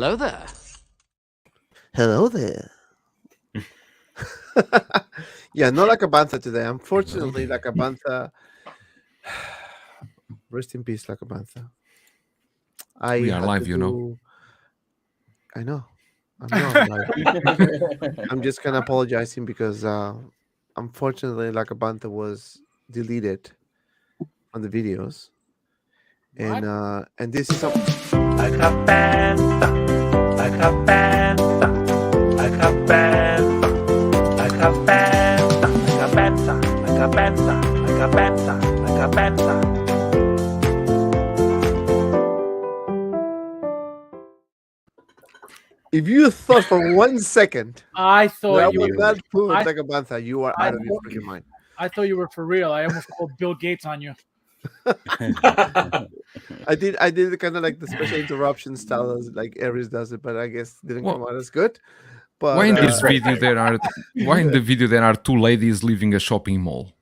Hello there. Hello there. Yeah, no Lakabantha today. Unfortunately, Lakabantha. Rest in peace, Lakabantha. We are live, you know. I know. I'm live. I'm just kind of apologizing because unfortunately, Lakabantha was deleted on the videos. And this is Lakabantha, Lakabantha, Lakabantha, Lakabantha, Lakabantha, Lakabantha, Lakabantha, Lakabantha. If you thought for 1 second I thought that you was were. not put I- Lakabantha, you are out of your freaking mind. I thought you were for real. I almost called Bill Gates on you. I did kind of like the special interruption style as like Aries does it, but I guess didn't come out as good. But Why in this video there are two ladies leaving a shopping mall?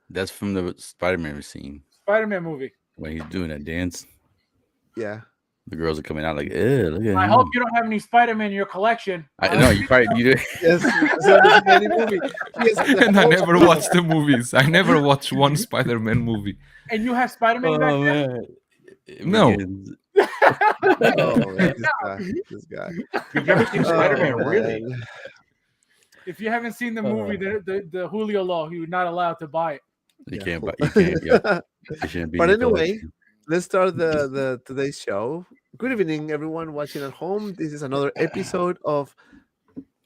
That's from the Spider-Man scene. Spider-Man movie. When he's doing that dance. Yeah. The girls are coming out like, look at I him. hope you don't have any Spider-Man in your collection. I know you probably you do. Yes, any movie. And I never watched the movies. I never watched one Spider-Man movie. And you have Spider-Man back there? No. Oh, man, this guy. You've never seen Spider-Man, really? If you haven't seen the movie, the Julio law, you're not allowed to buy it. You can't buy. You can't. Yeah. It shouldn't be But in your anyway, collection. let's start the today's show. Good evening, everyone watching at home. This is another episode of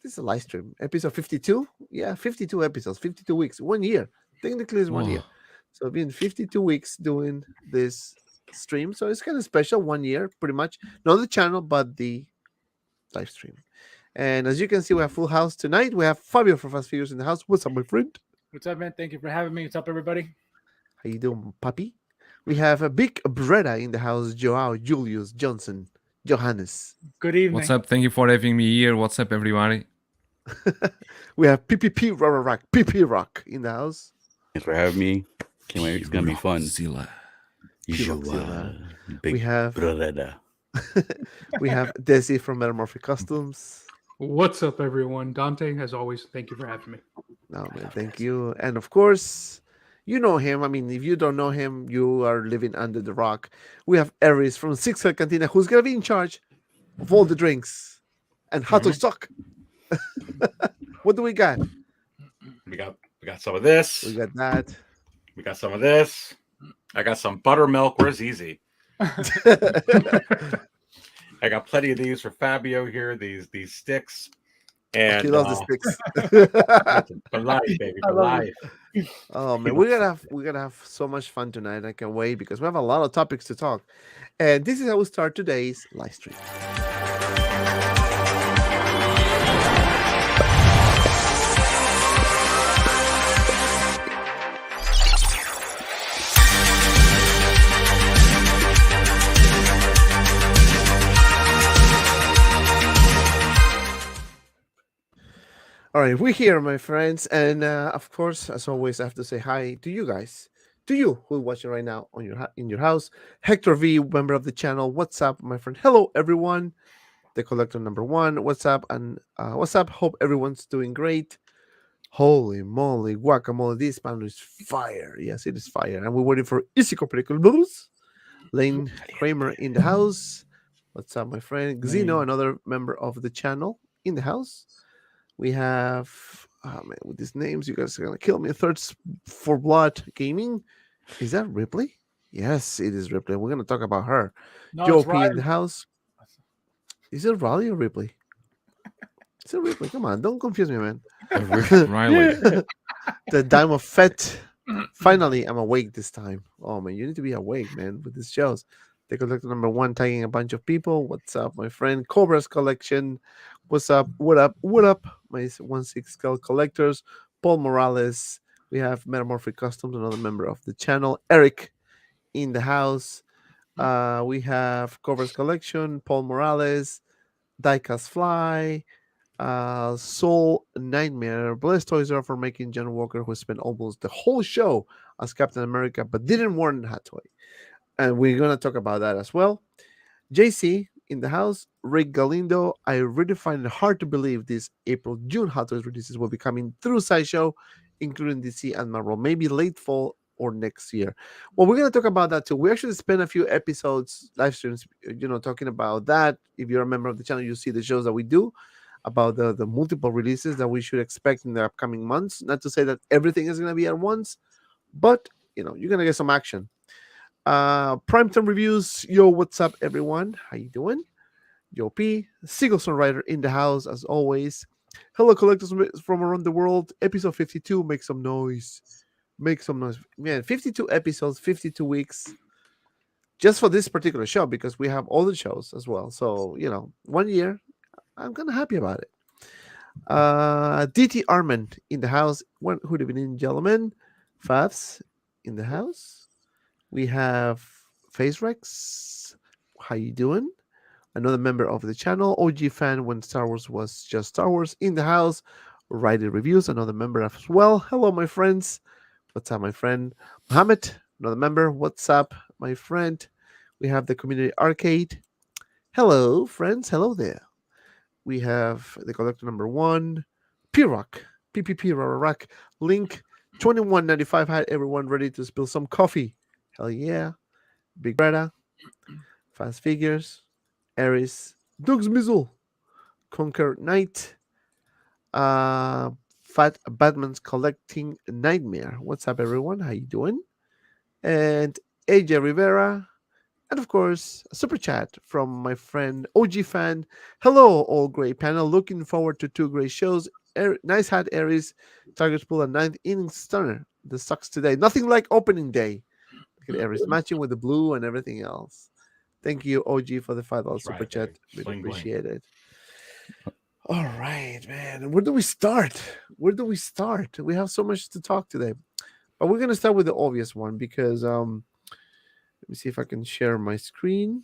this is a live stream, episode 52. Yeah, 52 episodes, 52 weeks, 1 year. Technically, it's 1 year. So I've been 52 weeks doing this stream. So it's kind of special, 1 year, pretty much. Not the channel, but the live stream. And as you can see, we have full house tonight. We have Fabio from Fast Figures in the house. What's up, my friend? What's up, man? Thank you for having me. What's up, everybody? How you doing, puppy? We have a big Breda in the house. Joao, Julius, Johnson, Johannes. Good evening. What's up? Thank you for having me here. What's up, everybody? We have PPP Rock, PP Rock in the house. Thanks for having me. Can't wait. It's gonna be fun. PROCKZILLA. We have BIGBREDA. we have Desi from Metamorphic Customs. What's up, everyone? Dante, as always, thank you for having me. No, man, thank you. And of course, you know him. I mean, if you don't know him, you are living under the rock. We have Aries from Six Head Cantina, who's gonna be in charge of all the drinks and how to suck. What do we got? We got some of this. We got that. We got some of this. I got some buttermilk. Where's Easy? I got plenty of these for Fabio here. These sticks. And He loves the sticks. for life, baby, for life. Oh man, we're gonna have so much fun tonight. I can't wait because we have a lot of topics to talk. And this is how we start today's live stream. All right, we're here, my friends, and of course, as always, I have to say hi to you guys, to you who are watching right now on in your house. Hector V, member of the channel. What's up, my friend? Hello, everyone. The collector number one. What's up? And what's up? Hope everyone's doing great. Holy moly, guacamole! This panel is fire. Yes, it is fire. And we're waiting for Easy Collectibles. Lane Kramer in the house. What's up, my friend? Xeno, another member of the channel, in the house. We have, oh man, with these names, you guys are going to kill me. Thirds for Blood Gaming. Is that Ripley? Yes, it is Ripley. We're going to talk about her. No, Joe it's P in Riley. the house. Is it Riley or Ripley? It's a Ripley. Come on, don't confuse me, man. Riley. The Dime of Fett. Finally, I'm awake this time. Oh man, you need to be awake, man, with these shows. The collector number one tagging a bunch of people. What's up, my friend? Cobra's collection. What's up? What up? What up? My 1/6 scale collectors. Paul Morales. We have Metamorphic Customs, another member of the channel. Eric in the house. We have Cobra's collection. Paul Morales. Diecast Fly. Soul Nightmare. Bless Toys R for making John Walker, who spent almost the whole show as Captain America, but didn't warn Hathaway. And we're going to talk about that as well. JC in the house. Rick Galindo, I really find it hard to believe this April-June Hot Toys releases will be coming through Sideshow, including DC and Marvel, maybe late fall or next year. Well, we're going to talk about that too. We actually spent a few episodes, live streams, talking about that. If you're a member of the channel, you see the shows that we do about the multiple releases that we should expect in the upcoming months. Not to say that everything is going to be at once, but you're going to get some action. Primetime reviews. Yo, what's up, everyone? How you doing? Yo P, Sigelson Writer in the house as always. Hello, collectors from around the world. Episode 52. Make some noise. Make some noise. Man, 52 episodes, 52 weeks. Just for this particular show, because we have all the shows as well. So, 1 year. I'm kind of happy about it. DT Armand in the house. Good evening, gentlemen. Fabs in the house. We have Face Rex. How you doing? Another member of the channel. OG fan when Star Wars was just Star Wars in the house. Writing reviews. Another member as well. Hello, my friends. What's up, my friend? Mohammed, another member. What's up, my friend? We have the Community Arcade. Hello, friends. Hello there. We have the collector number 1. P-Rock. PPP Rock. Link 2195 had everyone ready to spill some coffee. Hell yeah. BIGBREDA. Fast Figures. Aries. Doug's Mizzle. Conquer Knight. Fat Batman's Collecting Nightmare. What's up, everyone? How you doing? And AJ Rivera. And of course, a super chat from my friend OG fan. Hello, all great panel. Looking forward to 2 great shows. Nice hat, Aries. Target's pull a 9th inning stunner. The sucks today. Nothing like opening day. Look at Aries matching with the blue and everything else. Thank you, OG, for the $5 super chat. Really appreciate it. All right, man. Where do we start? We have so much to talk today. But we're going to start with the obvious one because let me see if I can share my screen.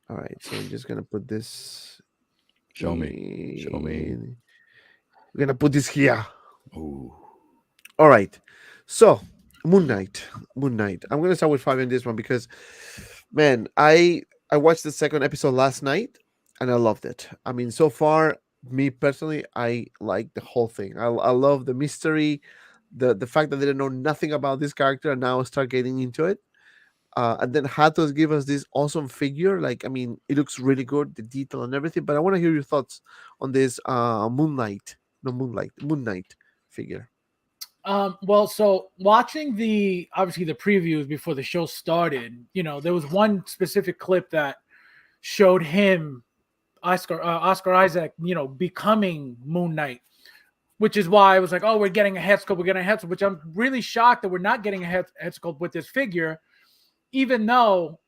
All right, so I'm just going to put this. Show me. We're going to put this here. Ooh. All right. So, Moon Knight. I'm going to start with Fabio in this one because, man, I watched the second episode last night and I loved it. I mean, so far, me personally, I like the whole thing. I love the mystery, the fact that they didn't know nothing about this character and now start getting into it. And then Hatos give us this awesome figure. Like, I mean, it looks really good, the detail and everything. But I want to hear your thoughts on this Moon Knight figure. Well, so watching obviously the previews before the show started, there was one specific clip that showed him, Oscar Isaac, becoming Moon Knight, which is why I was like, oh, we're getting a head sculpt, which I'm really shocked that we're not getting a head sculpt with this figure, even though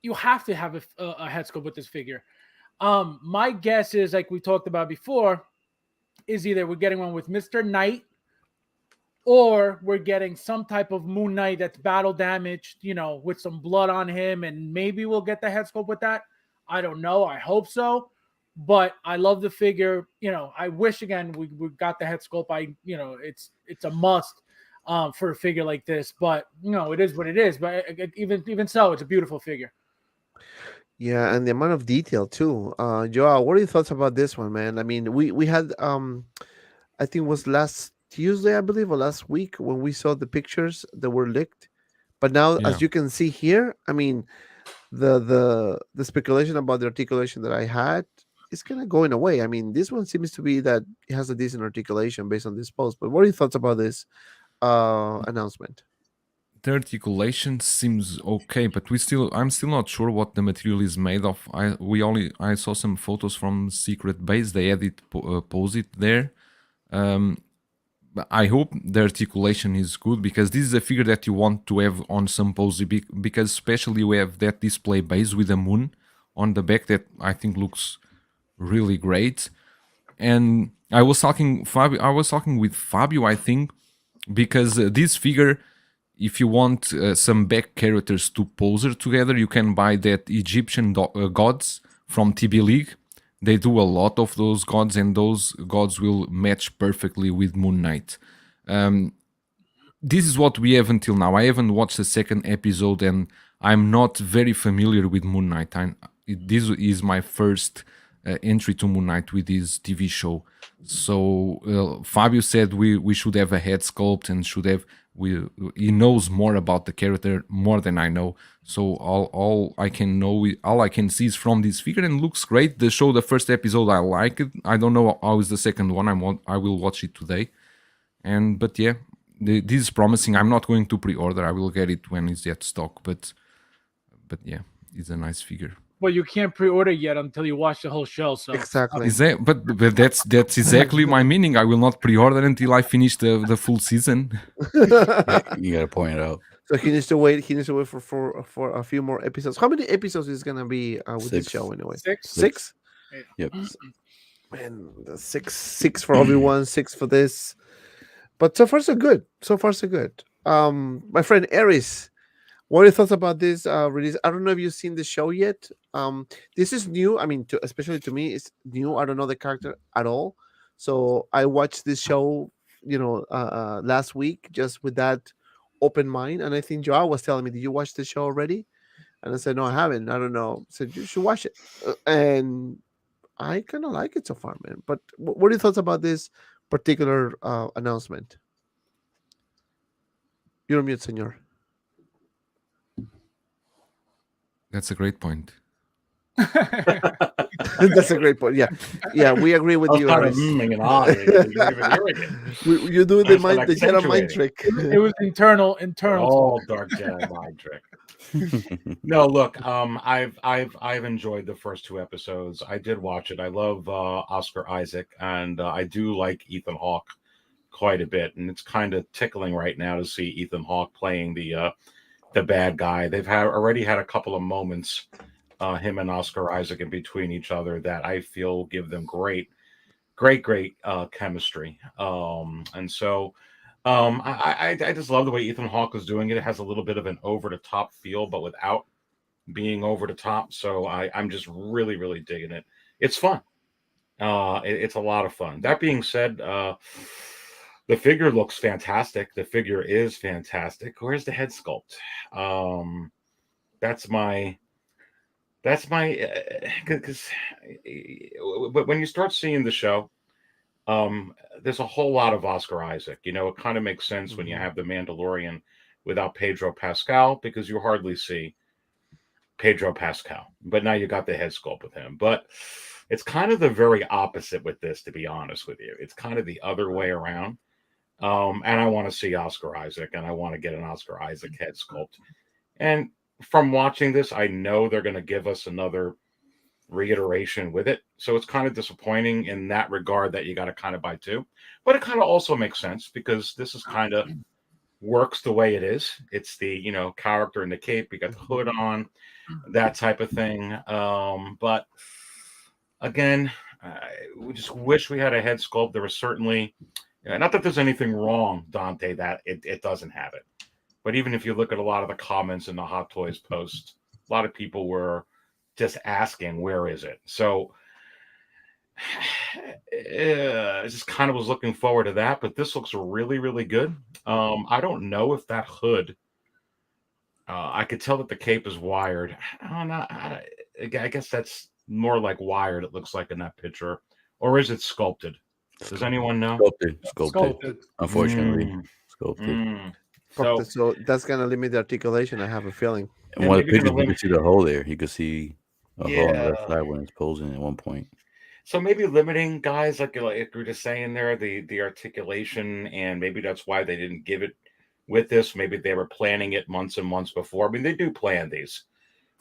you have to have a head sculpt with this figure. My guess is, like we talked about before, is either we're getting one with Mr. Knight or we're getting some type of Moon Knight that's battle damaged, with some blood on him, and maybe we'll get the head sculpt with that. I don't know. I hope so. But I love the figure. I wish, again, we got the head sculpt. It's a must for a figure like this. But, it is what it is. But even so, it's a beautiful figure. Yeah, and the amount of detail, too. Joao, what are your thoughts about this one, man? I mean, we had, I think it was last Tuesday, I believe, or last week when we saw the pictures that were leaked. But now, as you can see here, I mean, the speculation about the articulation that I had is kind of going away. I mean, this one seems to be that it has a decent articulation based on this post. But what are your thoughts about this announcement? The articulation seems okay, but I'm still not sure what the material is made of. I saw some photos from Secret Base. They had it posed there. But I hope the articulation is good, because this is a figure that you want to have on some pose, because especially we have that display base with a moon on the back that I think looks really great. And I was talking with Fabio, I think, because this figure, if you want some back characters to pose together, you can buy that Egyptian gods from TB League. They do a lot of those gods, and those gods will match perfectly with Moon Knight. This is what we have until now. I haven't watched the second episode, and I'm not very familiar with Moon Knight. This is my first entry to Moon Knight with this TV show. So Fabio said we should have a head sculpt and should have he knows more about the character more than I know. So all I can see is from this figure and looks great. The show, the first episode, I like it. I don't know how is the second one. I will watch it today. But yeah, this is promising. I'm not going to pre-order. I will get it when it's at stock. But yeah, it's a nice figure. Well, you can't pre-order yet until you watch the whole show. So Exactly. But that's exactly my meaning. I will not pre-order until I finish the full season. You gotta point it out. So he needs to wait. He needs to wait for a few more episodes. How many episodes is gonna be with this 6. show anyway? Six. 6? Yep. Man, the six for Obi-Wan, 6 for this. But so far so good. So far so good. My friend Aries, what are your thoughts about this release? I don't know if you've seen the show yet. This is new. I mean, especially to me, it's new. I don't know the character at all. So I watched this show, last week just with that open mind. And I think Joao was telling me, "Did you watch the show already?" And I said, "No, I haven't. I don't know." I said, "You should watch it." And I kind of like it so far, man. But what are your thoughts about this particular announcement? You're on mute, senor. That's a great point. That's a great point. Yeah, we agree with I was you. kind of Aris. and ahhing. You didn't even hear it. You do I the just wanna Jedi mind accentuate trick. It was internal. Oh, Dark Jedi mind trick. No, look, I've enjoyed the first 2 episodes. I did watch it. I love Oscar Isaac, and I do like Ethan Hawke quite a bit. And it's kind of tickling right now to see Ethan Hawke playing the bad guy. They've already had a couple of moments, him and Oscar Isaac, in between each other that I feel give them great chemistry. And so I just love the way Ethan Hawke is doing it. It has a little bit of an over-the-top feel, but without being over the top. So I'm just really, really digging it. It's fun. It's a lot of fun. That being said, the figure looks fantastic. The figure is fantastic. Where's the head sculpt? That's my because when you start seeing the show, there's a whole lot of Oscar Isaac. It kind of makes sense when you have the Mandalorian without Pedro Pascal, because you hardly see Pedro Pascal. But now you got the head sculpt with him. But it's kind of the very opposite with this, to be honest with you. It's kind of the other way around. And I want to see Oscar Isaac, and I want to get an Oscar Isaac head sculpt. And from watching this, I know they're going to give us another reiteration with it. So it's kind of disappointing in that regard that you got to kind of buy 2. But it kind of also makes sense, because this is kind of works the way it is. It's the, character in the cape. You got the hood on, that type of thing. But again, we just wish we had a head sculpt. There was certainly... not that there's anything wrong, Dante, that it doesn't have it. But even if you look at a lot of the comments in the Hot Toys post, a lot of people were just asking, where is it? So I just kind of was looking forward to that. But this looks really, really good. I don't know if that hood, I could tell that the cape is wired. I don't know. I guess that's more like wired, it looks like in that picture. Or is it sculpted? Does anyone know? Sculpted. Unfortunately, sculpted. So that's gonna limit the articulation, I have a feeling. And one of the pictures, you can see the hole there. You can see a hole on the left side when it's posing at one point. So maybe limiting guys, like you're just saying there, the articulation, and maybe that's why they didn't give it with this. Maybe they were planning it months and months before. I mean, they do plan these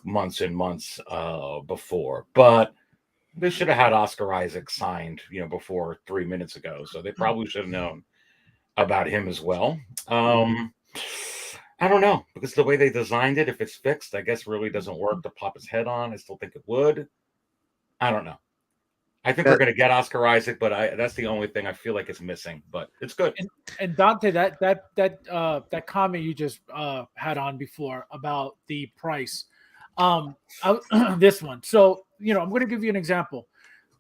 months and months before, but they should have had Oscar Isaac signed, before 3 minutes ago. So they probably should have known about him as well. I don't know, because the way they designed it, if it's fixed, I guess really doesn't work to pop his head on. I still think it would. I don't know. I think we're going to get Oscar Isaac, but that's the only thing I feel like it's missing. But it's good. And Dante, that comment you just had on before about the price, this one. So I'm going to give you an example.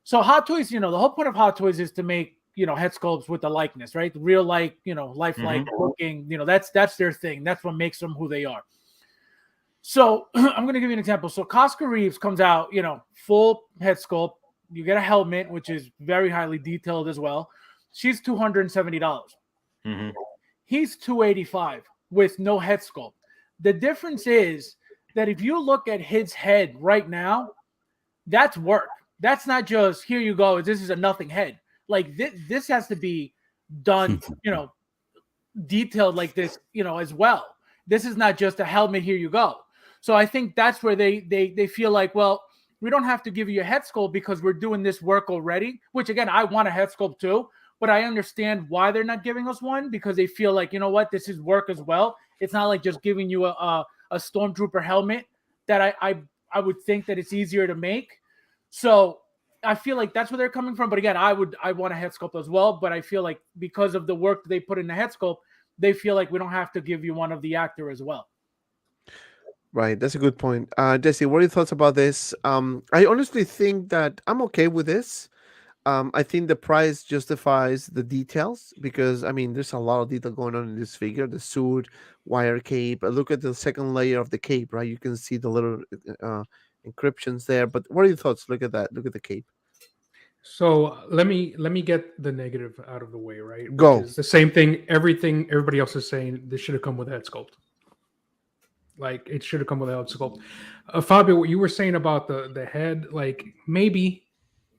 So Hot Toys, the whole point of Hot Toys is to make head sculpts with the likeness, right? The real lifelike looking. That's their thing. That's what makes them who they are. So I'm going to give you an example. So Casca Reeves comes out, full head sculpt. You get a helmet, which is very highly detailed as well. She's $270. Mm-hmm. He's $285 with no head sculpt. The difference is that if you look at his head right now, that's work. That's not just here you go. This is a nothing head. Like this has to be done, detailed like this, as well. This is not just a helmet. Here you go. So I think that's where they feel like, well, we don't have to give you a head sculpt because we're doing this work already. Which again, I want a head sculpt too, but I understand why they're not giving us one because they feel like, you know what, this is work as well. It's not like just giving you a stormtrooper helmet that I would think that it's easier to make. So I feel like that's where they're coming from. But again, I want a head sculpt as well. But I feel like because of the work that they put in the head sculpt, they feel like we don't have to give you one of the actor as well. Right, that's a good point. Jesse, what are your thoughts about this? I honestly think that I'm okay with this. I think the price justifies the details because there's a lot of detail going on in this figure. The suit, wire cape. Look at the second layer of the cape, right? You can see the little encryptions there. But what are your thoughts? Look at that. Look at the cape. So let me get the negative out of the way, right? Go. Which is the same thing. Everybody else is saying this should have come with a head sculpt. Like it should have come with a head sculpt. Fabio, what you were saying about the head, like maybe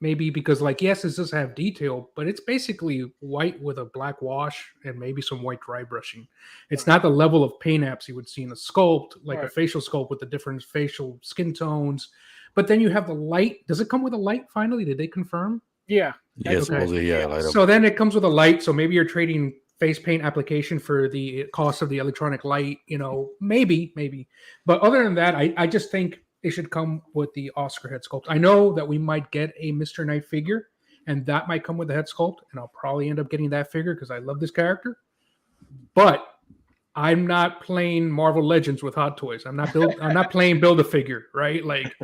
because like yes, it does have detail, but it's basically white with a black wash and maybe some white dry brushing. It's not the level of paint apps you would see in a sculpt, like a facial sculpt with the different facial skin tones. But then you have the light. Does it come with a light finally? Did they confirm? Yeah. Yeah, supposedly, yeah. Light up. So then it comes with a light. So maybe you're trading face paint application for the cost of the electronic light, maybe. But other than that, I just think it should come with the Oscar head sculpt. I know that we might get a Mr. Knight figure, and that might come with the head sculpt, and I'll probably end up getting that figure because I love this character. But I'm not playing Marvel Legends with Hot Toys. I'm not playing Build-A-Figure, right? Like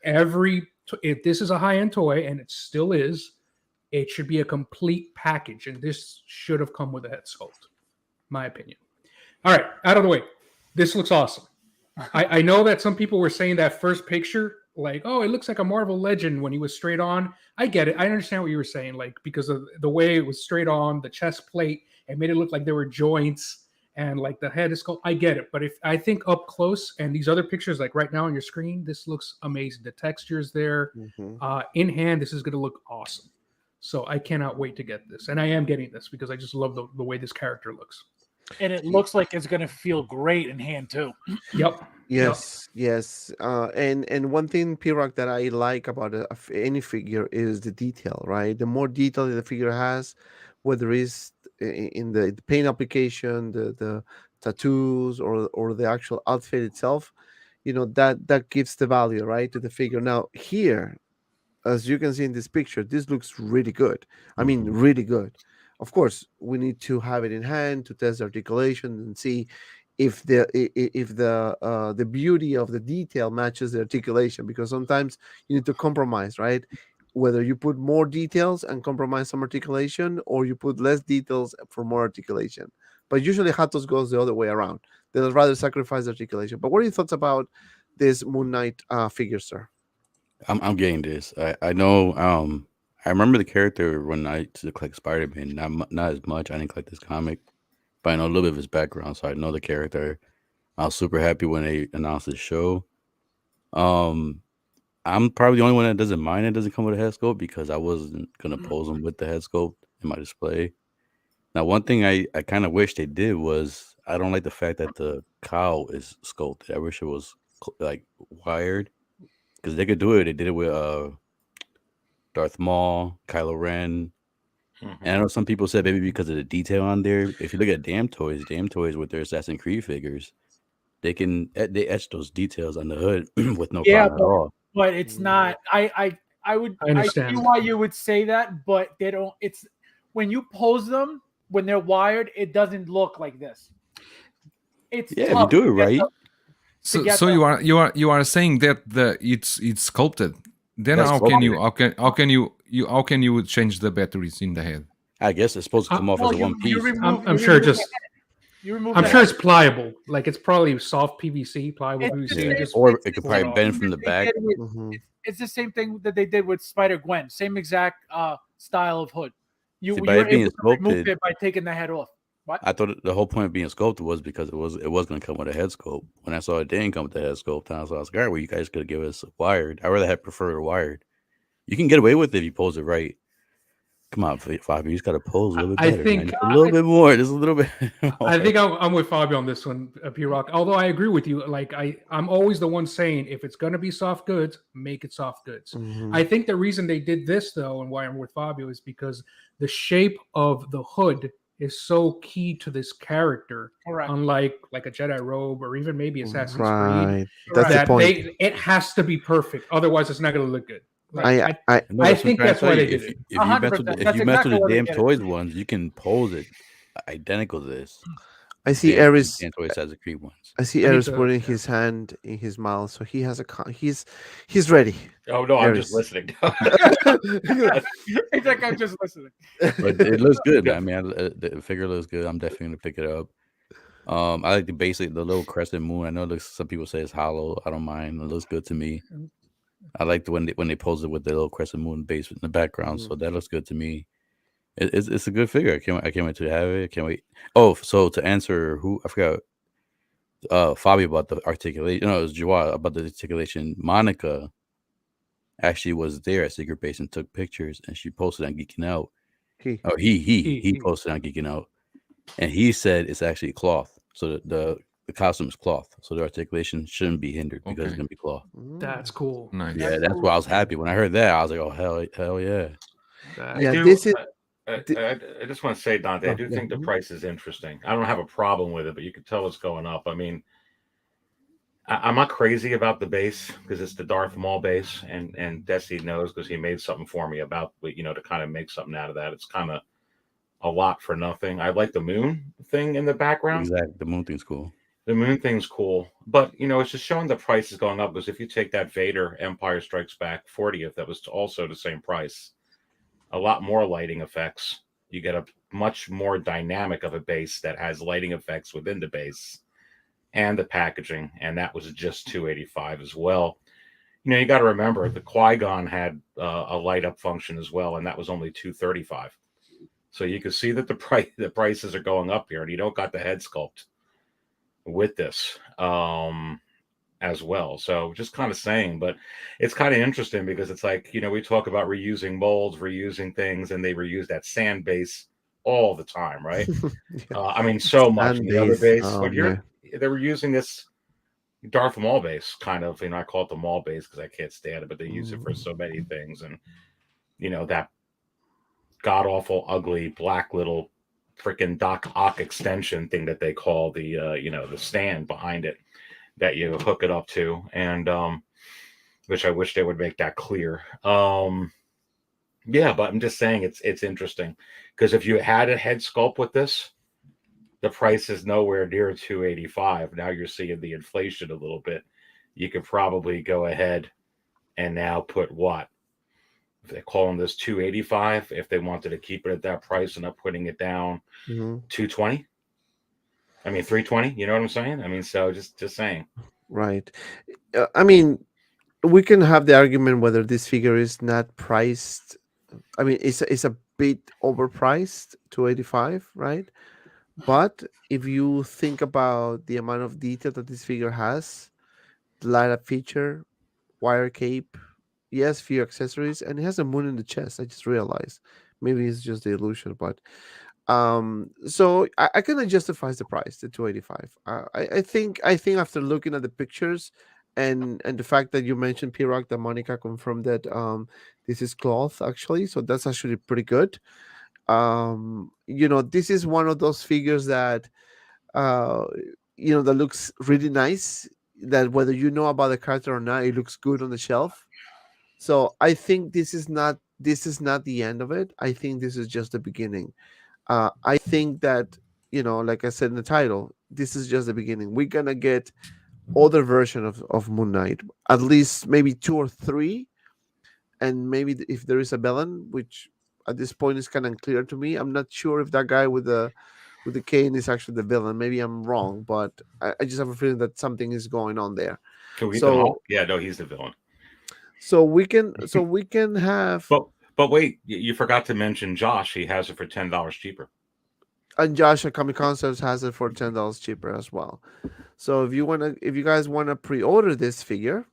if this is a high-end toy, and it still is, it should be a complete package, and this should have come with a head sculpt, my opinion. All right, out of the way. This looks awesome. I know that some people were saying that first picture, like, oh, it looks like a Marvel Legend when he was straight on. I get it. I understand what you were saying, like, because of the way it was straight on, the chest plate, it made it look like there were joints, and like the head is sculpt. I get it. But if I think up close and these other pictures, like right now on your screen, this looks amazing. The texture's there. In hand, this is going to look awesome. So I cannot wait to get this. And I am getting this because I just love the way this character looks. And it looks like it's going to feel great in hand too. Yep. Yes. And one thing, P-Rock, that I like about any figure is the detail, right? The more detail the figure has, whether it's in the paint application, the tattoos, or the actual outfit itself, that gives the value, right, to the figure. Now here, as you can see in this picture, this looks really good. Really good. Of course, we need to have it in hand to test the articulation and see if the beauty of the detail matches the articulation, because sometimes you need to compromise, right? Whether you put more details and compromise some articulation, or you put less details for more articulation. But usually Hatos goes the other way around. They'll rather sacrifice articulation. But what are your thoughts about this Moon Knight figure, sir? I'm getting this. I know. I remember the character when I used to collect Spider-Man. Not as much. I didn't collect this comic, but I know a little bit of his background, so I know the character. I was super happy when they announced the show. I'm probably the only one that doesn't mind it doesn't come with a head sculpt, because I wasn't gonna pose him with the head sculpt in my display. Now, one thing I kind of wish they did was, I don't like the fact that the cowl is sculpted. I wish it was like wired. Because they could do it. They did it with Darth Maul, Kylo Ren. And I know some people said maybe because of the detail on there. If you look at Damn Toys with their Assassin's Creed figures, they etch those details on the hood with no problem at all. But it's not. I understand. I see why you would say that, but they don't. It's when you pose them when they're wired, it doesn't look like this. It's if you do it right. So you are saying that it's sculpted. Then That's how can you change the batteries in the head? I guess it's supposed to come off as one piece. I'm sure just You remove. I'm the sure head. it's pliable. Like it's probably soft PVC, pliable It's the PVC. same- Just Or it's it could the probably same bend thing from that the they back. did with- Mhm. It's the same thing that they did with Spider Gwen. Same exact style of hood. You See, you by were it being able to remove sculpted, it by taking the head off. What? I thought the whole point of being sculpted was because it was going to come with a head sculpt. When I saw it didn't come with the head sculpt, I was like, all right, well, you guys could give us wired. I rather have preferred wired. You can get away with it if you pose it right. Come on, Fabio, you just got to pose a little bit I better. think- man. Just a little bit more, just a little bit. I think I'm with Fabio on this one, P-Rock. Although I agree with you. Like I'm always the one saying, if it's gonna be soft goods, make it soft goods. Mhm. I think the reason they did this though, and why I'm with Fabio, is because the shape of the hood is so key to this character. Correct. Unlike like a Jedi robe or even maybe Assassin's Creed, Right. That's the that point. it has to be perfect. Otherwise, it's not gonna look good. Like, I No, I that's what think I'm trying to that's why tell they you. did it. If you mess with 100%. if That's you mess exactly with why the they damn did it. toys ones, you can pose it identical to this. I see Damn Ares. Toy Assassin's Creed ones. I see I need Ares to- putting yeah. his hand in his mouth, so he has he's ready. Oh no, I'm just Aries. listening. It's like I'm just listening. But it looks good. I mean, the figure looks good. I'm definitely gonna pick it up. I like the little crescent moon. I know some people say it's hollow. I don't mind. It looks good to me. I like when they pose it with the little crescent moon base in the background. So that looks good to me. It's a good figure. I can't wait to have it. I can't wait. Oh, so to answer who I forgot. Fabio about the articulation. No, it was Joa about the articulation. Monica actually was there at Secret Base and took pictures, and she posted on Geeking Out. He. Oh, he He. posted on Geeking Out, and he said it's actually cloth. So the costume is cloth. So the articulation shouldn't be hindered because it's Okay. gonna be cloth. That's cool. Nice. Yeah, that's why I was happy when I heard that. I was like, oh hell yeah. That- Yeah, I do- this is- I just want to say, Dante, I do think the price is interesting. I don't have a problem with it, but you can tell it's going up. I mean, I'm not crazy about the base because it's the Darth Maul base, and Desi knows because he made something for me about to kind of make something out of that. It's kind of a lot for nothing. I like the moon thing in the background. Exactly. The moon thing's cool. The moon thing's cool, but it's just showing the price is going up because if you take that Vader Empire Strikes Back 40th, that was also the same price. A lot more lighting effects. You get a much more dynamic of a base that has lighting effects within the base and the packaging, and that was just $285 as well. You got to remember the Qui-Gon had a light up function as well, and that was only $235. So you can see that the prices are going up here, and you don't got the head sculpt with this as well. So just kind of saying, but it's kind of interesting because it's like, we talk about reusing molds, reusing things, and they reuse that sand base all the time, right? Yeah. I mean, so much in Sand the other base, base, oh, but they were using this Darth Maul base kind of, I call it the Maul base because I can't stand it, but they use it for so many things. And, that god awful, ugly, black little freaking Doc Ock extension thing that they call the, the stand behind it that you hook it up to. And, which I wish they would make that clear. Yeah, but I'm just saying it's interesting because if you had a head sculpt with this, the price is nowhere near $285. Now you're seeing the inflation a little bit. You could probably go ahead and now put what? If they're calling this $285, if they wanted to keep it at that price and not putting it down, $220. I mean $320. You know what I'm saying? I mean, so just saying. Right. I mean, we can have the argument whether this figure is not priced. I mean, it's a bit overpriced, 285, right? But if you think about the amount of detail that this figure has, the light up feature, wire cape, yes, few accessories, and it has a moon in the chest. I just realized. Maybe it's just the illusion, but so I kind of justifies the price, the 285. I think after looking at the pictures and the fact that you mentioned P-Rock that Monica confirmed that this is cloth actually, so that's actually pretty good. This is one of those figures that that looks really nice, that whether you know about the character or not, it looks good on the shelf. So I think this is not the end of it. I think this is just the beginning. I think that, like I said in the title, this is just the beginning. We're gonna get other version of Moon Knight, at least maybe 2 or 3, and maybe if there is a villain, which at this point is kind of unclear to me. I'm not sure if that guy with the with the cane is actually the villain. Maybe I'm wrong, but I just have a feeling that something is going on there. Can we So yeah, no, he's the villain. so we can have. But wait, you forgot to mention Josh. He has it for $10 cheaper. And Josh at Comic Concepts has it for $10 cheaper as well. So if you guys wanna pre-order this figure,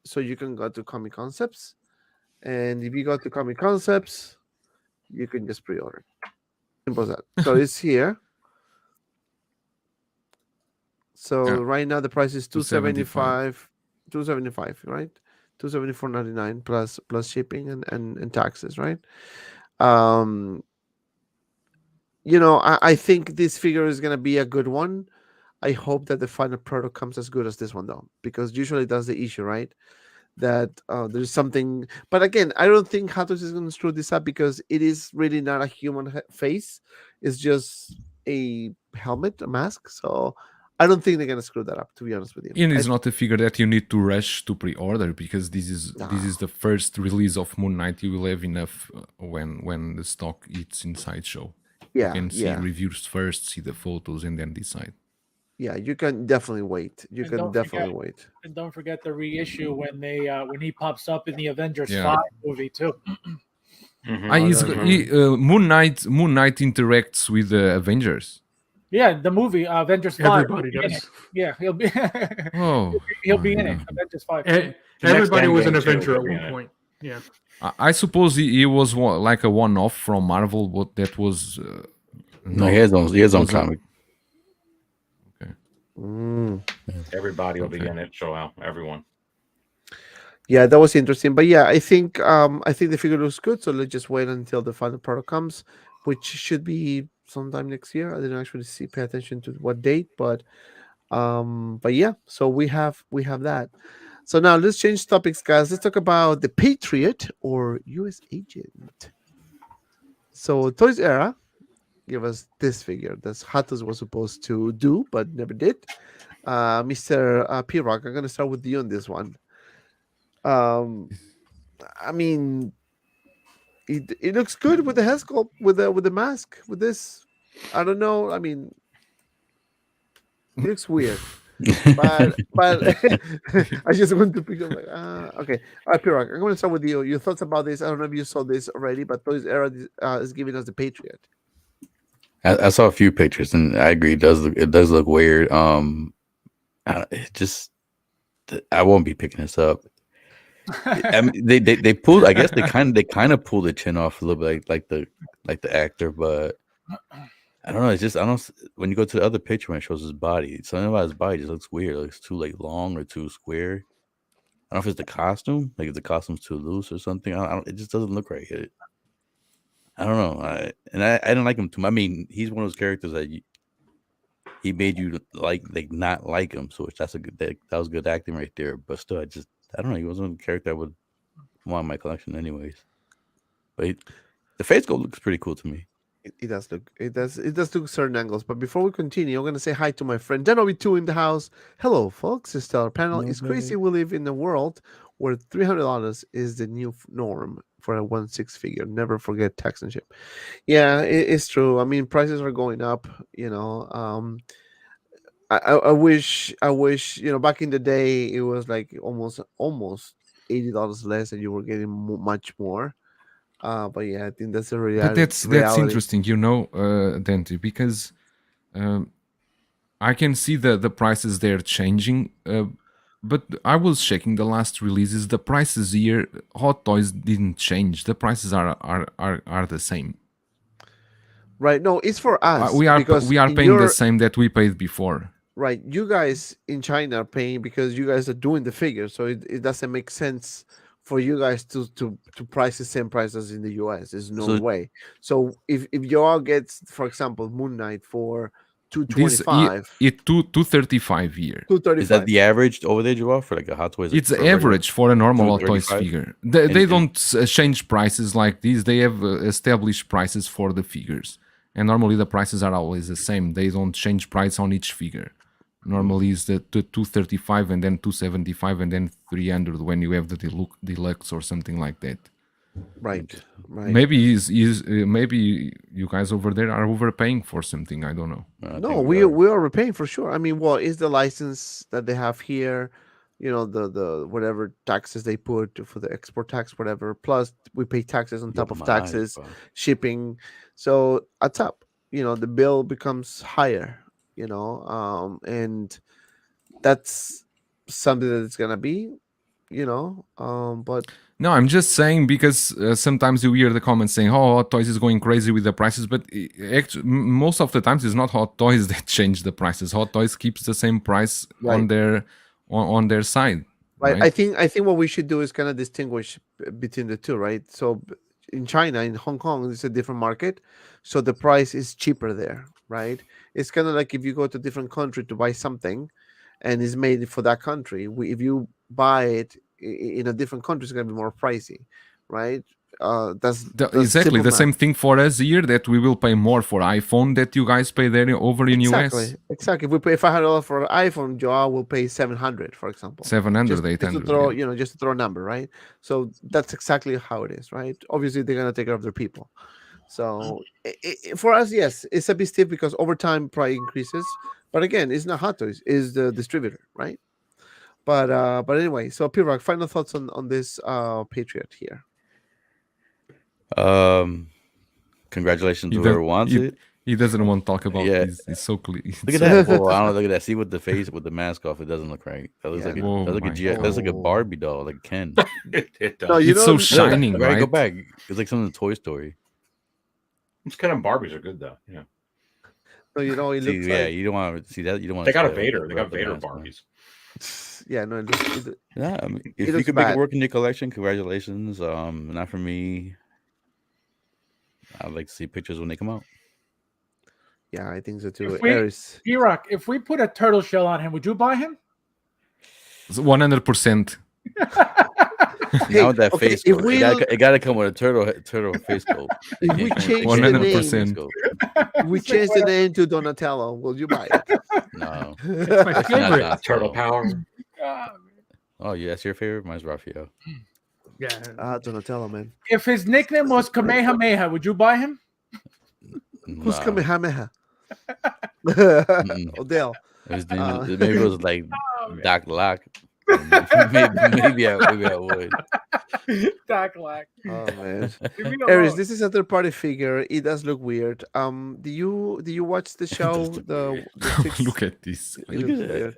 so you can go to Comic Concepts, and if you go to Comic Concepts, you can just pre-order. Simple as that. So it's here. So Yeah. right now the price is $275. $275, right? $274.99 plus shipping and taxes, right? I think this figure is gonna be a good one. I hope that the final product comes as good as this one, though, because usually that's the issue, right? That there's something, but again, I don't think Hatos is going to screw this up because it is really not a human face; it's just a helmet, a mask. So I don't think they're going to screw that up. To be honest with you, And it's not a figure that you need to rush to pre-order because this is the first release of Moon Knight. You will have enough when the stock is inside show. Yeah, You can see yeah, reviews first, see the photos, and then decide. yeah. You can definitely wait. You And can don't definitely forget- wait. And don't forget the reissue when he pops up in the Avengers Yeah. 5 movie too. Mhm. Moon Knight interacts with the Avengers. Yeah, the movie Avengers 5. Everybody he'll be in does. it. Yeah, he'll be Oh, he'll be in yeah. it. Avengers 5. Everybody was an Endgame too, Avenger he'll at be in one it. point. Yeah. I suppose he was like a one-off from Marvel, but that was No, he has his own was a- comic. Mm. Everybody will be Okay. in it. Show out everyone. Yeah, that was interesting. But yeah, I think the figure looks good. So let's just wait until the final product comes, which should be sometime next year. I didn't actually pay attention to what date, but yeah. So we have that. So now let's change topics, guys. Let's talk about the Patriot or U.S. Agent. So Toys Era give us this figure that Hatos was supposed to do but never did. Mr. P-Rock, I'm gonna start with you on this one. I mean, it looks good with the head sculpt, with the mask, with this. I don't know. I mean, it looks weird, but I just want to pick up like okay. All right, Pirog, I'm going to start with you. Your thoughts about this? I don't know if you saw this already, but Toys Era is giving us the Patriot. I saw a few pictures, and I agree. It does look weird. It just I won't be picking this up. I mean, they pulled. I guess they kind of pulled the chin off a little bit, like the actor, but I don't know. It's just I don't. When you go to the other picture when it shows his body, something about his body just looks weird. It looks too like long or too square. I don't know if it's the costume, like if the costume's too loose or something. I don't, it just doesn't look right. I don't know. I didn't like him too much. I mean, he's one of those characters that he made you like not like him. So that was good acting right there. But still, I don't know. He wasn't a character I would want in my collection, anyways. But the face gold looks pretty cool to me. It does look. It does look certain angles. But before we continue, I'm going to say hi to my friend Denobi2 in the house. Hello, folks. This Stellar Panel. It's crazy we live in a world where $300 is the new norm for a 1/6 figure. Never forget tax and ship. Yeah, it's true. I mean, prices are going up. I wish back in the day it was like almost $80 less, and you were getting much more. But yeah, I think that's a reality. But that's interesting, Dante, because I can see the prices there changing. But I was checking the last releases. The prices here, Hot Toys didn't change. The prices are the same. Right? No, it's for us. We are because paying the same that we paid before. Right, you guys in China are paying because you guys are doing the figure, so it doesn't make sense for you guys to price the same price as in the US. There's no way. So if you all get, for example, Moon Knight for $225, it $235 here. $235. Is that the average over there, Joel, for like a Hot Toys? It's average for a normal Hot Toys 235? figure. They don't change prices like this. They have established prices for the figures, and normally the prices are always the same. They don't change price on each figure. Normally it's the 235 and then 275 and then 300 when you have the deluxe or something like that. Right. Right. Maybe maybe you guys over there are overpaying for something. I don't know. I No, think we are repaying for sure. I mean, what is the license that they have here? You know, the whatever taxes they put for the export tax, whatever. Plus, we pay taxes on you top open of my eyes, taxes, bro. shipping. So adds up. You know, the bill becomes higher. You know, and that's something that it's gonna be. You know, but No, I'm just saying because sometimes you hear the comments saying, "Oh, Hot Toys is going crazy with the prices," but actually, most of the times it's not Hot Toys that change the prices. Hot Toys keeps the same price on right. their side, Right. right? I think what we should do is kind of distinguish between the two, right? So in China, in Hong Kong, it's a different market, so the price is cheaper there, right? It's kind of like if you go to a different country to buy something, and it's made for that country. If you buy it in a different country, it's gonna be more pricey, right? That's Exactly simple the math. same thing for us here, that we will pay more for iPhone that you guys pay there over in US. Exactly. If we pay $500 for an iPhone, Joao will pay 700, for example. 700, Just to 800, throw, yeah. you know, just to throw a number, right? So that's exactly how it is, right? Obviously, they're gonna take care of their people. So for us, yes, it's a bit stiff because over time price increases. But again, it's not Hot Toys, it's the distributor, right? But anyway, so P-Rock, final thoughts on this Patriot here. Congratulations He, to does, whoever wants he, it. he doesn't want to talk about Yeah. this. It's so clear. Look at that. Whoa, I don't know. Look at that. See with the face, with the mask off, it doesn't look right. That looks Yeah, like no. that's like a Oh GI, that's like a God. Barbie doll, like Ken. It does. No, you It's know, so shining, Look, right? Go back. It's like something in Toy Story. It's kind of Barbies are good though. Yeah, no, you know, it See, looks yeah, like you don't want to see that. You don't want they to. got a Vader. They got Vader Barbies. yeah, no, it looks Yeah, I mean, it if you looks could make bad. it work in your collection, congratulations. Not for me. I'd like to see pictures when they come out. Yeah, I think so too. If we, Aries. P-Rock, if we put a turtle shell on him, would you buy him? 100%. Hey, Now with that okay, face if scope, we it gotta come with a turtle face scope. if we It can't- it change can't the come with a face 100%. scope. we It's like, change the name to Donatello, will you buy it? No, It's my Especially not favorite. Turtle Donatello. Power. Oh, yeah, that's your favorite. Mine's Raphael. Yeah. Donatello, man. If his nickname was Kamehameha, would you buy him? Who's Nah. Kamehameha? Odell. Maybe it was like Doc Lock. maybe I would. Doc Lack. Oh man. Leave me Aries, alone. this is a third party figure. It does look weird. Do you watch the show? look The six? Look at this. It Look looks at that. weird.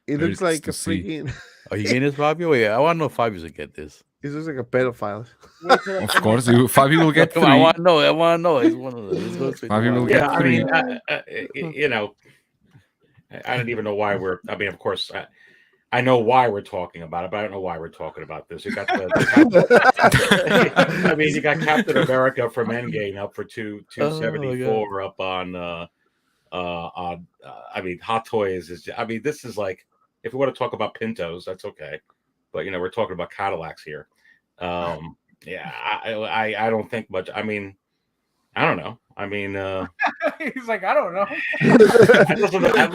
It Very looks like to a see. freaking. Are you getting this, Fabio? Wait, I want to know if Fabio's gonna get this. It looks like a pedophile. Wait till Of course, Fabi will get Come on, I 3. want to know. I want to know. It's one of them. Let's go straight to Fabio will Fabio. get Yeah, I mean, 3. you know, I don't even know why we're. I mean, of course, I know why we're talking about it, but I don't know why we're talking about this. You got I mean, you got Captain America from Endgame up for 274 up on. I mean, Hot Toys is. I mean, this is like, if we want to talk about Pintos, that's okay, but you know, we're talking about Cadillacs here. Yeah, I don't think much. I mean, I don't know. I mean, He's like, I don't know.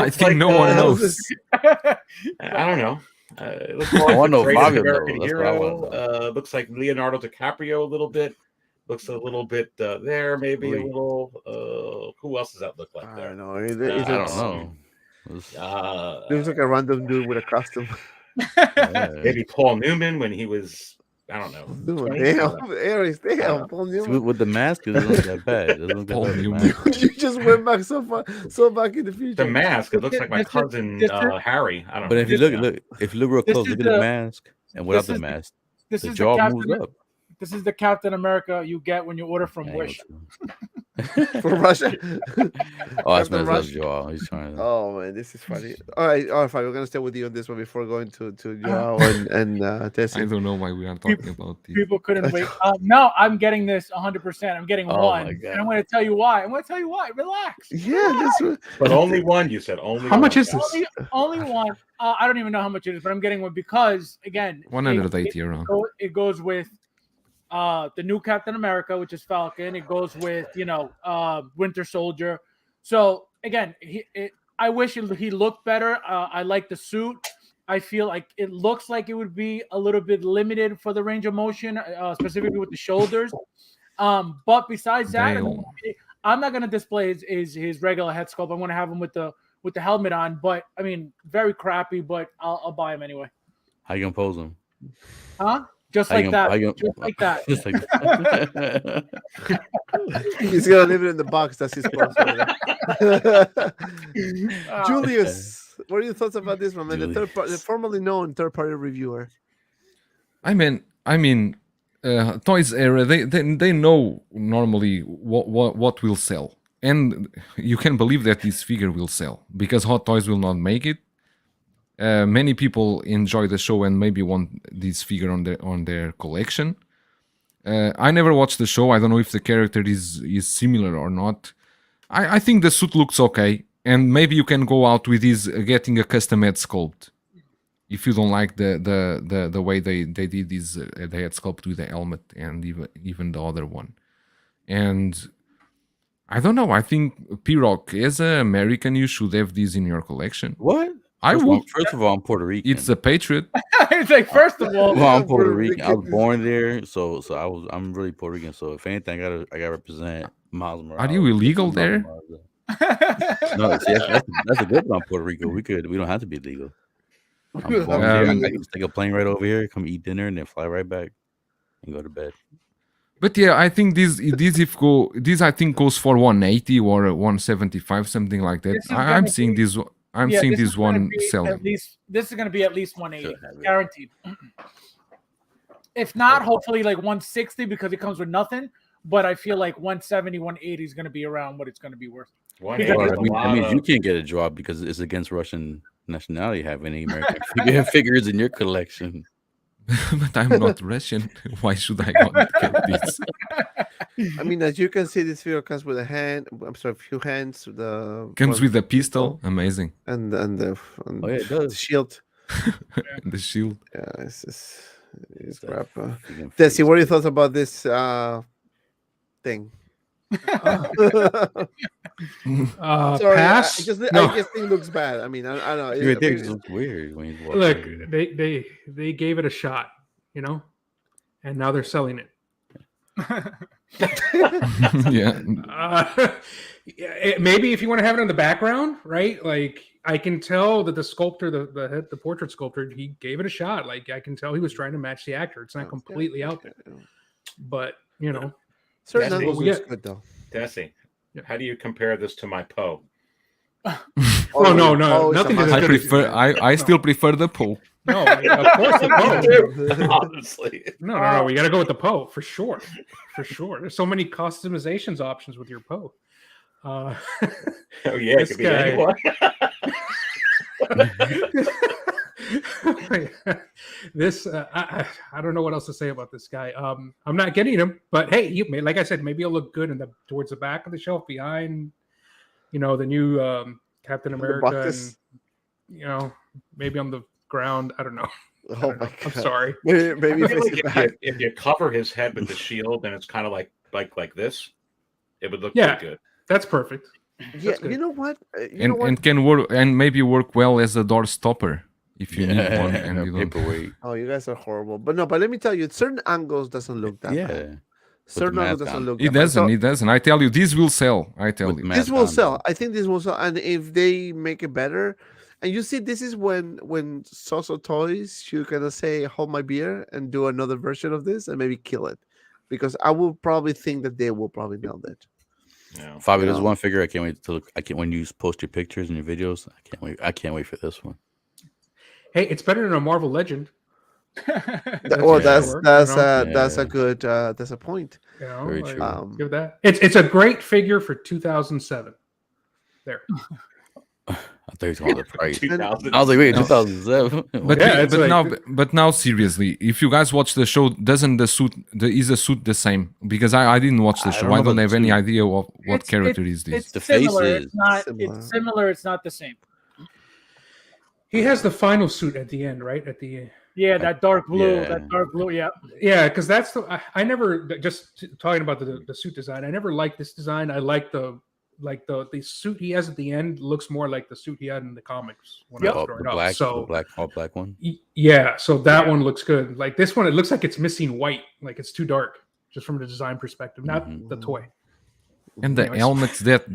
I think no one knows. I don't know. It looks more I like wanna the know greatest Fabio, American though. That's what I hero. wanna Looks like Leonardo DiCaprio a little bit. Looks a little bit there, maybe a Wait. little. Who else does that look like I there? don't know. It I don't looks, know. looks like a random dude with a costume. Yeah. Maybe Paul Newman when he was. I don't know. Dude, 20? I don't damn, know. Aries, I don't damn, know. Paul See, Newman. with the mask, it doesn't look that bad. It doesn't look that Paul bad with the Newman. mask. You just went back so back in the future. The mask. It looks like my This is- cousin this is- Harry. I don't But know. if you if you look real This close, is look at the the- mask and without this the is- mask, This the is jaw the moves Captain. up. This is the Captain America you get when you order from Angle Wish. too. From Russia. Oh, that's Captain Man's Rush. jaw. He's trying to. Oh man, this is funny. All right, fine. We're gonna stay with you on this one before going to Joao and I Tessie. don't know why we are talking about this. People couldn't wait. No, I'm getting this 100%. I'm getting Oh, one. my God. And I'm going to tell you why. I'm going to tell you why. Relax. Yeah, this But only one. You said only. How much one. is this? Only one. I don't even know how much it is, but I'm getting one because, again, 180 around. it goes with the new Captain America, which is Falcon. It goes with, Winter Soldier. So, again, I wish he looked better. I like the suit. I feel like it looks like it would be a little bit limited for the range of motion, specifically with the shoulders. But besides that, I'm not gonna display his regular head sculpt. I want to have him with the helmet on. But I mean, very crappy. But I'll buy him anyway. How you gonna pose him? Huh? Just like that. Just like that. Just like that. He's gonna leave it in the box. That's his sponsor. Julius, what are your thoughts about this one, man? The formerly known third-party reviewer. I mean, Toys era. They know normally what will sell, and you can believe that this figure will sell because Hot Toys will not make it. Many people enjoy the show and maybe want this figure on their collection. I never watched the show. I don't know if the character is similar or not. I think the suit looks okay, and maybe you can go out with this getting a custom head sculpt if you don't like the way they did this the head sculpt with the helmet and even the other one. And I don't know. I think P-Rock, as an American, you should have this in your collection. What? I would. First of all, I'm Puerto Rican. It's a Patriot. It's like, first of all, Well, I'm Puerto Rican. I was born there, so I'm really Puerto Rican. So if anything, I gotta represent Miles Morales. Are you illegal there? No, see, that's a good one. Puerto Rico. We don't have to be legal. I'm born there. I can just take a plane right over here, come eat dinner, and then fly right back and go to bed. But yeah, I think this I think goes for 180 or 175, something like that. I'm seeing this. I'm seeing this one selling. This is going to be at least 180, guaranteed. If not, hopefully like 160 because it comes with nothing. But I feel like 170, 180 is going to be around what it's going to be worth. I mean, you can't get a drop because it's against Russian nationality. Have any American figures in your collection? But I'm not Russian. Why should I not get this? I mean, as you can see, this figure comes with a few hands. Comes with a pistol. Amazing. And it does. The shield. The shield. Yeah, it's crap. Desi, what are your thoughts about this thing? Sorry, pass. I just think it looks bad. I mean, I don't know. It looks weird when you look. They gave it a shot, and now they're selling it. Yeah. Maybe if you want to have it in the background, right? Like I can tell that the sculptor, the portrait sculptor, he gave it a shot. Like I can tell he was trying to match the actor. It's not completely out there, but certain angles looks good though. Desi, how do you compare this to my Poe? No, nothing. I still prefer the Poe. No, of course the Poe. Honestly, no. We got to go with the Poe for sure. There's so many customizations options with your Poe. Oh yeah, it could be anyone. This I don't know what else to say about this guy. I'm not getting him, but hey, like I said, maybe he'll look good towards the back of the shelf behind, the new Captain America, and maybe on the ground. I don't know. Oh my God. I'm sorry. Maybe if you cover his head with the shield, and it's kind of like this, it would look pretty good. That's perfect. Yeah, you know what? And can work and maybe work well as a door stopper if you need one. And you paperweight. Oh, you guys are horrible. But let me tell you, certain angles doesn't look that bad. Certain angles doesn't look. It doesn't. It doesn't. I tell you, this will sell. I tell you, this will sell. I think this will sell, and if they make it better. And you see, this is when Soso Toys, you're gonna say, hold my beer and do another version of this and maybe kill it. Because I will probably think that they will probably nail it. Yeah. Fabio, there's one figure I can't wait to look. When you post your pictures and your videos. I can't wait for this one. Hey, it's better than a Marvel Legend. That's a good that's a point. Very true. Give that. It's a great figure for 2007. There. I thought he was the price. I was like, wait, 2007. But now seriously, if you guys watch the show, doesn't the suit is the suit the same? Because I didn't watch the show. I don't have any idea of what character is this. It's similar. It's not. It's similar. It's not the same. He has the final suit at the end, right? That dark blue. Yeah. That dark blue. Yeah. Yeah, because that's I never just talking about the suit design. I never liked this design. I like the like the suit he has at the end looks more like the suit he had in the comics when I Yep. was Oh, growing the up. black, So the black, all black one. yeah, so that Yeah. one looks good. Like this one, it looks like it's missing white, like it's too dark, just from the design perspective, not the toy. And the Anyways. helmet,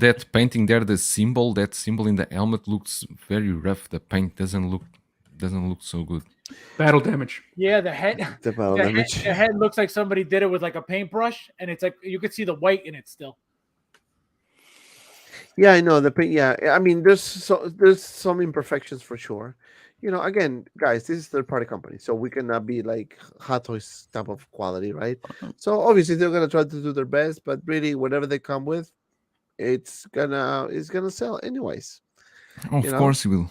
that painting there, the symbol, that symbol in the helmet looks very rough. The paint doesn't look so good. Battle damage. Yeah, the head. The battle The damage. head looks like somebody did it with like a paintbrush, and it's like you could see the white in it still. Yeah, I know the paint. Yeah, I mean, there's some imperfections for sure. You know, again, guys, this is third-party company, so we cannot be like Hot Toys type of quality, right? So obviously they're gonna try to do their best, but really, whatever they come with, it's gonna sell anyways. Of You know? course it will.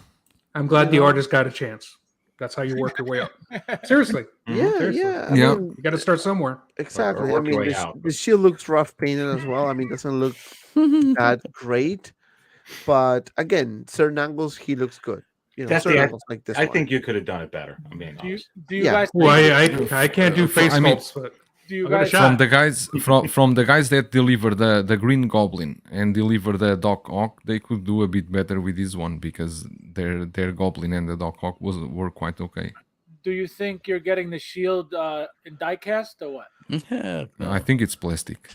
I'm glad the know? artist got a chance. That's how you work your way up. Seriously, Yeah, seriously. yeah, I Yeah. mean, You got to start somewhere. exactly. I work your mean, way the, out. the shield looks rough painted as well. I mean, doesn't look that great, but again, certain angles he looks good. You know, That's certain the- angles like this. I one. think you could have done it better. I'm being Do you, honest. do you Yeah. guys? Well, think- I can't do face I mean- sculpts, but do you I'll give it a guys? shot. From the guys that deliver the Green Goblin and deliver the Doc Ock, they could do a bit better with this one because their Goblin and the Doc Ock were quite okay. Do you think you're getting the shield in diecast or what? Yeah, I think it's plastic.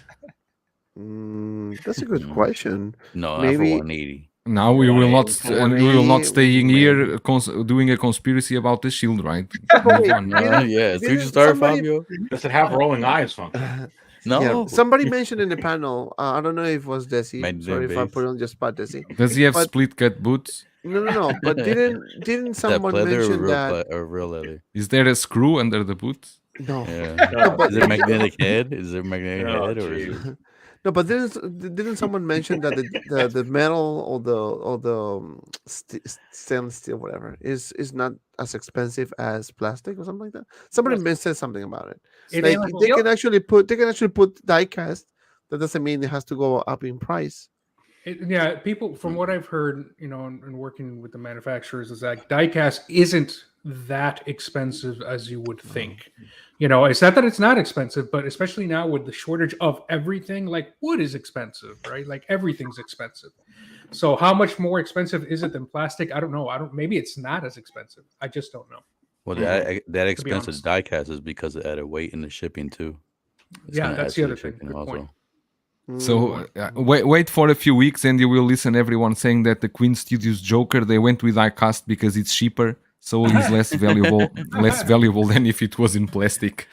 That's a good question. no, not for maybe- 180. Now we will not Maybe- staying here doing a conspiracy about the shield, right? Move on. Yeah, so you didn't start, somebody- Fabio. Does it have rolling eyes function? No, Yeah, somebody mentioned in the panel. I don't know if it was Desi. Made Sorry if I base. put it on your spot, Desi. Does he have But- split cut boots? No. But didn't is that someone pleather or mention real, that? or real leather? Is there a screw under the boot? No, Yeah. but- Is there magnetic head? Is there magnetic Oh, head or is geez. it? no. But didn't someone mention that the metal or the stainless steel, whatever, is not as expensive as plastic or something like that? Somebody said something about it. It Like ain't- they can actually put die cast. That doesn't mean it has to go up in price. Yeah, people from what I've heard, you know, and working with the manufacturers, is that diecast isn't that expensive as you would think. You know, it's not that it's not expensive, but especially now with the shortage of everything, like wood is expensive, right? Like everything's expensive. So how much more expensive is it than plastic? I don't know. Maybe it's not as expensive. I just don't know. Well, Mhm. that expensive honest. diecast is because of added weight in the shipping too. It's Yeah, gonna that's add the to other thing. shipping Good point. So wait for a few weeks and you will listen everyone saying that the Queen Studios Joker they went with die-cast because it's cheaper, so he's less valuable than if it was in plastic.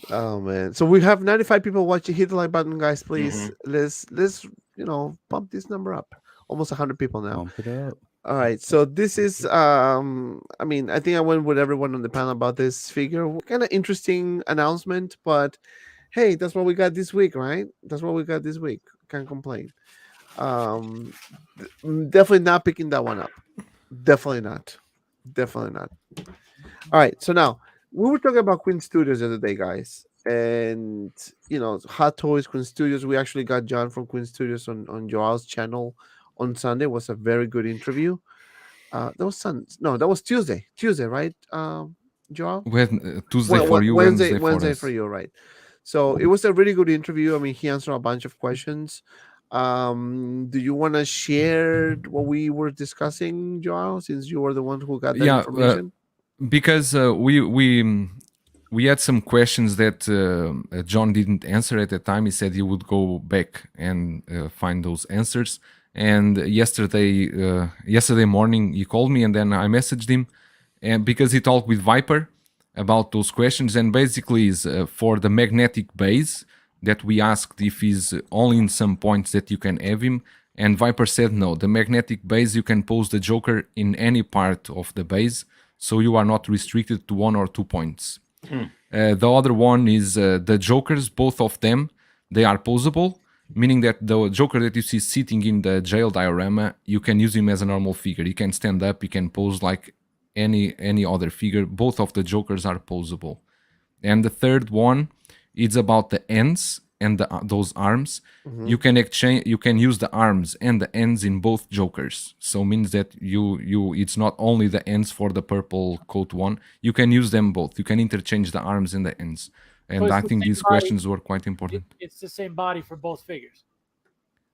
Oh man! So we have 95 people watching. Hit the like button, guys, please. Mm-hmm. Let's bump this number up. Almost 100 people now. Pump it up. All right. So this is I mean, I think I went with everyone on the panel about this figure. Kind of interesting announcement, but hey, that's what we got this week, right? That's what we got this week. Can't complain. Definitely not picking that one up. Definitely not. All right. So now we were talking about Queen Studios the other day, guys, and Hot Toys, Queen Studios. We actually got John from Queen Studios on Joel's channel on Sunday. It was a very good interview. That was Tuesday. Tuesday, right? Joel? Tuesday for you, Wednesday for us. for you, right? So it was a really good interview. I mean, he answered a bunch of questions. Do you want to share what we were discussing, Joel, since you were the one who got that information? Because we had some questions that John didn't answer at the time. He said he would go back and find those answers. And yesterday morning he called me and then I messaged him, and because he talked with Viper about those questions, and basically is for the magnetic base that we asked if he's only in some points that you can have him, and Viper said no, the magnetic base you can pose the Joker in any part of the base, so you are not restricted to 1 or 2 points. The other one is the Jokers, both of them, they are posable, meaning that the Joker that you see sitting in the jail diorama, you can use him as a normal figure. He can stand up, he can pose like any other figure. Both of the Jokers are posable. And the third one is about the ends and those arms. You can exchange, you can use the arms and the ends in both Jokers. So means that it's not only the ends for the purple coat one. You can use them both. You can interchange the arms and the ends. And it's I the think same these body. questions were quite important. It's the same body for both figures.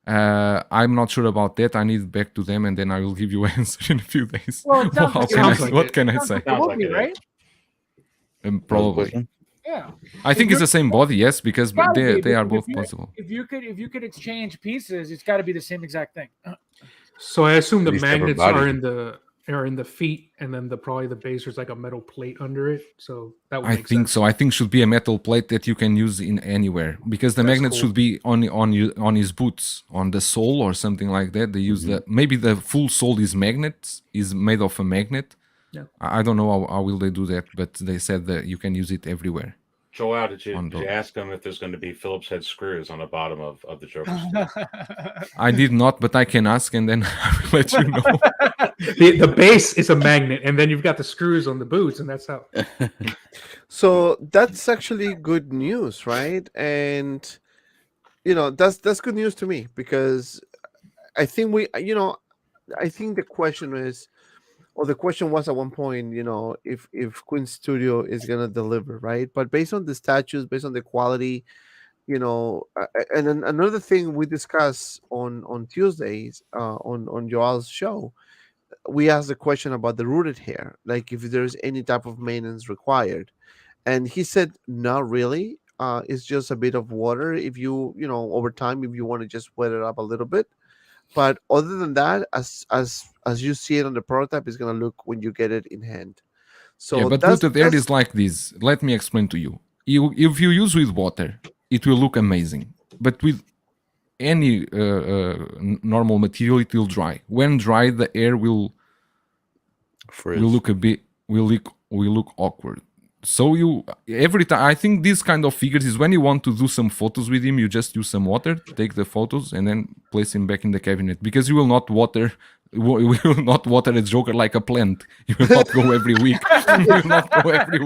I'm not sure about that. I need back to them, and then I will give you an answer in a few days. Well, it sounds like Sounds like What it. can I Sounds say? like it Sounds will like be, it is. right? What was the Probably. question? Yeah. I think it's the same body, yes, because Gotta be, they are because both possible. If you could exchange pieces, it's got to be the same exact thing. So I assume the These separate magnets are bodies. in the feet, and then probably the base there's like a metal plate under it. So that would I make think sense. so. I think should be a metal plate that you can use in anywhere, because the That's magnet cool. should be on his boots, on the sole or something like that. They use maybe the full sole is made of a magnet. Yeah. I don't know how will they do that, but they said that you can use it everywhere. Joel, did you On ask them if there's going to be Phillips head screws on the bottom of the Joker's suit? I did not, but I can ask and then I will let you know. The base is a magnet, and then you've got the screws on the boots, and that's how. So that's actually good news, right? And that's good news to me, because I think I think the question is, or the question was at one point, if Queen Studio is gonna deliver, right? But based on the statues, based on the quality, and then another thing we discussed on Tuesdays, on Joel's show, we asked the question about the rooted hair, like if there's any type of maintenance required, and he said not really. It's just a bit of water if over time, if you want to just wet it up a little bit. But other than that, as you see it on the prototype, it's gonna look when you get it in hand. So Yeah, but that's rooted hair is like this. Let me explain to you. If you use with water, it will look amazing. But with any normal material, it will dry. When dry, the air will look will look awkward. So every time, I think this kind of figures is when you want to do some photos with him, you just use some water, take the photos, and then place him back in the cabinet, because you will not water. We will not water a Joker like a plant. You will not go every week. You will not go every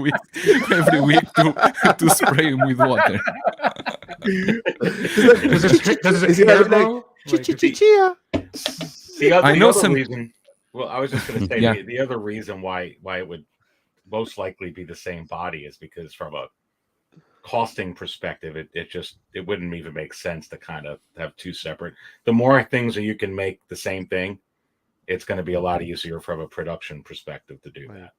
week to spray him with water. Does his Is it hair like grow? Like, Chia? I know some- reason. Well, I was just going to say Yeah. the other reason why it would most likely be the same body is because from a costing perspective, it wouldn't even make sense to kind of have two separate. The more things that you can make the same thing, it's going to be a lot easier from a production perspective to do that.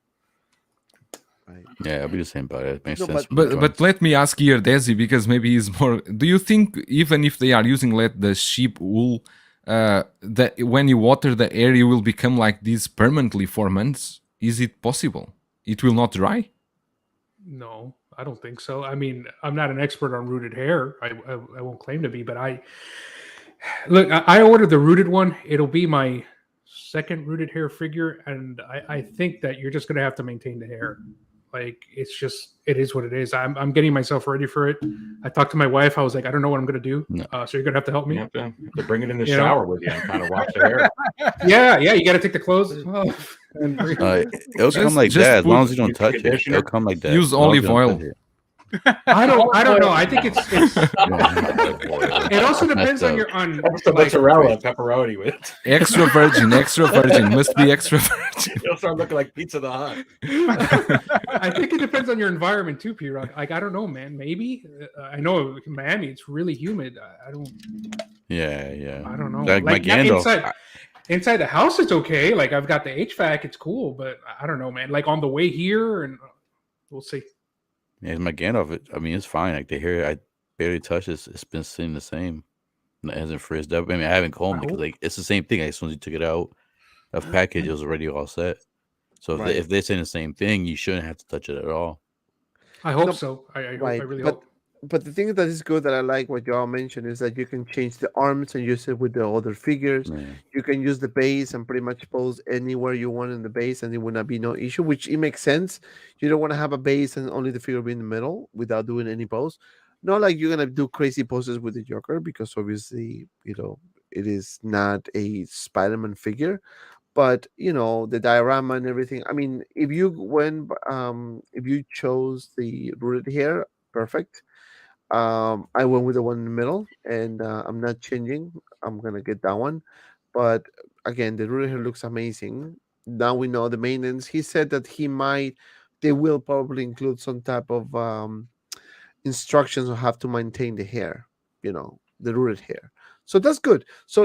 Right. Yeah, it'll be the same body. It makes No, sense. But let me ask here, Desi, because maybe he's more. Do you think even if they are using the sheep wool, that when you water the air, you will become like this permanently for months? Is it possible? It will not dry? no, I don't think so. I mean, I'm not an expert on rooted hair. I won't claim to be, but I ordered the rooted one. It'll be my second rooted hair figure, and I think that you're just gonna have to maintain the hair. Like, it is what it is. I'm getting myself ready for it. I talked to my wife. I was like, I don't know what I'm gonna do. No. So you're gonna have to help me. You have to bring it in the You know? shower with you and kind of wash the hair. Yeah, you got to take the clothes off. And It'll come like Just that as long put- as you don't use touch it. conditioner. It'll come like that. Use as long as olive you don't oil. touch it. I don't know. I think it's It it also depends on your That's the mozzarella and pepperoni with. Extra virgin, must be extra virgin. You'll start looking like Pizza the Hut. I think it depends on your environment too, P-Rock. Like, I don't know, man. Maybe I know in Miami it's really humid. I don't Yeah. I don't know. Like my not Gandalf. inside the house, it's okay. Like, I've got the HVAC, it's cool. But I don't know, man. Like, on the way here, and we'll see. Yeah, my Gandalf. I mean, it's fine. Like the hair, I barely touch it. It's been sitting the same. It hasn't frizzed up. I mean, I haven't combed it because like it's the same thing. As soon as you took it out of package, it was already all set. So Right. if they're saying the same thing, you shouldn't have to touch it at all. I hope No, so. I right. really But hope. But the thing that is good that I like what y'all mentioned is that you can change the arms and use it with the other figures. Yeah. You can use the base and pretty much pose anywhere you want in the base, and it would not be no issue. Which it makes sense. You don't want to have a base and only the figure be in the middle without doing any pose. Not like you're gonna do crazy poses with the Joker, because obviously it is not a Spider-Man figure. But the diorama and everything. I mean, if you chose the rooted hair, perfect. I went with the one in the middle, and I'm not changing. I'm gonna get that one. But again, the rooted hair looks amazing. Now we know the maintenance. He said that they will probably include some type of instructions on how to maintain the hair, the rooted hair. So that's good. So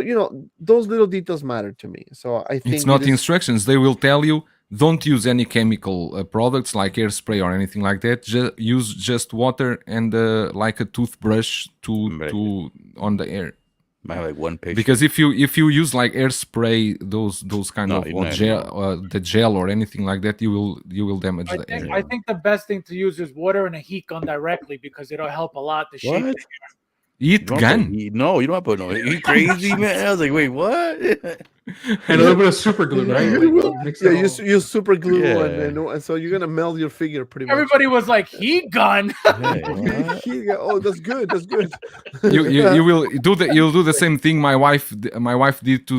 those little details matter to me. So I think It's not instructions. They will tell you don't use any chemical products like hairspray or anything like that. Use just water and like a toothbrush to on the air. Might have like one picture. Because if you use like hairspray, those kind No, of you're not gel, the gel or anything like that, you will damage the air. I think the best thing to use is water and a heat gun directly because it'll help a lot to shape What? it. Heat gun. No, you don't have to put no. You crazy, man? I was like, wait, what? And a little bit of super glue, right? Like, mix Yeah, it all. you super glue Yeah. and so you're gonna meld your figure pretty much. Everybody was like, heat gun. Hey, what? Oh, that's good. That's good. you will do you'll do the same thing my wife did to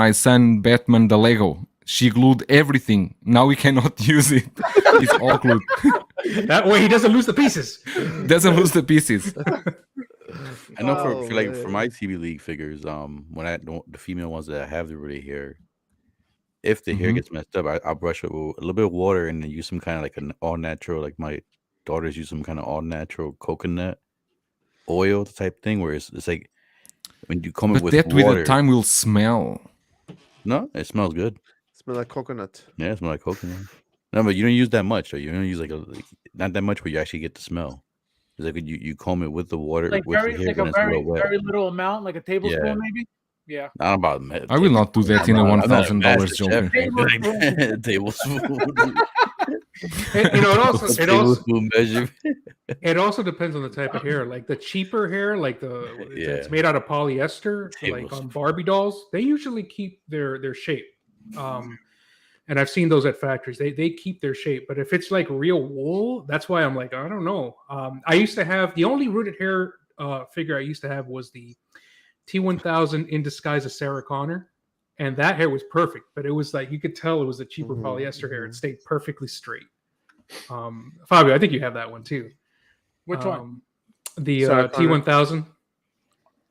my son Batman the Lego. She glued everything. Now we cannot use it. It's all glued. That way he doesn't lose the pieces. Doesn't lose the pieces. I know Oh, for man. my TV League figures, when the female ones that have the really hair, if the hair Mhm. gets messed up, I'll brush it with a little bit of water and then use some kind of like an all natural, like my daughters use some kind of all natural coconut oil type thing where it's like when you comb it But with that with water. the time will smell. No, it smells good. Smell like coconut. Yeah, it smells like coconut. No, but you don't use that much. So you don't use like not that much where you actually get the smell. It's like you comb it with the water, Like with very, the hair like when a it's a very, little wet. very little amount, like a tablespoon, Yeah. maybe. Yeah. Not about I will not do that in a I'm not a $1,000 master Joker. chef. Tablespoon. It also Tablespoon measure. it also depends on the type of hair. Like the cheaper hair, like it's Yeah. made out of polyester, like Tablespoon. on Barbie dolls, they usually keep their shape. And I've seen those at factories. They keep their shape. But if it's like real wool, that's why I'm like, I don't know. I used to have the only rooted hair figure I used to have was the T1000 in disguise of Sarah Connor. And that hair was perfect, but it was like you could tell it was a cheaper polyester hair. It stayed perfectly straight. Fabio, I think you have that one too. Which one? The Sarah Connor. T1000.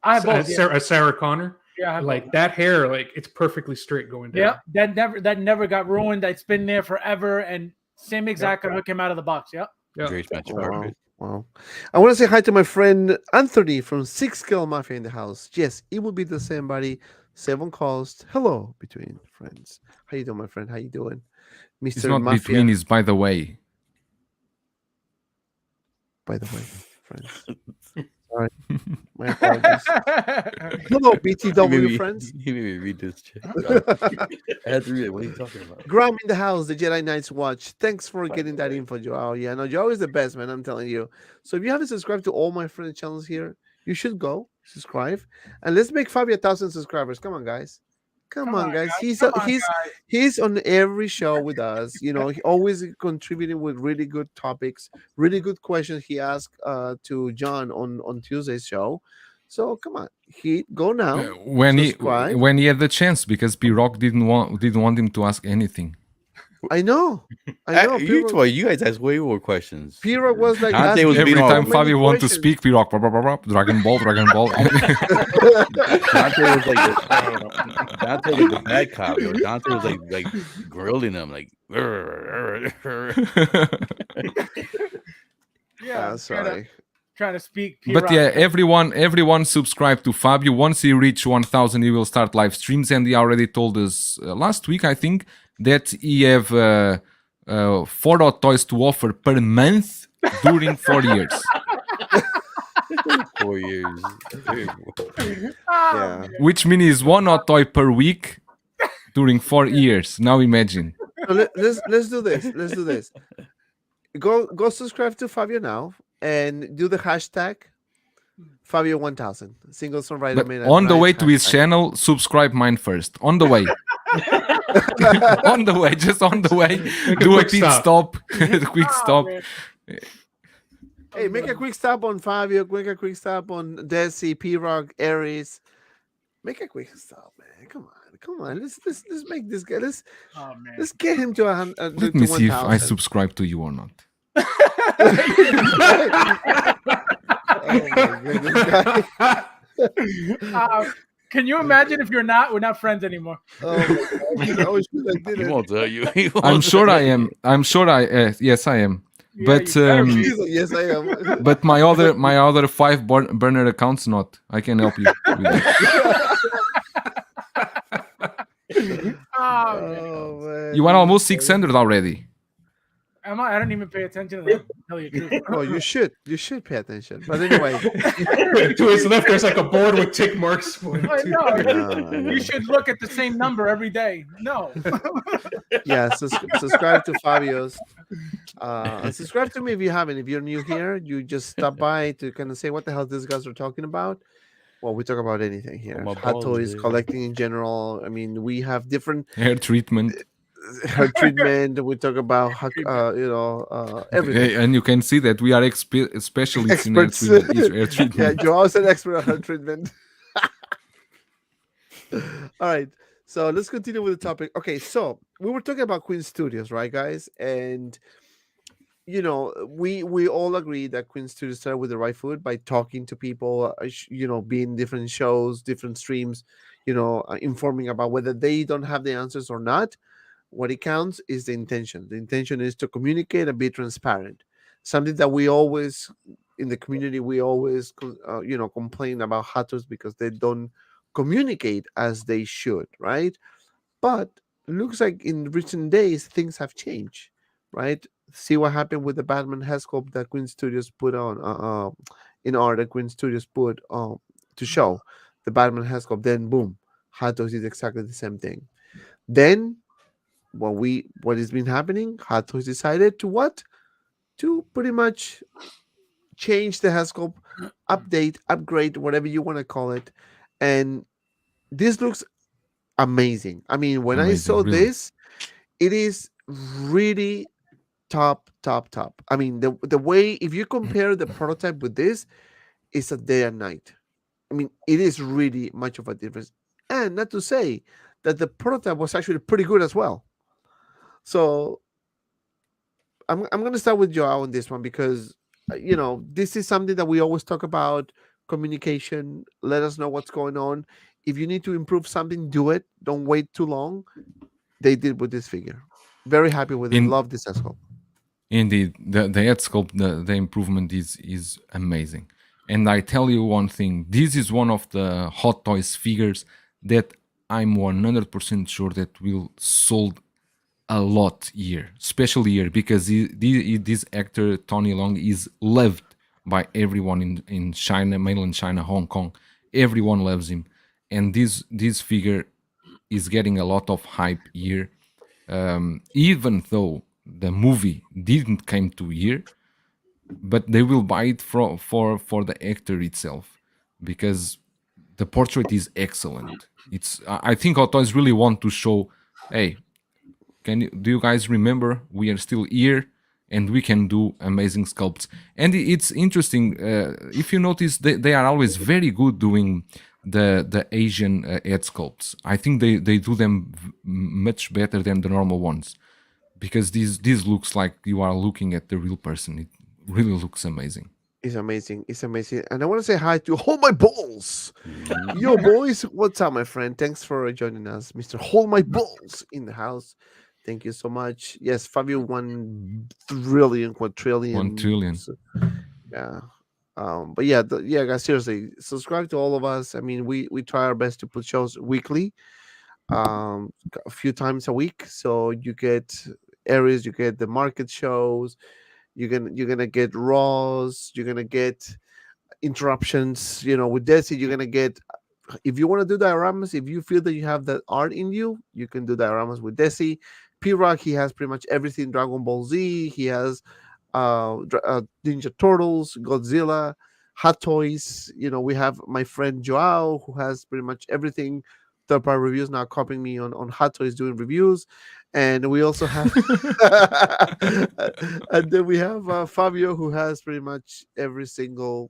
I have both. Yeah. Sarah Connor. Yeah, I have Like both. that hair, like it's perfectly straight going down. Yeah, that never got ruined. It's been there forever, and same exact color came out of the box. Yep. Yeah. Grace match Wow. carpet. Wow. I want to say hi to my friend Anthony from 6 Scale Mafia in the house. Yes, it will be the same, buddy. 7 calls. Hello, between friends. How you doing, my friend? How you doing? Mr. It's not Mafia, between, it's by the way. by the way, friends. Sorry. My apologies. Hello, BTW friends. You made me read this shit. I had to read it. What are you talking about? Graham in the house, the Jedi Knights watch. Thanks for getting that info, Joao. Yeah, no, Joao is the best, man. I'm telling you. So if you haven't subscribed to all my friends' channels here, you should go subscribe and let's make Fabio 1,000 subscribers. Come on, guys. Come on, guys. He's on every show with us. You know, he always contributing with really good topics, really good questions he asked to John on Tuesday's show. So come on, go now. When subscribe. he had the chance, because P-Rock didn't want him to ask anything. I know. You guys asked way more questions. P-Rock was like Dante was Every being all- time many Fabio want to questions. speak, P-Rock, blah, blah, blah, blah, Dragon Ball. Dante was like Dante was the bad cop. Yo. Dante was like grilling him, like. Yeah. Sorry. Trying to speak. But P-Rock. yeah, everyone subscribe to Fabio. Once he reach 1,000, he will start live streams, and he already told us last week, I think, that he have 4 hot toys to offer per month during 4 years. 4 years. Yeah. Which means 1 hot toy per week during 4 years. Now imagine. So let's do this. Let's do this. Go subscribe to Fabio now and do the hashtag Fabio 1000. Single songwriter. But on the way to his channel, subscribe mine first. On the way. On the way, just on the way. Do a quick pit stop. A quick stop. man. Hey, make a quick stop on Fabio. Make a quick stop on Desi, P-Rock, Aries. Make a quick stop, man. Come on. Let's make this guy. Oh man. Let's get him to Let me see if I 1,000. subscribe to you or not. Oh my goodness, guys. Can you imagine if we're not friends anymore? Oh my God. I wish I did He it. won't tell you. I'm sure I am. I'm sure yes, I am. But you better be. He's like, yes, I am. but my other 5 burner accounts not. I can help you with that. Oh, man. Oh man, You are almost 600 already. Am I? I don't even pay attention to that. To tell you the truth. Well, you should pay attention. But anyway, To his left, there's like a board with tick marks. One, I two, know. three. I know. You should look at the same number every day. No. Yeah, subscribe to Fabio's. And subscribe to me if you haven't. If you're new here, you just stop by to kind of say what the hell these guys are talking about. Well, we talk about anything here. my Hot balls, toys, dude. collecting in general. I mean, we have different Hair treatment. hair treatment. We talk about everything. And you can see that we are specialists in hair Experts. treatment. Hair Yeah, treatment. Joel's an expert on hair treatment. All right. So let's continue with the topic. Okay, so we were talking about Queen Studios, right, guys? And we all agree that Queen Studios started with the right foot by talking to people, being different shows, different streams, informing about whether they don't have the answers or not. What it counts is the intention. The intention is to communicate and be transparent. Something that we always in the community complain about hatters because they don't communicate as they should, right? But looks like in recent days things have changed, right? See what happened with the Batman head sculpt that Queen Studios put on in art that Queen Studios put to show the Batman head sculpt. Then boom, Hot Toys did exactly the same thing. Then what has been happening? Hot Toys decided to pretty much change the head sculpt, update, upgrade, whatever you want to call it, and this looks amazing. I mean, when I Amazing, saw really. this, it is really top. I mean, the way if you compare the prototype with this, it's a day and night. I mean, it is really much of a difference. And not to say that the prototype was actually pretty good as well. So I'm gonna start with Joao on this one because this is something that we always talk about communication. Let us know what's going on. If you need to improve something, do it. Don't wait too long. They did with this figure. Very happy with it. Love this as well. Indeed, the head sculpt, the improvement is amazing. And I tell you one thing, this is one of the Hot Toys figures that I'm 100% sure that will sold a lot here, especially here, because this actor, Tony Long, is loved by everyone in China, mainland China, Hong Kong. Everyone loves him. And this figure is getting a lot of hype here. Even though the movie didn't come to here, but they will buy it for the actor itself because the portrait is excellent. I think Hot Toys really want to show, hey, do you guys remember we are still here and we can do amazing sculpts. And it's interesting, if you notice, they are always very good doing the Asian head sculpts. I think they do them much better than the normal ones, because this looks like you are looking at the real person. It really looks amazing. It's amazing. It's amazing. And I want to say hi to Hold My Balls. Yo, boys. What's up, my friend? Thanks for joining us, Mr. Hold My Balls in the house. Thank you so much. Yes, Fabio, 1 trillion, quadrillion. 1 trillion. So, yeah. But yeah, guys, seriously, subscribe to all of us. I mean, we try our best to put shows weekly, a few times a week. So you get areas, you get the market shows, you're gonna get Raws, you're gonna get interruptions. With Desi, you're gonna get. If you want to do dioramas, if you feel that you have that art in you, you can do dioramas with Desi. P-Rock, he has pretty much everything Dragon Ball Z. He has Ninja Turtles, Godzilla, Hot Toys. We have my friend Joao, who has pretty much everything. Third-party reviews, now copying me on Hot Toys doing reviews. And we also have and then we have Fabio, who has pretty much every single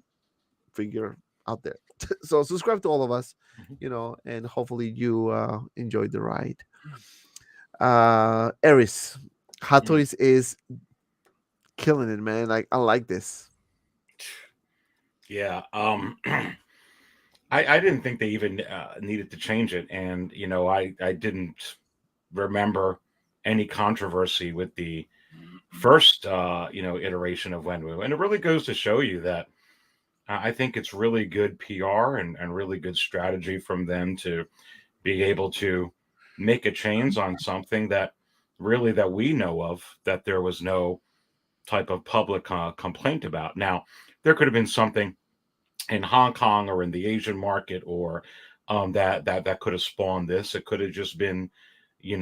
figure out there. So subscribe to all of us, and hopefully you enjoyed the ride. Eris, Hot Toys is killing it, man. Like, I like this. Yeah. I didn't think they even needed to change it, and I didn't remember any controversy with the first iteration of Wenwu, and it really goes to show you that I think it's really good PR and really good strategy from them to be able to make a change on something that really that we know of that there was no type of public complaint about. Now, there could have been something in Hong Kong or in the Asian market, or that could have spawned this. It could have just been, J.C.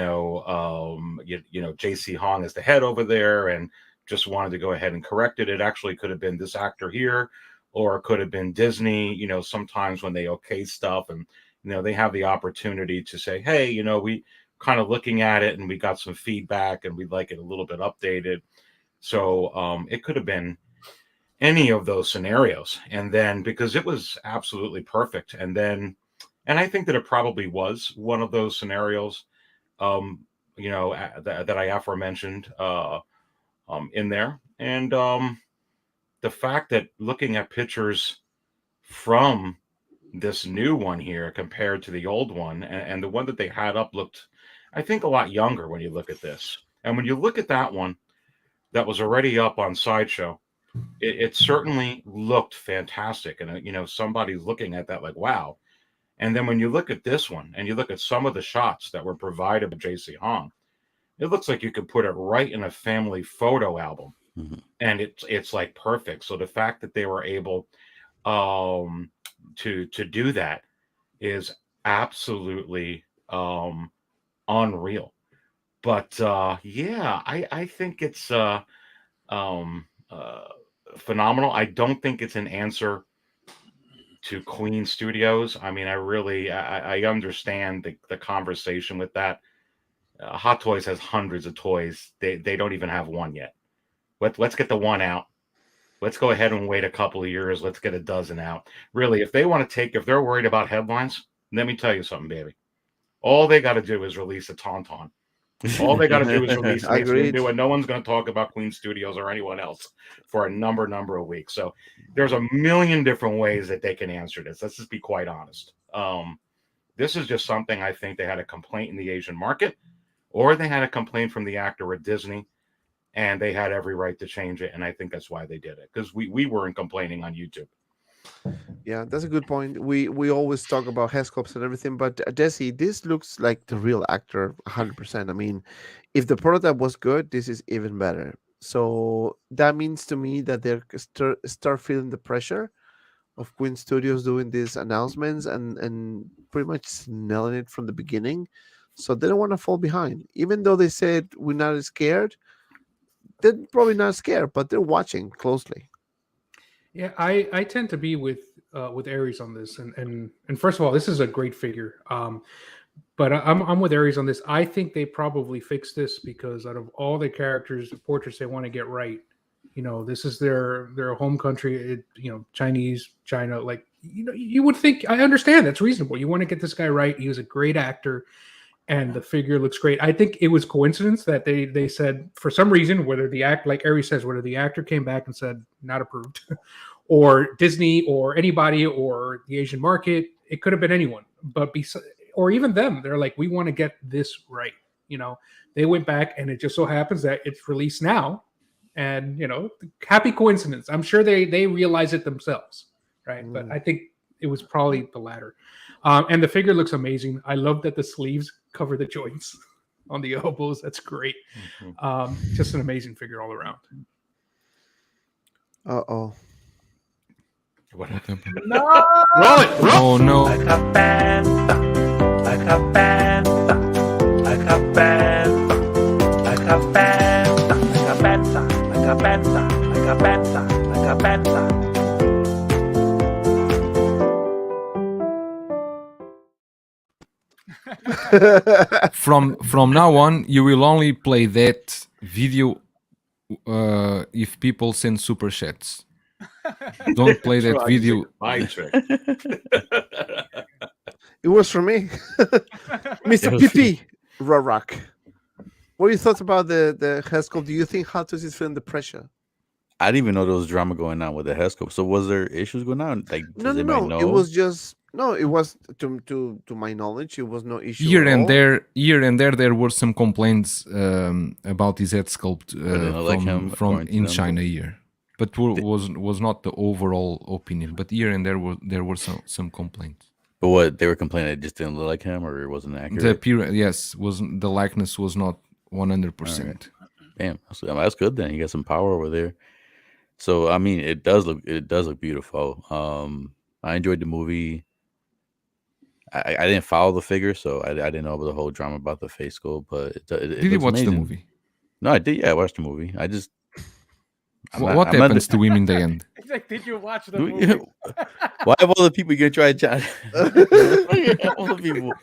Hong is the head over there and just wanted to go ahead and correct it. It actually could have been this actor here, or it could have been Disney. Sometimes when they okay stuff and they have the opportunity to say, hey, we kind of looking at it and we got some feedback and we'd like it a little bit updated. So it could have been any of those scenarios. And then because it was absolutely perfect. And I think that it probably was one of those scenarios, that I aforementioned in there. And the fact that looking at pictures from this new one here compared to the old one, and the one that they had up looked, I think, a lot younger when you look at this. And when you look at that one that was already up on Sideshow, it certainly looked fantastic. And, somebody's looking at that like, wow. And then when you look at this one and you look at some of the shots that were provided by J.C. Hong, it looks like you could put it right in a family photo album. Mm-hmm. And it's like perfect. So the fact that they were able to do that is absolutely unreal. But I think it's phenomenal. I don't think it's an answer to Queen Studios. I mean, I understand the conversation with that. Hot Toys has hundreds of toys. They don't even have one yet. Let's get the one out. Let's go ahead and wait a couple of years. Let's get a dozen out. Really, if they're worried about headlines, let me tell you something, baby. All they got to do is release a Tauntaun. All they got to do is release Mace Windu, and no one's going to talk about Queen Studios or anyone else for a number of weeks. So there's a million different ways that they can answer this. Let's just be quite honest. This is just something I think they had a complaint in the Asian market, or they had a complaint from the actor at Disney, and they had every right to change it. And I think that's why they did it, because we weren't complaining on YouTube. Yeah, that's a good point. We always talk about Hescops and everything, but Desi, this looks like the real actor 100%. I mean, if the prototype was good, this is even better. So that means to me that they're start feeling the pressure of Queen Studios doing these announcements and pretty much nailing it from the beginning. So they don't want to fall behind. Even though they said we're not scared, they're probably not scared, but they're watching closely. Yeah, I tend to be with Aries on this, and first of all, this is a great figure. But I'm with Aries on this. I think they probably fixed this because out of all the characters, the portraits they want to get right, this is their home country. Chinese, China. Like you would think. I understand that's reasonable. You want to get this guy right. He was a great actor, and the figure looks great. I think it was coincidence that they said for some reason, whether the act, like Aries says, whether the actor came back and said not approved, or Disney or anybody or the Asian market, it could have been anyone, or even them. They're like, we want to get this right. They went back, and it just so happens that it's released now, and happy coincidence. I'm sure they realize it themselves, right? But I think it was probably the latter. And the figure looks amazing. I love that the sleeves cover the joints on the elbows. That's great. Mm-hmm. Just an amazing figure all around. Uh-oh. What happened? No! Roll it! Oh, no. Like a panther, like a panther, like a panther, like a panther, like a panther, like a panther, like a panther, like a panther. From now on, you will only play that video if people send super chats. Don't play that video. My trick. It was for me. Mr. PP Rock. What are your thoughts about the Hescope? Do you think Hot Toys is feeling the pressure? I didn't even know there was drama going on with the Hescope. So was there issues going on? Like No. It was just No, it was to my knowledge, it was no issue. Here at and all. there were some complaints about his head sculpt didn't like him, from according to in them, China here, but was not the overall opinion. But here and there were some complaints. But what they were complaining, it just didn't look like him, or it wasn't accurate. The appearance, yes, the likeness was not 100%. Damn, that's good. Then you got some power over there. So I mean, it does look beautiful. I enjoyed the movie. I didn't follow the figure, so I didn't know about the whole drama about the face sculpt. But it Did you looks watch the amazing. movie? No, I did. Yeah, I watched the movie. I just What happens to him in the end? He's like, did you watch the movie? Why have all the people you try to chat? All the people.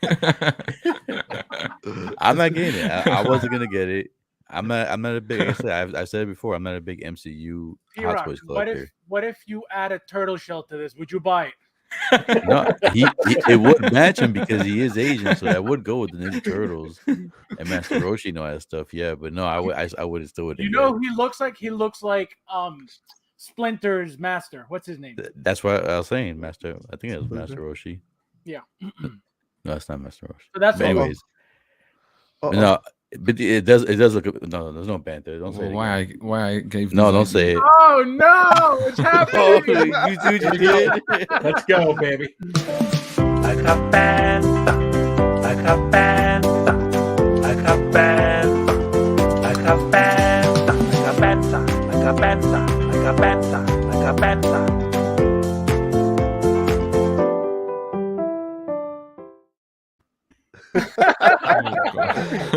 I'm not getting it. I wasn't gonna get it. I'm not a big. I've said it before. I'm not a big MCU Hot P-Rock, Toys collector. what if you add a turtle shell to this? Would you buy it? No, it would match him because he is Asian, so that would go with the Ninja Turtles and Master Roshi and all that stuff. Yeah, but no, I would still wouldn't. You know who he looks like? He looks like Splinter's master. What's his name? That's what I was saying, Master. I think it was Master Roshi. Yeah. No, it's not Master Roshi. So that's But anyways. No, but it does look. No, there's no banter. Don't say it Why again. I gave No, this don't video. say it. Oh no, it's Oh, happening. you see what you did? Let's go, baby. Like a panda, like a panda, like a panda, like a panda, like a panda, like a panda, like a panda, like a panda.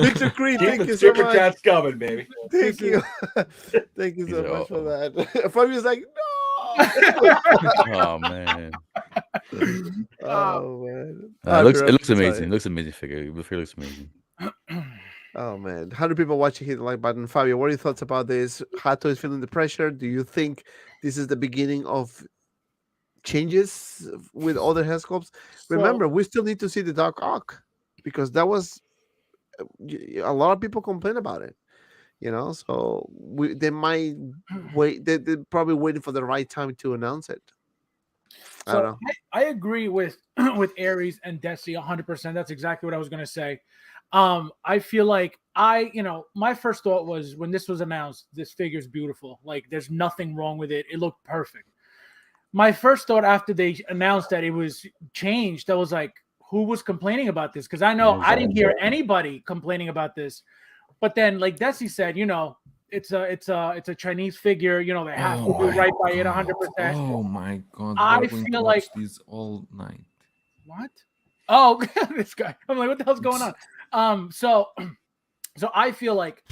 Victor Creed, Keep thank the you so super much. chats coming, baby. Thank you. Thank you He's so like, much for "Uh-oh." that. Fabio's like, no. Oh man, Oh man. it looks Sorry. amazing. It looks amazing figure. The figure looks amazing. Oh man, 100 people watching, hit the like button. Fabio, what are your thoughts about this? Hato is feeling the pressure. Do you think this is the beginning of changes with other head sculpts? Remember, we still need to see the Dark Arc because that was a lot of people complain about it. So they might wait. They're probably waiting for the right time to announce it. I don't know. I agree with with Aries and Desi 100%. That's exactly what I was going to say. I feel like my first thought was when this was announced, this figure's beautiful. Like there's nothing wrong with it. It looked perfect. My first thought after they announced that it was changed, I was like, who was complaining about this? Because I know I didn't hear anybody complaining about this. But then, like Desi said, it's a Chinese figure. They have to do right by it 100%. Oh my god! I we're going to feel watch like- this all night. What? Oh, this guy. I'm like, what the hell's going on? So I feel like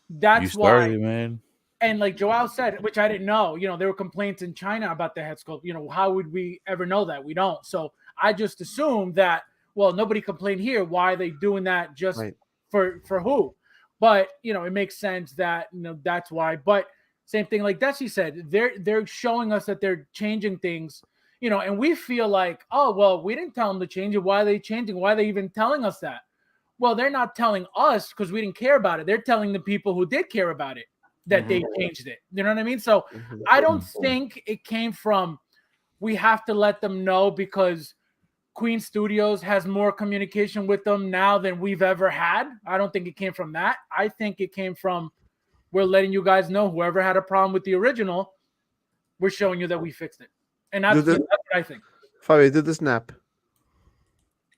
that's You started, why. man. And like Joao said, which I didn't know, there were complaints in China about the head sculpt. How would we ever know that? We don't. So I just assumed that, well, nobody complained here. Why are they doing that just Right. for who? But, it makes sense that, that's why. But same thing, like Desi said, they're showing us that they're changing things, and we feel like, oh, well, we didn't tell them to change it. Why are they changing? Why are they even telling us that? Well, they're not telling us because we didn't care about it. They're telling the people who did care about it that they changed it. You know what I mean? So I don't think it came from, we have to let them know because Queen Studios has more communication with them now than we've ever had. I don't think it came from that. I think it came from, we're letting you guys know, whoever had a problem with the original, we're showing you that we fixed it. And that's what I think. Fabio, do the snap.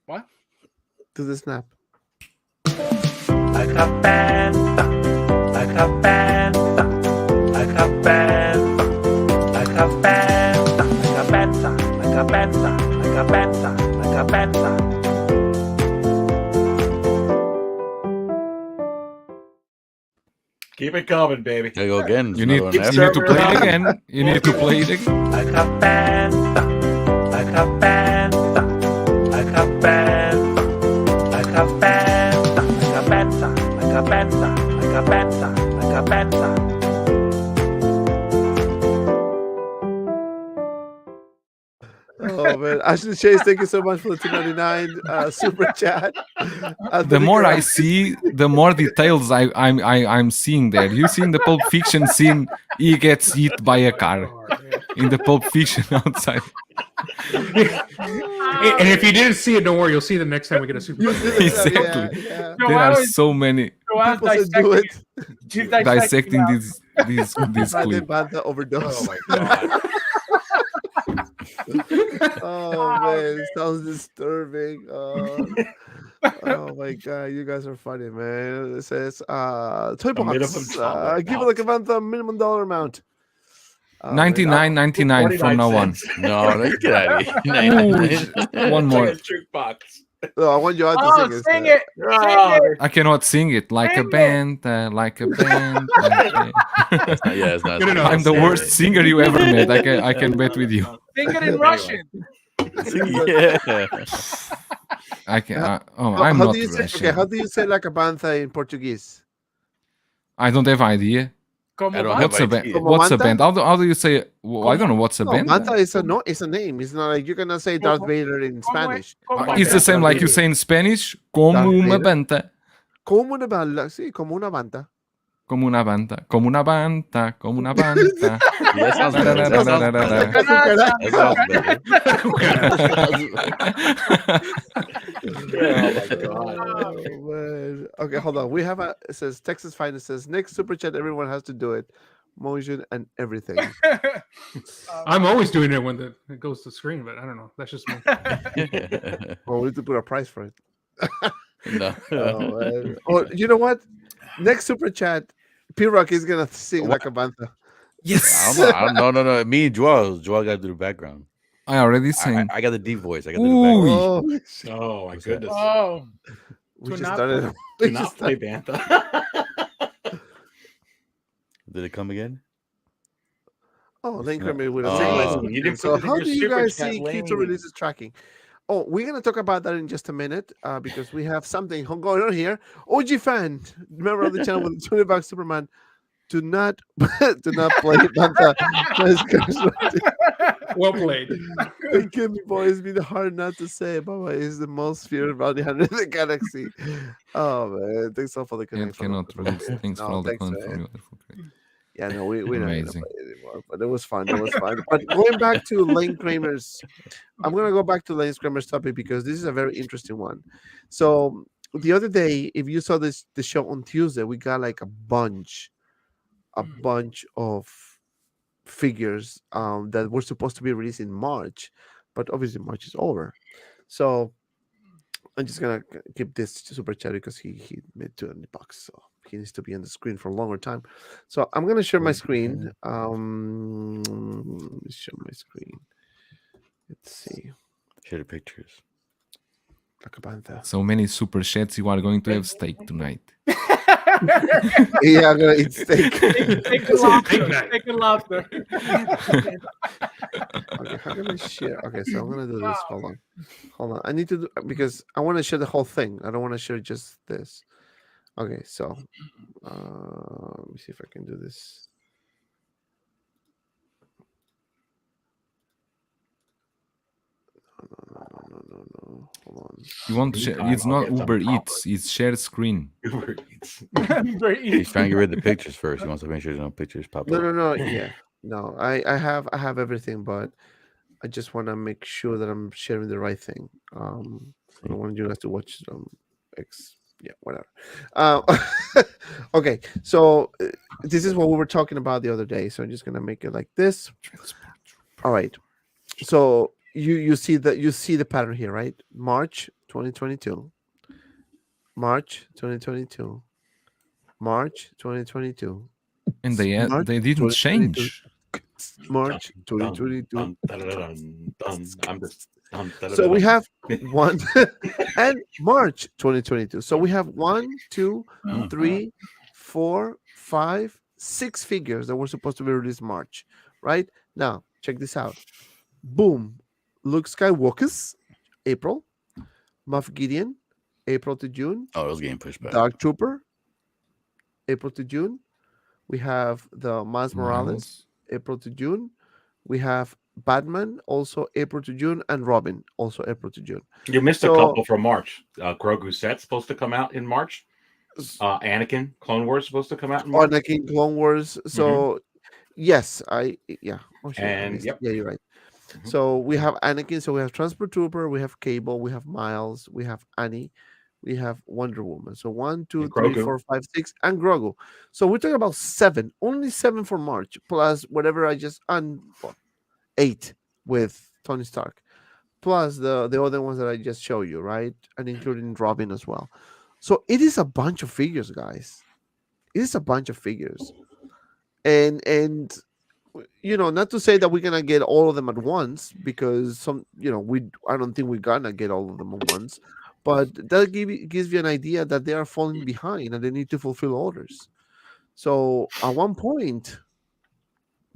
What? Do the snap. Like a panda, like a panda, like a panda, like a panda, like a panda, like a panda, like a panda, like a panda. Keep it coming, baby. Gotta go again. You need to play it again. You need to play it again. Like a panda, like a panda, like a panda, like a panda, like a panda, like a panda, like a panda, like a panda. Oh man, Ashley Chase, thank you so much for the 299 super chat. The more I see, the more details I'm seeing there. You see in the Pulp Fiction scene, he gets hit by a car in the Pulp Fiction outside. And if you didn't see it, don't worry. You'll see the next time we get a super. You see the stuff, Exactly. yeah. There are so many People said do it. She's dissecting now. these Friday clip. Banta overdose. Oh my god. Oh man, sounds disturbing. Oh my god, you guys are funny, man. It says toy minimum box. dollar Give amount. like about the minimum dollar amount. $99.99 from now on. No, let's get out of here. Ooh, one more. Like a jukebox. Oh, I want you all to Oh, sing sing it. it. Sing it. I cannot sing it like a Sing it. band, like a band. Yeah, it's not. Good enough. I'm the worst singer you ever met. I can bet with you. Sing it in Russian. Yeah. I can. I'm How not do you say? Russian. Okay, how do you say like a bantha in Portuguese? I don't have idea. Como I don't va? have What's a band? idea. What's a Manta? band? How do you say? Well, I don't know what's a No, band. bantha is a no. It's a name. It's not like you're gonna say Darth Como- Vader in como es- Spanish. como It's the es- same like you say in Spanish. Como Darth una Vader. banda. Como una banda, sí, como una banda. Como una banda. Como una banda. Como una banda. Yeah, that sounds better. That sounds better. That sounds better. Oh my god. Oh, man. Okay, hold on. We have a. It says Texas Finest says next super chat. Everyone has to do it. Motion and everything. I'm always doing it when it goes to screen, but I don't know. That's just me. Well, we need to put a price for it. No. Oh, man. Oh, you know what? Next super chat, P-Rock is gonna sing like a bantha. Yes. No. Me and Joel got to do the background. I already sang. I got the deep voice. I got to do Ooh. the background. Oh, Oh my goodness. Oh, we To just not started. Do We not just play started. Bantha. Did it come again? Oh, Lane Kramer with a Oh, single you didn't So put it in how your do you super guys chat, see Lane. Q2 releases tracking? Oh, we're gonna talk about that in just a minute because we have something going on here. OG fan, member of the channel with the $20 Superman. Do not play Bantha. Well played. It can be boys be the hard not to say. Baba is the most feared bounty hunter in the galaxy. Oh man, thanks all for the And connection. cannot release. Thanks for No, all the thanks, content man. from you. Yeah, no, we're not gonna Amazing. play it anymore. But it was fun. It was fun. But going back to Lane Kramer's, I'm gonna go back to Lane Kramer's topic because this is a very interesting one. So the other day, if you saw the show on Tuesday, we got like a bunch of figures that were supposed to be released in March, but obviously March is over. So I'm just gonna keep this super chat because he made $200, so he needs to be on the screen for a longer time. So I'm gonna share my screen. Let me share my screen. Let's see. Share the pictures. Like a bantha. So many super chats. You are going to have steak tonight. Yeah, I'm gonna eat steak. Take the lobster. Take the lobster. Okay, how can I share? Okay, so I'm gonna do this. Hold on. I need to do because I want to share the whole thing. I don't want to share just this. Okay, so let me see if I can do this. No. Hold on. You want to share? It's not Uber Eats. It's share screen. Uber Eats. He's trying to get rid of the pictures first. He wants to make sure there's no pictures pop up. No. Yeah, no. I have everything, but I just want to make sure that I'm sharing the right thing. I don't want you guys to watch whatever. Okay, so this is what we were talking about the other day. So I'm just gonna make it like this. All right. So you see the pattern here, right? March 2022. March 2022. March 2022. And March they didn't 2022. change. March 2022. So So we have one and March 2022. So we have 1, 2, 3, 4, 5, 6 figures that were supposed to be released March. Right now, check this out. Boom, Luke Skywalker's April, Moff Gideon, April to June, Oh, those getting pushed back. Dark Trooper, April to June. We have the Miles Morales, April to June. We have Batman, also April to June, and Robin, also April to June. You missed So- a couple from March. Grogu set's supposed to come out in March. Anakin Clone Wars supposed to come out in March. Anakin Clone Wars. So yes, Oh, shit, I And missed- yep. yeah, you're right. So we have Anakin, so we have Transport Trooper, we have Cable, we have Miles, we have Annie, we have Wonder Woman. So 1, 2, And 3, Grogu. 4, 5, 6, and Grogu. So we're talking about 7, only 7 for March, plus whatever I just 8 with Tony Stark, plus the other ones that I just showed you, right? And including Robin as well. So it is a bunch of figures, guys. It is a bunch of figures, and not to say that we're gonna get all of them at once, because I don't think we're gonna get all of them at once, but that gives you an idea that they are falling behind and they need to fulfill orders. So at one point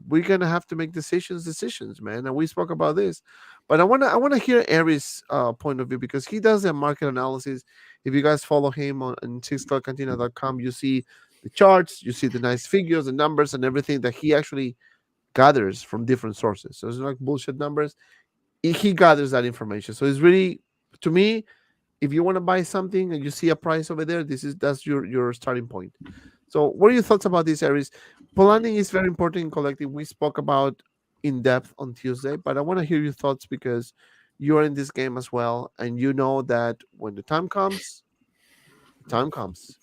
we're gonna have to make decisions, man. And we spoke about this, but I wanna hear Aries' point of view, because he does a market analysis. If you guys follow him on 6cantina.com, you see the charts, you see the nice figures, the numbers, and everything that he actually gathers from different sources. So it's not like bullshit numbers. He gathers that information. So it's really, to me, if you want to buy something and you see a price over there, that's your starting point. So what are your thoughts about this, Aries? Planning is very important in collecting. We spoke about in depth on Tuesday, but I want to hear your thoughts, because you are in this game as well, and you know that when the time comes, the time comes.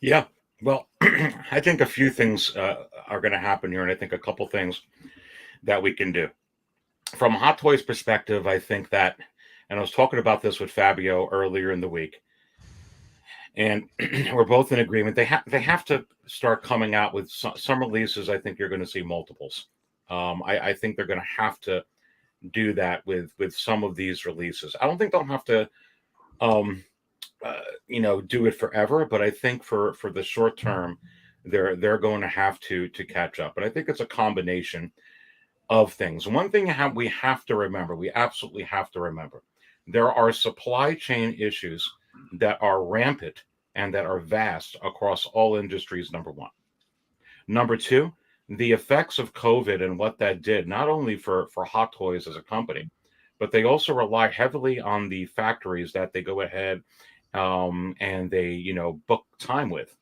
Yeah. Well, I think a few things are going to happen here, and I think a couple things that we can do. From a Hot Toys perspective, I think that, and I was talking about this with Fabio earlier in the week, and we're both in agreement. They have to start coming out with some releases. I think you're going to see multiples. I think they're going to have to do that with some of these releases. I don't think they'll have to do it forever, but I think for the short term, they're going to have to catch up. But I think it's a combination of things. One thing we have to remember, we absolutely have to remember, there are supply chain issues that are rampant and that are vast across all industries, number one. Number two, the effects of COVID and what that did, not only for Hot Toys as a company, but they also rely heavily on the factories that they go ahead and they, book time with.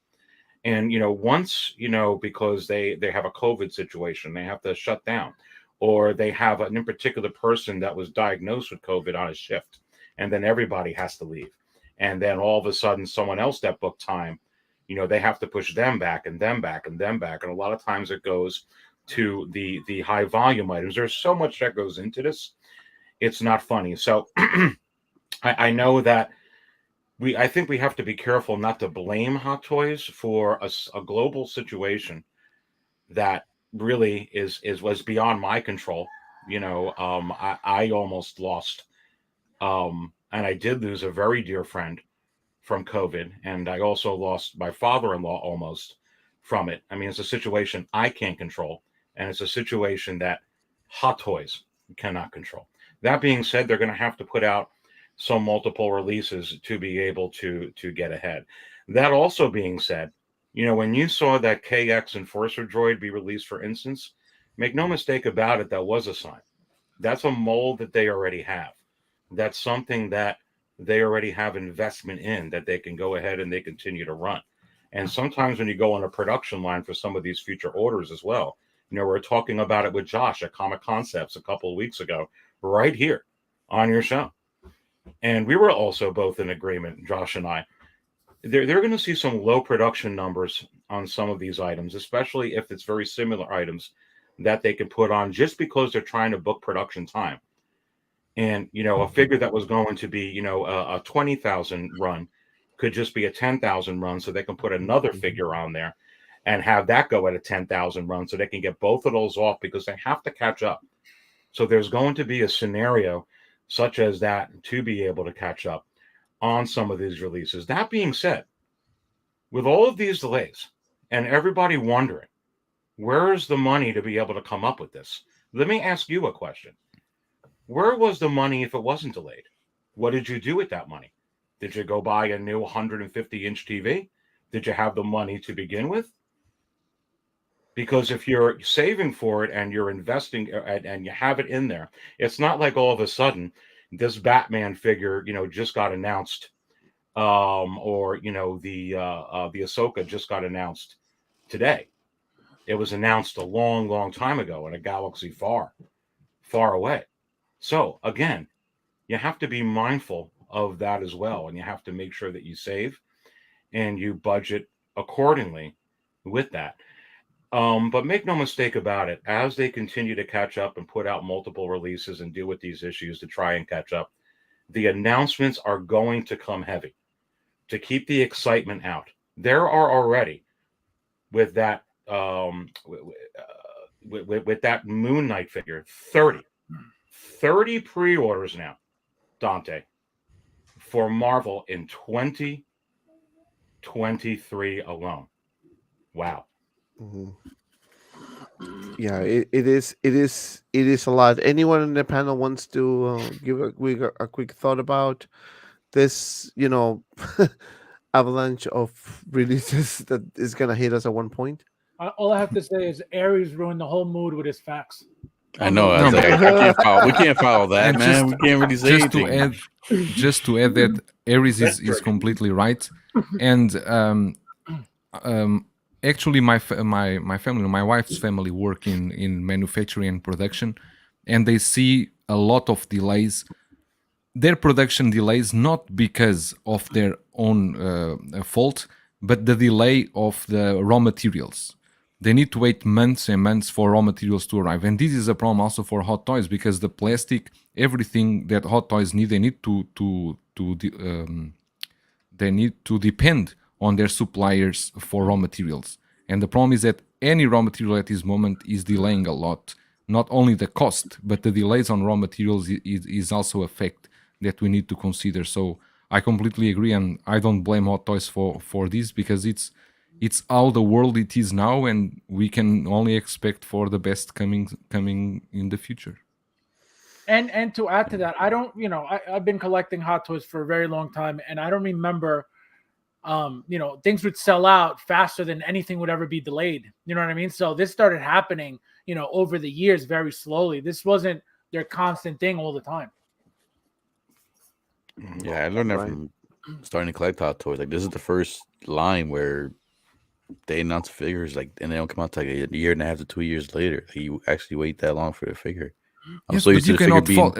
And, once, because they have a COVID situation, they have to shut down, or they have an in particular person that was diagnosed with COVID on a shift, and then everybody has to leave. And then all of a sudden, someone else that booked time, they have to push them back and them back and them back. And a lot of times it goes to the high volume items. There's so much that goes into this. It's not funny. So I know that I think we have to be careful not to blame Hot Toys for a global situation that really was beyond my control. I almost lost, and I did lose a very dear friend from COVID, and I also lost my father-in-law almost from it. I mean, it's a situation I can't control, and it's a situation that Hot Toys cannot control. That being said, they're going to have to put out some multiple releases to be able to get ahead. That also being said, when you saw that KX Enforcer droid be released, for instance, make no mistake about it, that was a sign. That's a mold that they already have. That's something that they already have investment in, that they can go ahead and they continue to run. And sometimes when you go on a production line for some of these future orders as well, we're talking about it with Josh at Comic Concepts a couple of weeks ago, right here on your show. And we were also both in agreement, Josh and I. They're going to see some low production numbers on some of these items, especially if it's very similar items that they can put on just because they're trying to book production time. And, a figure that was going to be, a 20,000 run could just be a 10,000 run, so they can put another figure on there and have that go at a 10,000 run, so they can get both of those off, because they have to catch up. So there's going to be a scenario such as that to be able to catch up on some of these releases. That being said, with all of these delays and everybody wondering, where is the money to be able to come up with this? Let me ask you a question. Where was the money if it wasn't delayed? What did you do with that money? Did you go buy a new 150-inch TV? Did you have the money to begin with? Because if you're saving for it and you're investing and you have it in there, it's not like all of a sudden this Batman figure, just got announced, or the Ahsoka just got announced today. It was announced a long, long time ago in a galaxy far. far away. So again, you have to be mindful of that as well, and you have to make sure that you save and you budget accordingly with that. But make no mistake about it, as they continue to catch up and put out multiple releases and deal with these issues to try and catch up, the announcements are going to come heavy to keep the excitement out. There are already, with that with that Moon Knight figure, 30 pre-orders now, Dante, for Marvel in 2023 alone. Wow. Yeah, it is a lot. Anyone in the panel wants to give a quick thought about this, avalanche of releases that is gonna hit us at one point? All I have to say is Aries ruined the whole mood with his facts. I know. I was like, I can't follow. We can't follow that, And man. We can't really say anything. Just to add that Aries is completely right, and actually my family, my wife's family work in manufacturing and production, and they see a lot of delays. Their production delays not because of their own fault, but the delay of the raw materials. They need to wait months and months for raw materials to arrive, and this is a problem also for Hot Toys, because the plastic, everything that Hot Toys need, they need to depend on their suppliers for raw materials. And the problem is that any raw material at this moment is delaying a lot. Not only the cost, but the delays on raw materials is also a fact that we need to consider. So I completely agree, and I don't blame Hot Toys for this, because it's how the world it is now, and we can only expect for the best coming in the future. And to add to that, I don't, I've been collecting Hot Toys for a very long time, and I don't remember, things would sell out faster than anything would ever be delayed. You know what I mean? So this started happening, over the years, very slowly. This wasn't their constant thing all the time. Yeah, I learned that from starting to collect Hot Toys. Like, this is the first line where they announce figures, and they don't come out like a year and a half to 2 years later. Like, you actually wait that long for the figure. I'm Yes, so but used to you the figure cannot being.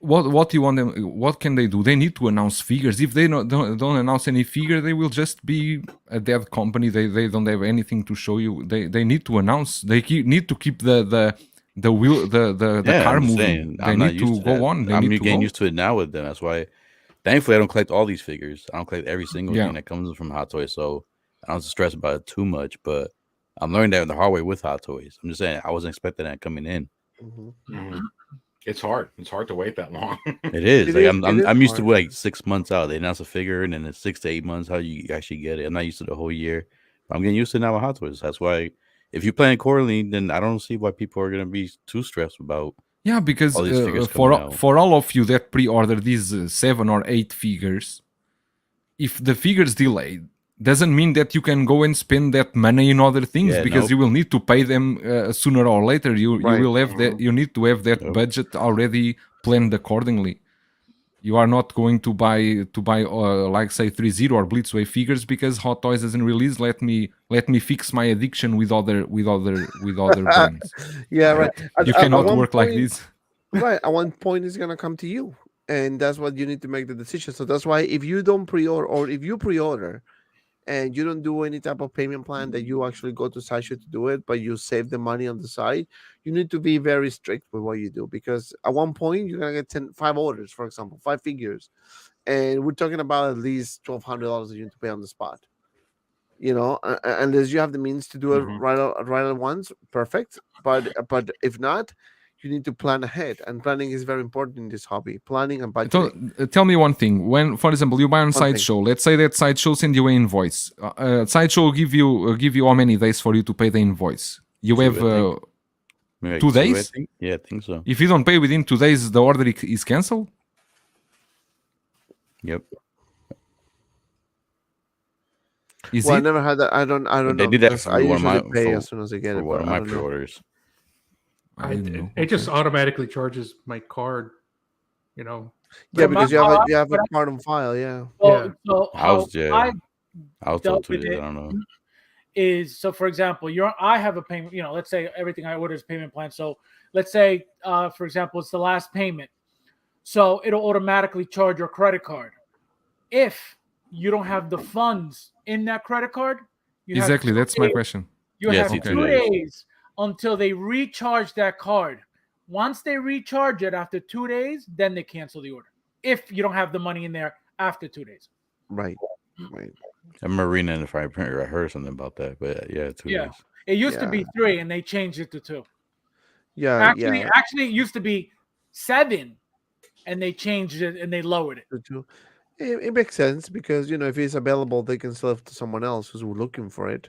what you want them. What can they do? They need to announce figures. If they don't announce any figure, they will just be a dead company. They don't have anything to show you. They need to announce. They need to keep the wheel the car I'm moving. saying, They I'm not need used to to go that. on. They I'm need to getting go. used to it now with them. That's why, thankfully, I don't collect all these figures. I don't collect every single Yeah. thing that comes from Hot Toys, so I don't stress about it too much. But I'm learning that the hard way with Hot Toys. I'm just saying, I wasn't expecting that coming in. It's hard. It's hard to wait that long. It is. It Like, is- it is I'm used to hard. like 6 months out. They announce a figure, and then it's 6 to 8 months how you actually get it. I'm not used to the whole year. But I'm getting used to it now with Hot Toys. That's why, if you plan accordingly, then I don't see why people are gonna be too stressed about. Yeah, because All these figures coming out. for all of you that pre-order these 7 or 8 figures, if the figures delayed, doesn't mean that you can go and spend that money in other things, Yeah, because nope. you will need to pay them sooner or later. You Right. will have that. You need to have that Yep. budget already planned accordingly. You are not going to buy like say 3-0 or Blitzway figures because Hot Toys doesn't release. Let me fix my addiction with other brands. Yeah, right. You At cannot one work like point- this. Right. At one point, it's gonna come to you, and that's what you need to make the decision. So that's why if you don't pre-order, or if you pre-order, and you don't do any type of payment plan, that you actually go to Sideshow to do it, but you save the money on the side, you need to be very strict with what you do, because at one point you're gonna get 5 orders, for example, 5 figures, and we're talking about at least $1,200 that you need to pay on the spot. Unless you have the means to do it right at once, perfect. But if not, you need to plan ahead, and planning is very important in this hobby. Planning and budgeting. Tell me one thing. When, for example, you buy on One thing. Sideshow, let's say that Sideshow send you an invoice. Sideshow give you how many days for you to pay the invoice? You 2, have I think. Maybe 2 2, I days? think. Yeah, I think so. If you don't pay within 2 days, the order is cancelled. Yep. Is Well, I it? never had that. I don't They know. did that because for I one of usually my pay for, as soon as I get for it. one But of I my don't know. pre-orders. I didn't know. It just automatically charges my card. Yeah, But because my- you have a but card on file. Yeah. So, so I how was I I was told dealt 2 with days. it I don't know. is, so for example, I have a payment, let's say everything I order is payment plan. So let's say, for example, it's the last payment. So it'll automatically charge your credit card. If you don't have the funds in that credit card, you Exactly, have that's my question. You Yeah, have see, 2 2 days. days until they recharge that card. Once they recharge it after 2 days, then they cancel the order. If you don't have the money in there after 2 days. Right. Right. A Marina in the fire printer. I heard something about that, but yeah, 2 Yeah. days. It used to Yeah. be 3 and they changed it to 2. Yeah. Actually, it used to be 7 and they changed it and they lowered it. It makes sense because if it's available, they can sell it to someone else who's looking for it.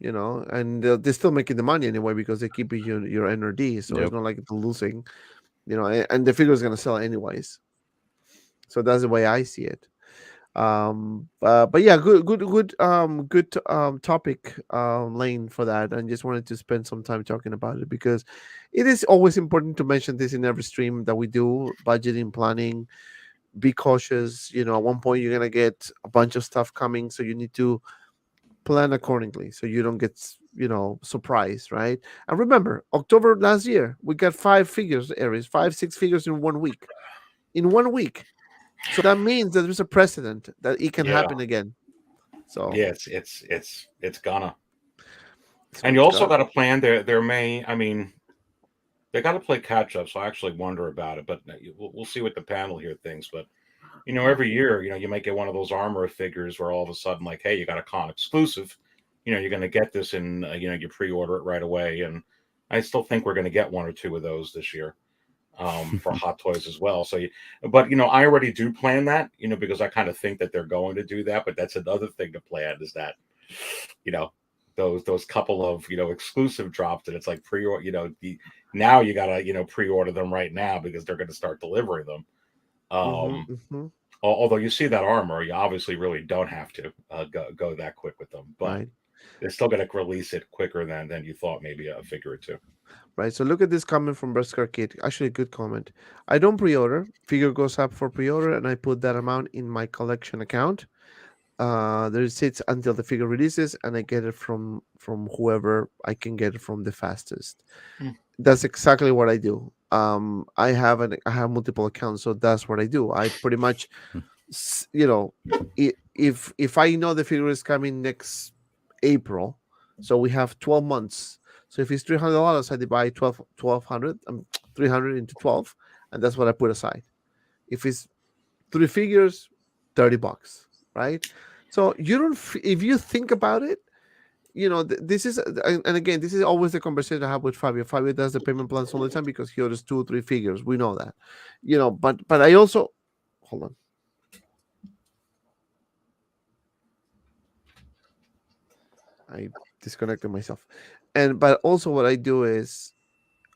And they're still making the money anyway because they keep your NRD, so Yep. it's not like they're losing. And the figure is gonna sell anyways. So that's the way I see it. But yeah, good topic, Lane, for that. And just wanted to spend some time talking about it because it is always important to mention this in every stream that we do. Budgeting, planning, be cautious. At one point you're gonna get a bunch of stuff coming, so you need to plan accordingly so you don't get surprised, right? And remember, October last year we got 5 figures, Aries, 5-6 figures in 1 week. So that means that there's a precedent that it can happen again. So yeah, it's gonna. And you also got to plan. There may, I mean, they got to play catch up. So I actually wonder about it, but we'll see what the panel here thinks. But every year, you might get one of those armor figures where all of a sudden, like, hey, you got a con exclusive. You're going to get this in. You pre-order it right away, and I still think we're going to get 1 or 2 of those this year. For Hot Toys as well. So, but I already do plan that, because I kind of think that they're going to do that. But that's another thing to plan is that, those couple of exclusive drops that it's like pre-order. Now you gotta pre-order them right now because they're going to start delivering them. Although you see that armor, you obviously really don't have to go that quick with them, but they're still going to release it quicker than you thought, maybe a figure or 2. Right, so look at this comment from Bersker Kid. Actually, a good comment. I don't pre-order. Figure goes up for pre-order, and I put that amount in my collection account. There it sits until the figure releases, and I get it from whoever I can get it from the fastest. That's exactly what I do. I have multiple accounts, so that's what I do. I pretty much, if I know the figure is coming next April, so we have 12 months. So if it's $300, I divide 1,200, 300 into 12, and that's what I put aside. If it's 3 figures, $30, right? So if you think about it, this is, and again, this is always the conversation I have with Fabio. Fabio does the payment plans all the time because he orders 2 or 3 figures. We know that, but I also, hold on. I disconnected myself. But also what I do is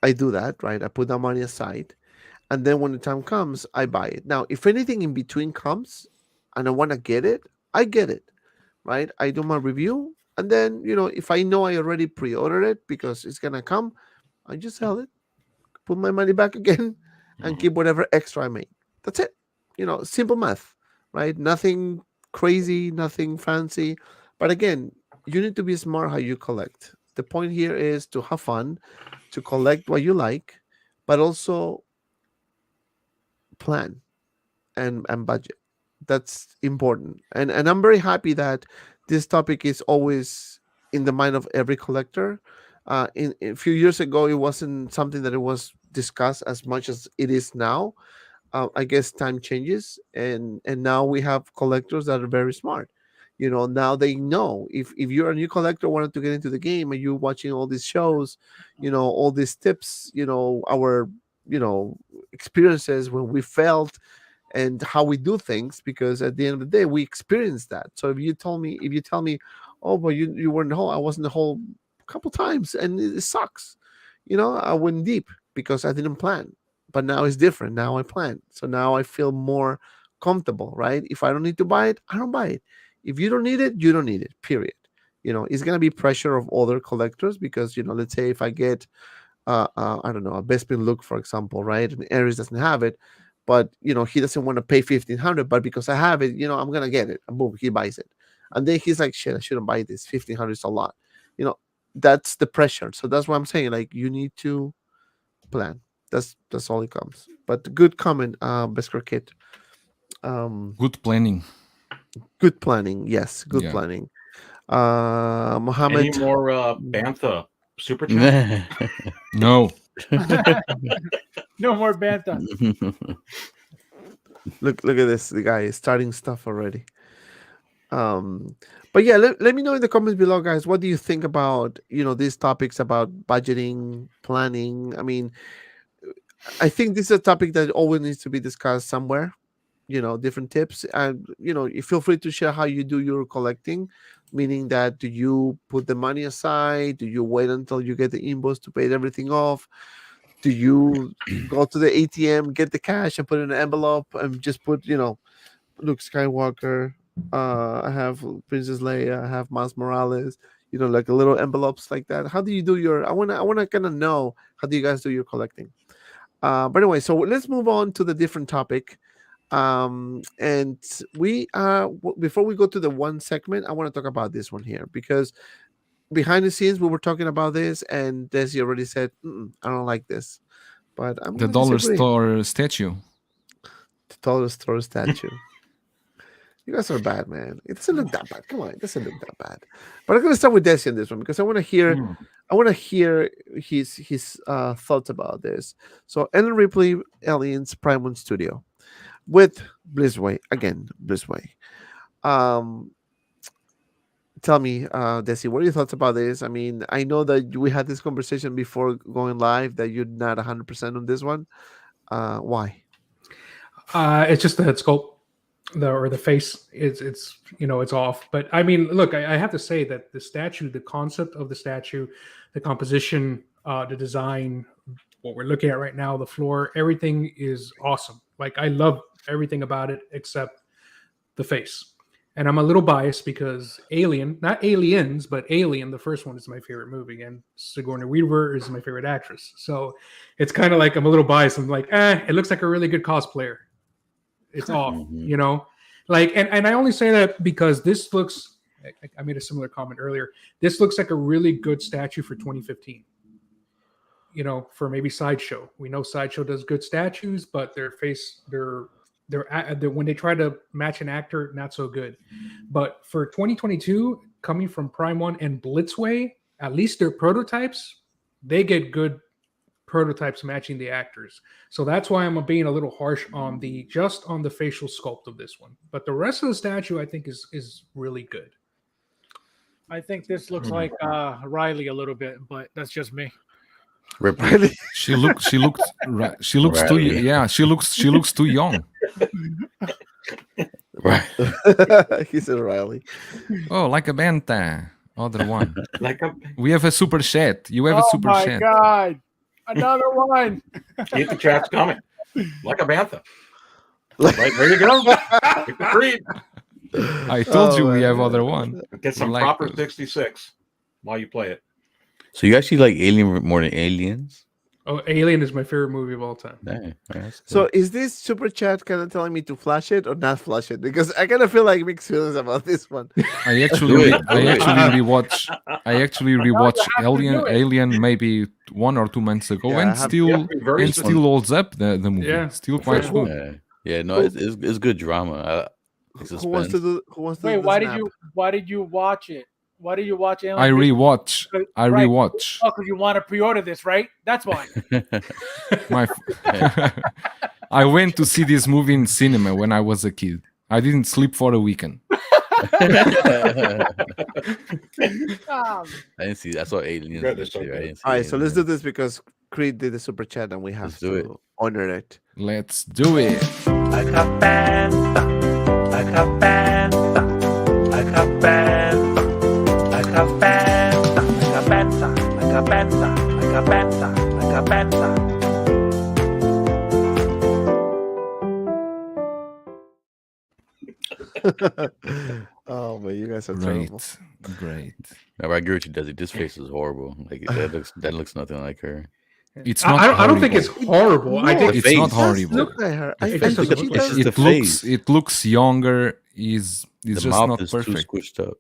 I do that, right? I put that money aside, and then when the time comes, I buy it. Now, if anything in between comes and I want to get it, I get it, right? I do my review, and then, if I know I already pre-ordered it because it's going to come, I just sell it, put my money back again, and keep whatever extra I make. That's it. Simple math, right? Nothing crazy, nothing fancy. But again, you need to be smart how you collect. The point here is to have fun, to collect what you like, but also plan and budget. That's important. And I'm very happy that this topic is always in the mind of every collector. In a few years ago, it wasn't something that it was discussed as much as it is now. I guess time changes, and now we have collectors that are very smart. Now they know if you're a new collector wanted to get into the game and you're watching all these shows, all these tips, our experiences when we failed and how we do things, because at the end of the day we experienced that. So if you tell me, oh, but you weren't in the hole, I was in the hole a couple times and it sucks, I went deep because I didn't plan. But now it's different. Now I plan, so now I feel more comfortable, right? If I don't need to buy it, I don't buy it. If you don't need it, you don't need it, period. It's going to be pressure of other collectors because, let's say if I get, I don't know, a Bespin look, for example, right? And Aries doesn't have it, but, he doesn't want to pay $1,500, but because I have it, I'm going to get it. And boom, he buys it. And then he's like, shit, I shouldn't buy this. $1,500 is a lot. That's the pressure. So that's what I'm saying. Like, you need to plan. That's all it comes. But good comment, Beskar Kid. Good planning. Good planning. Yes, good Yeah. planning. Any Mohammed, more Bantha super chat? No. No more Bantha. look at this. The guy is starting stuff already. But yeah, let me know in the comments below, guys. What do you think about these topics about budgeting, planning? I mean, I think this is a topic that always needs to be discussed somewhere. Different tips, and you feel free to share how you do your collecting. Meaning that, do you put the money aside? Do you wait until you get the invoice to pay everything off? Do you go to the ATM, get the cash, and put it in an envelope and just put, Luke Skywalker, I have Princess Leia, I have Miles Morales, like a little envelopes like that. How do you do your? I wanna kind of know, how do you guys do your collecting? But anyway, so let's move on to the different topic. And we before we go to the one segment, I want to talk about this one here, because behind the scenes we were talking about this, and Desi already said, I don't like this, but I'm The gonna dollar disagree. store statue. The dollar store statue. You guys are bad, man. It doesn't look that bad. Come on, it doesn't look that bad. But I'm gonna start with Desi on this one, because I want to hear his thoughts about this. So, Ellen Ripley, Aliens, Prime 1 Studio, with Blizzway again. Blizzway. Tell me, Desi, what are your thoughts about this? I mean, I know that we had this conversation before going live that you're not 100% on this one. Why? It's just the head sculpt, the face. It's off. But I mean, look, I have to say that the statue, the concept of the statue, the composition, the design, what we're looking at right now, the floor, everything is awesome. Like, I love everything about it except the face. And I'm a little biased because Alien, not Aliens, but Alien, the first one, is my favorite movie, and Sigourney Weaver is my favorite actress. So it's kind of like I'm a little biased. I'm like, it looks like a really good cosplayer. It's off, Like, and I only say that because this looks, I made a similar comment earlier. This looks like a really good statue for 2015. For maybe Sideshow. We know Sideshow does good statues, but their face, they're when they try to match an actor, not so good. But for 2022, coming from Prime 1 and Blitzway, at least their prototypes, they get good prototypes matching the actors. So that's why I'm being a little harsh on the facial sculpt of this one. But the rest of the statue, I think, is really good. I think this looks like Riley a little bit, but that's just me. Really? She looks too young. Right. He said Riley. Oh, like a Banta. Other one. Like We have a super chat. You have a super chat. Oh my God. Another one. keep the chat's coming. Like a Bantha. Right, there you go. Pick the creed. I told you we have other one. Get some like proper those. 66 while you play it. So you actually like Alien more than Aliens? Oh, Alien is my favorite movie of all time. Dang, that's So cool. is this super chat kind of telling me to flash it or not flash it? Because I kind of feel like mixed feelings about this one. I actually it. rewatched have to do it. Alien maybe 1 or 2 months ago, Yeah, I and have- still you have to be very still holds up the movie. Yeah. Still quite Sure. good. Yeah, no, it's good drama. Who wants to do? Who wants to? Wait, do the why snap? did you watch it? Why did you watch Alien? I rewatch. Right. Rewatch. Oh, because you want to pre-order this, right? That's why. My I went to see this movie in cinema when I was a kid. I didn't sleep for a weekend. I didn't see. I saw Aliens. Good, this so year. I good. didn't see All right, so let's do Aliens. this because Creed did the super chat and we have Let's do it. to honor it. Let's do it. Like a Bantha. Like a Bantha. Like a Bantha. Like a Bantha. Like a Bantha. Like a Bantha. Like a Bantha. Like a Bantha. Oh man, you guys are terrible. Great. No, I agree with you, Desi. This face is horrible. Like that looks nothing like her. It's not. I don't think horrible. it's horrible. I No, think It's face. not Just horrible. look at her. It I doesn't think look she like- does. It's the face. It looks younger. It's The just mouth not is perfect. too squished up.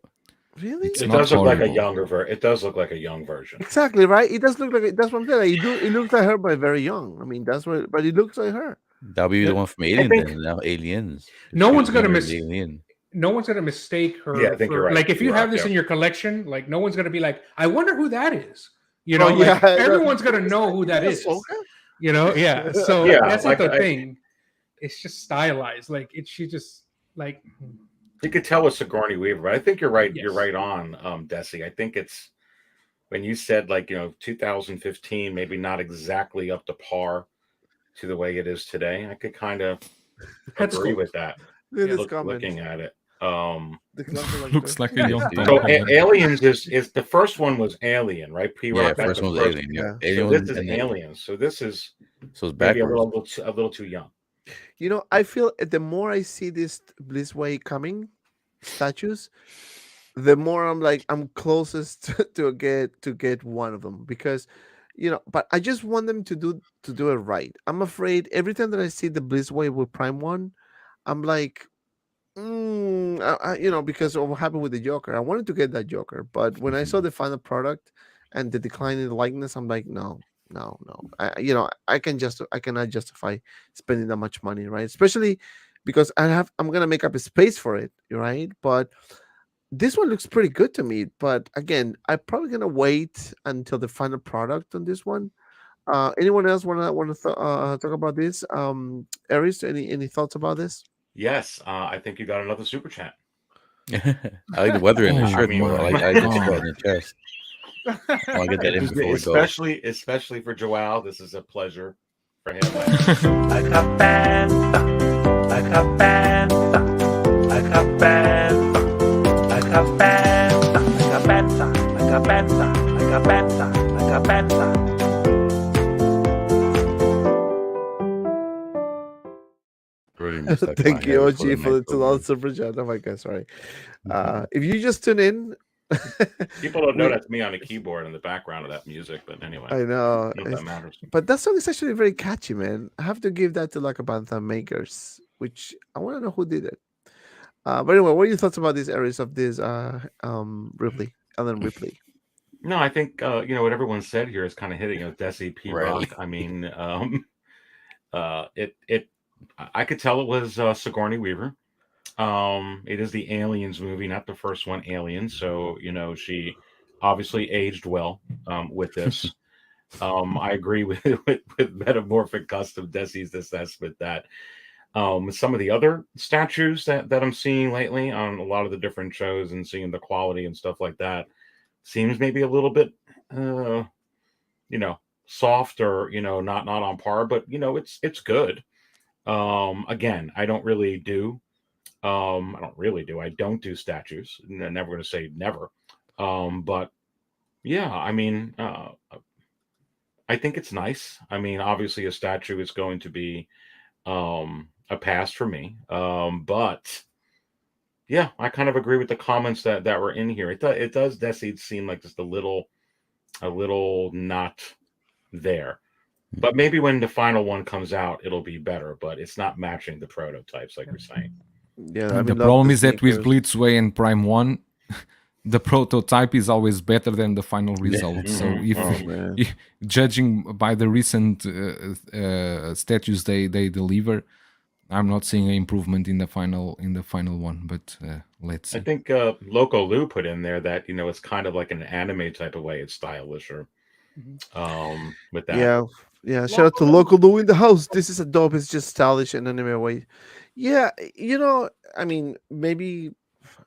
Really? It's It not does look like a horrible. younger It does look like a young version. Exactly right. It does look like that's what I'm saying. Like, it looks like her, but very young. I mean, that's what. But it looks like her. That'll be Yeah. the one from Alien. think- Then now Aliens. No one's gonna Younger miss. than Alien. No one's gonna mistake her. Yeah, I think you're right. Like if you You're have right, this yeah. in your collection, like no one's gonna be like, I wonder who that is. You Oh, know, like, yeah, everyone's gonna know who that is. Ahsoka? You know, yeah. So Yeah, that's not like the I- thing. It's just stylized. Like she just like You could tell with Sigourney Weaver, but I think you're right. You're Yes. right on, Desi. I think it's when you said 2015, maybe not exactly up to par to the way it is today. I could kind of Head agree sculpt. with that. Look at this Looking comment. at it. The comment Looks like a young Yeah. Tom So Holland. Aliens is the first one was Alien, right? Yeah, That's first the one was Alien. Yeah, yeah. Alien. So this is and then- Aliens. So this is So it's maybe backwards. a little too young. You know, I feel the more I see this Blissway coming statues, the more I'm closest to get one of them because, but I just want them to do it right. I'm afraid every time that I see the Blissway with Prime One, I'm like, because of what happened with the Joker. I wanted to get that Joker, but when I saw the final product and the decline in the likeness, I'm like, no. I cannot justify spending that much money, right? Especially because I'm gonna make up a space for it, right? But this one looks pretty good to me. But again, I'm probably gonna wait until the final product on this one. Anyone else want to talk about this? Aries, any thoughts about this? Yes, I think you got another super chat. I like the weather in the Oh, shirt I more. mean, I like the God. sweat in the chest. I want to get that in before we go. Especially for Joao, this is a pleasure for him. Like a panda, like a panda, like a panda, like a panda, like a panda, like a panda, like a panda, like a panda. Really missed that Thank client. you, That was OG, for the nice $2 super chat. Oh my god, sorry. If you just tune in, People don't know that's me on a keyboard in the background of that music, but anyway, I know, not that matters. but that song is actually very catchy, man. I have to give that to like a Bantha makers, which I want to know who did it. But anyway, what are your thoughts about these areas of this Ripley, Ellen Ripley? No, I think what everyone said here is kind of hitting. Desi P Right. Rock. I mean, I could tell it was Sigourney Weaver. It is the Aliens movie, not the first one, Aliens. So she obviously aged well with this. I agree with Metamorphic Custom Desi's assessment that some of the other statues that I'm seeing lately on a lot of the different shows and seeing the quality and stuff like that seems maybe a little bit soft or not on par, but it's good. Again, I don't do statues. I'm never going to say never. But yeah, I mean, I think it's nice. I mean, obviously a statue is going to be a pass for me. But yeah, I kind of agree with the comments that were in here. It does Desi seem like just a little not there. But maybe when the final one comes out, it'll be better. But it's not matching the prototypes, like you're saying. Yeah, The problem is that with Blitzway and Prime 1, the prototype is always better than the final result. So if judging by the recent statues they deliver, I'm not seeing an improvement in the final one. But let's see. I think Loco Lou put in there that it's kind of like an anime type of way. It's stylish or with that. Yeah. Shout out to Local Lou in the house. This is a dope. It's just stylish in an anime way. Yeah, I mean, maybe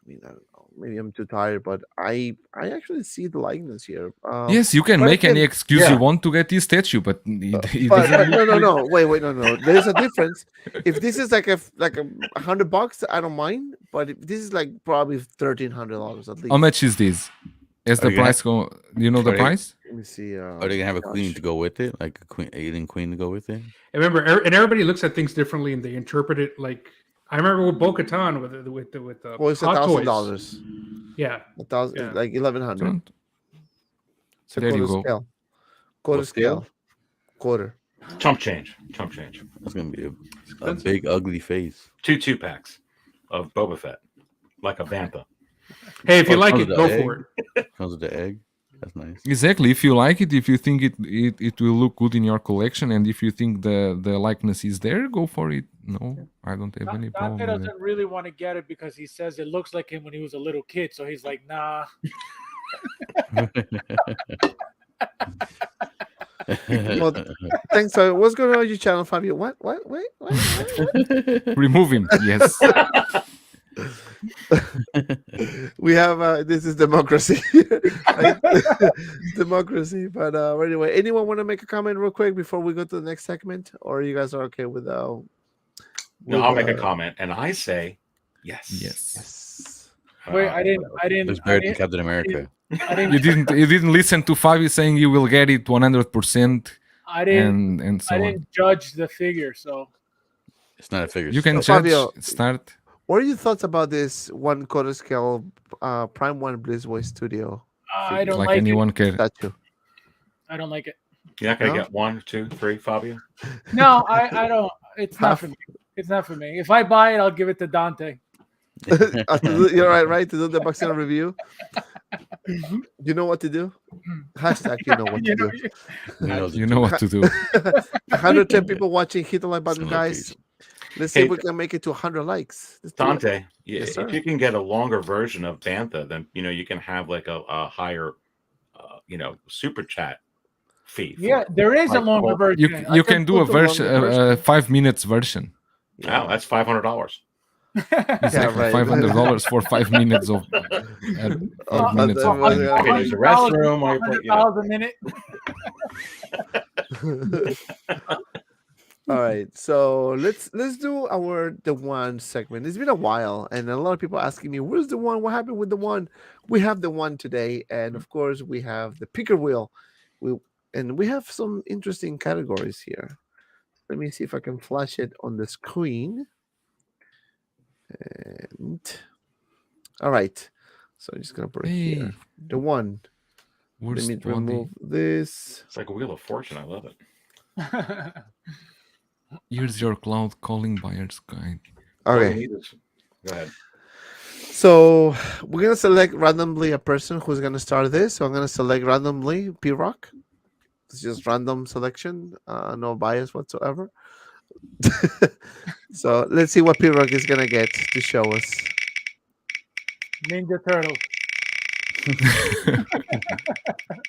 I don't know. Maybe I'm too tired, but I actually see the likeness here. Yes, you can but make any again- excuse you want to get this statue, but it But doesn't look no. Wait, no. There's a difference. If this is like $100, I don't mind. But if this is like probably $1,300 at least. How much is this? As Are the you gonna- price go, do you know the Are they- price? Let me see. Are they gonna have a queen to go with it, like a alien queen to go with it? And remember, and everybody looks at things differently, and they interpret it like I remember with Bo-Katan with the Well, it's Hot Toys. $1,000. Yeah, 1,000, Yeah. like 1,100. It's a There you quarter go. scale. Quarter What scale? scale. Quarter. Chump change. That's gonna be a big ugly face. 2 2-packs of Boba Fett, like a Bantha. Hey, if you Oh, like comes it, with go the for egg. it. Comes with the egg. That's nice. Exactly. If you like it, if you think it will look good in your collection, and if you think the likeness is there, go for it. No, I don't have any Dante problem with it. doesn't really want to get it because he says it looks like him when he was a little kid. So he's like, nah. Well, thanks. So what's going on your channel, Fabio? What? Wait. Remove him. Yes. We have this is democracy. Democracy. But anyway, anyone want to make a comment real quick before we go to the next segment, or you guys are okay with No, I'll make a comment, and I say yes. Yes. Wait, I didn't. Looks better than Captain America. You didn't listen to Fabio saying you will get it 100%. I didn't. And so I on. didn't judge the figure, so It's not a figure. You can stuff. judge. Fabio, Start. What are your thoughts about this one quarter scale Prime 1 Blizzboy Studio I don't like like anyone it. can. statue? I don't like it. You're not gonna No? get 1, 2, 3, Fabio. No, I don't. It's not Half. for me. It's not for me. If I buy it, I'll give it to Dante. You're right to do the boxing review. You know what to do? Hashtag you know what to do. You know what to do. 110 people watching. Hit the like button, Son of a guys. bitch. Let's see Hey, if we can make it to 100 likes. Let's do it. Dante, Yes, sir. if you can get a longer version of Bantha, then you can have like a higher, super chat fee. for Yeah, it. there is a Like, longer well, version. You can do a put the version, longer version. 5 minutes version. Wow, that's $500. Exactly, right. $500 for 5 minutes of. Oh, 5 minutes of. but- You can use the restroom. Or $100 a minute. All right, so let's do the one segment. It's been a while, and a lot of people asking me, "Where's the one? What happened with the one?" We have the one today, and of course, we have the picker wheel. We have some interesting categories here. Let me see if I can flash it on the screen. And all right, so I'm just gonna put it here. Hey, The one. Let where's me Toddy? remove this. It's like a Wheel of Fortune. I love it. Here's your cloud calling buyer's guide. All you Okay. need is- Go ahead. So we're gonna select randomly a person who's gonna start this. So I'm gonna select randomly P-Rock. It's just random selection, no bias whatsoever. So let's see what P-Rock is gonna get to show us. Ninja Turtle.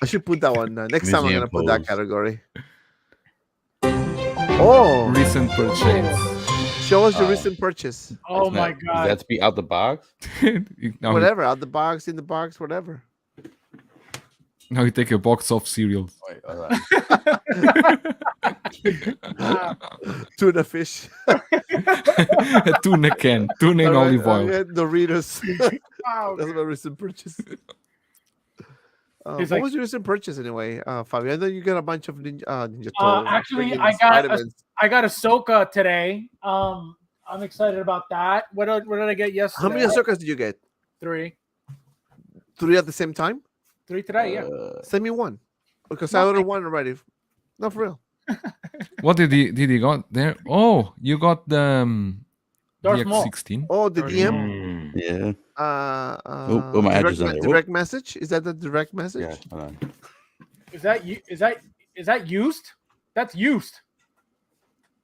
I should put that one. Next time I'm Museum gonna put that pose. category. Oh, Recent purchase. show us your recent purchase. Oh It's my not- Does god. that to be out the box? now, Whatever, out the box, in the box, whatever. now you take a box of cereals. Wait, all right. Tuna fish. A tuna can. Tuna in All right, olive oil. Doritos. Wow. That's my recent purchase. He's What like- was your recent purchase anyway, Fabio? I know you got a bunch of Ninja Turtles. Actually, freaking I got Spider-Mans. I got Ahsoka today. I'm excited about that. What did I get yesterday? How many Ahsokas did you get? 3. 3 at the same time? 3 today, yeah. Send me one. Because I ordered one already. Not for real. What did he got there? Oh, you got the Darth Maul. DX16. Oh, the DM. Mm. Yeah. Oh, my address on there. direct message? Is that the direct message? Yeah. Hold on. Is that used? That's used.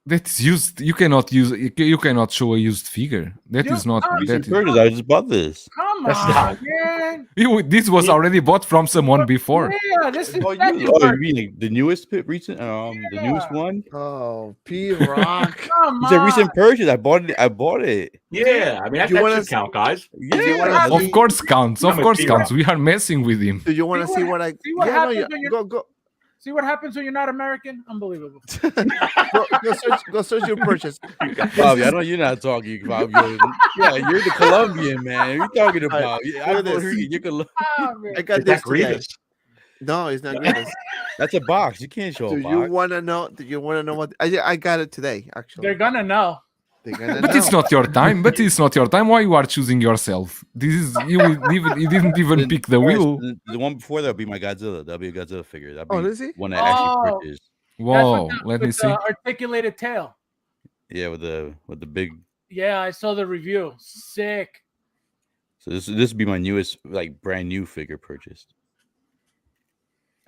That's used. You cannot use. You cannot show a used figure. That You is not. can't. That Recent is, purchase, I just bought this. Come That's on, not- man. this was already bought from someone before. Yeah, this is Oh, that's you mean like the newest recent the newest Yeah. one? Oh, P-Rock. Come It's a on. recent purchase. I bought it. Yeah, I mean Do you that wanna should count, guys. Yeah. Of course counts. Of I'm a course P-Rock. counts. We are messing with him. Do you want to See see what- what I... see what yeah, no, happens yeah. when you're- Go. See what happens when you're not American? Unbelievable. Go search your purchase. Bobby, I know you're not talking about yeah, you're the Colombian man. What are you talking about? Yeah, look I at this. Puerto Rican, you're Oh, man. I got Is this that today. Grievous? No, it's not Grievous. That's a box. You can't show Do a you box. want to know? Do you want to know what? I got it today, actually. They're gonna know. They're gonna But know. it's not your time. But it's not your time. Why you are choosing yourself? This is you. You didn't even pick the First, wheel. the one before that'll be my Godzilla. That'll be a Godzilla figure. That'll Oh, be is he? one I actually Oh. purchased. Whoa. Let me With see. the articulated tail. Yeah, with the big. Yeah, I saw the review. Sick. So this would be my newest, like, brand new figure purchased.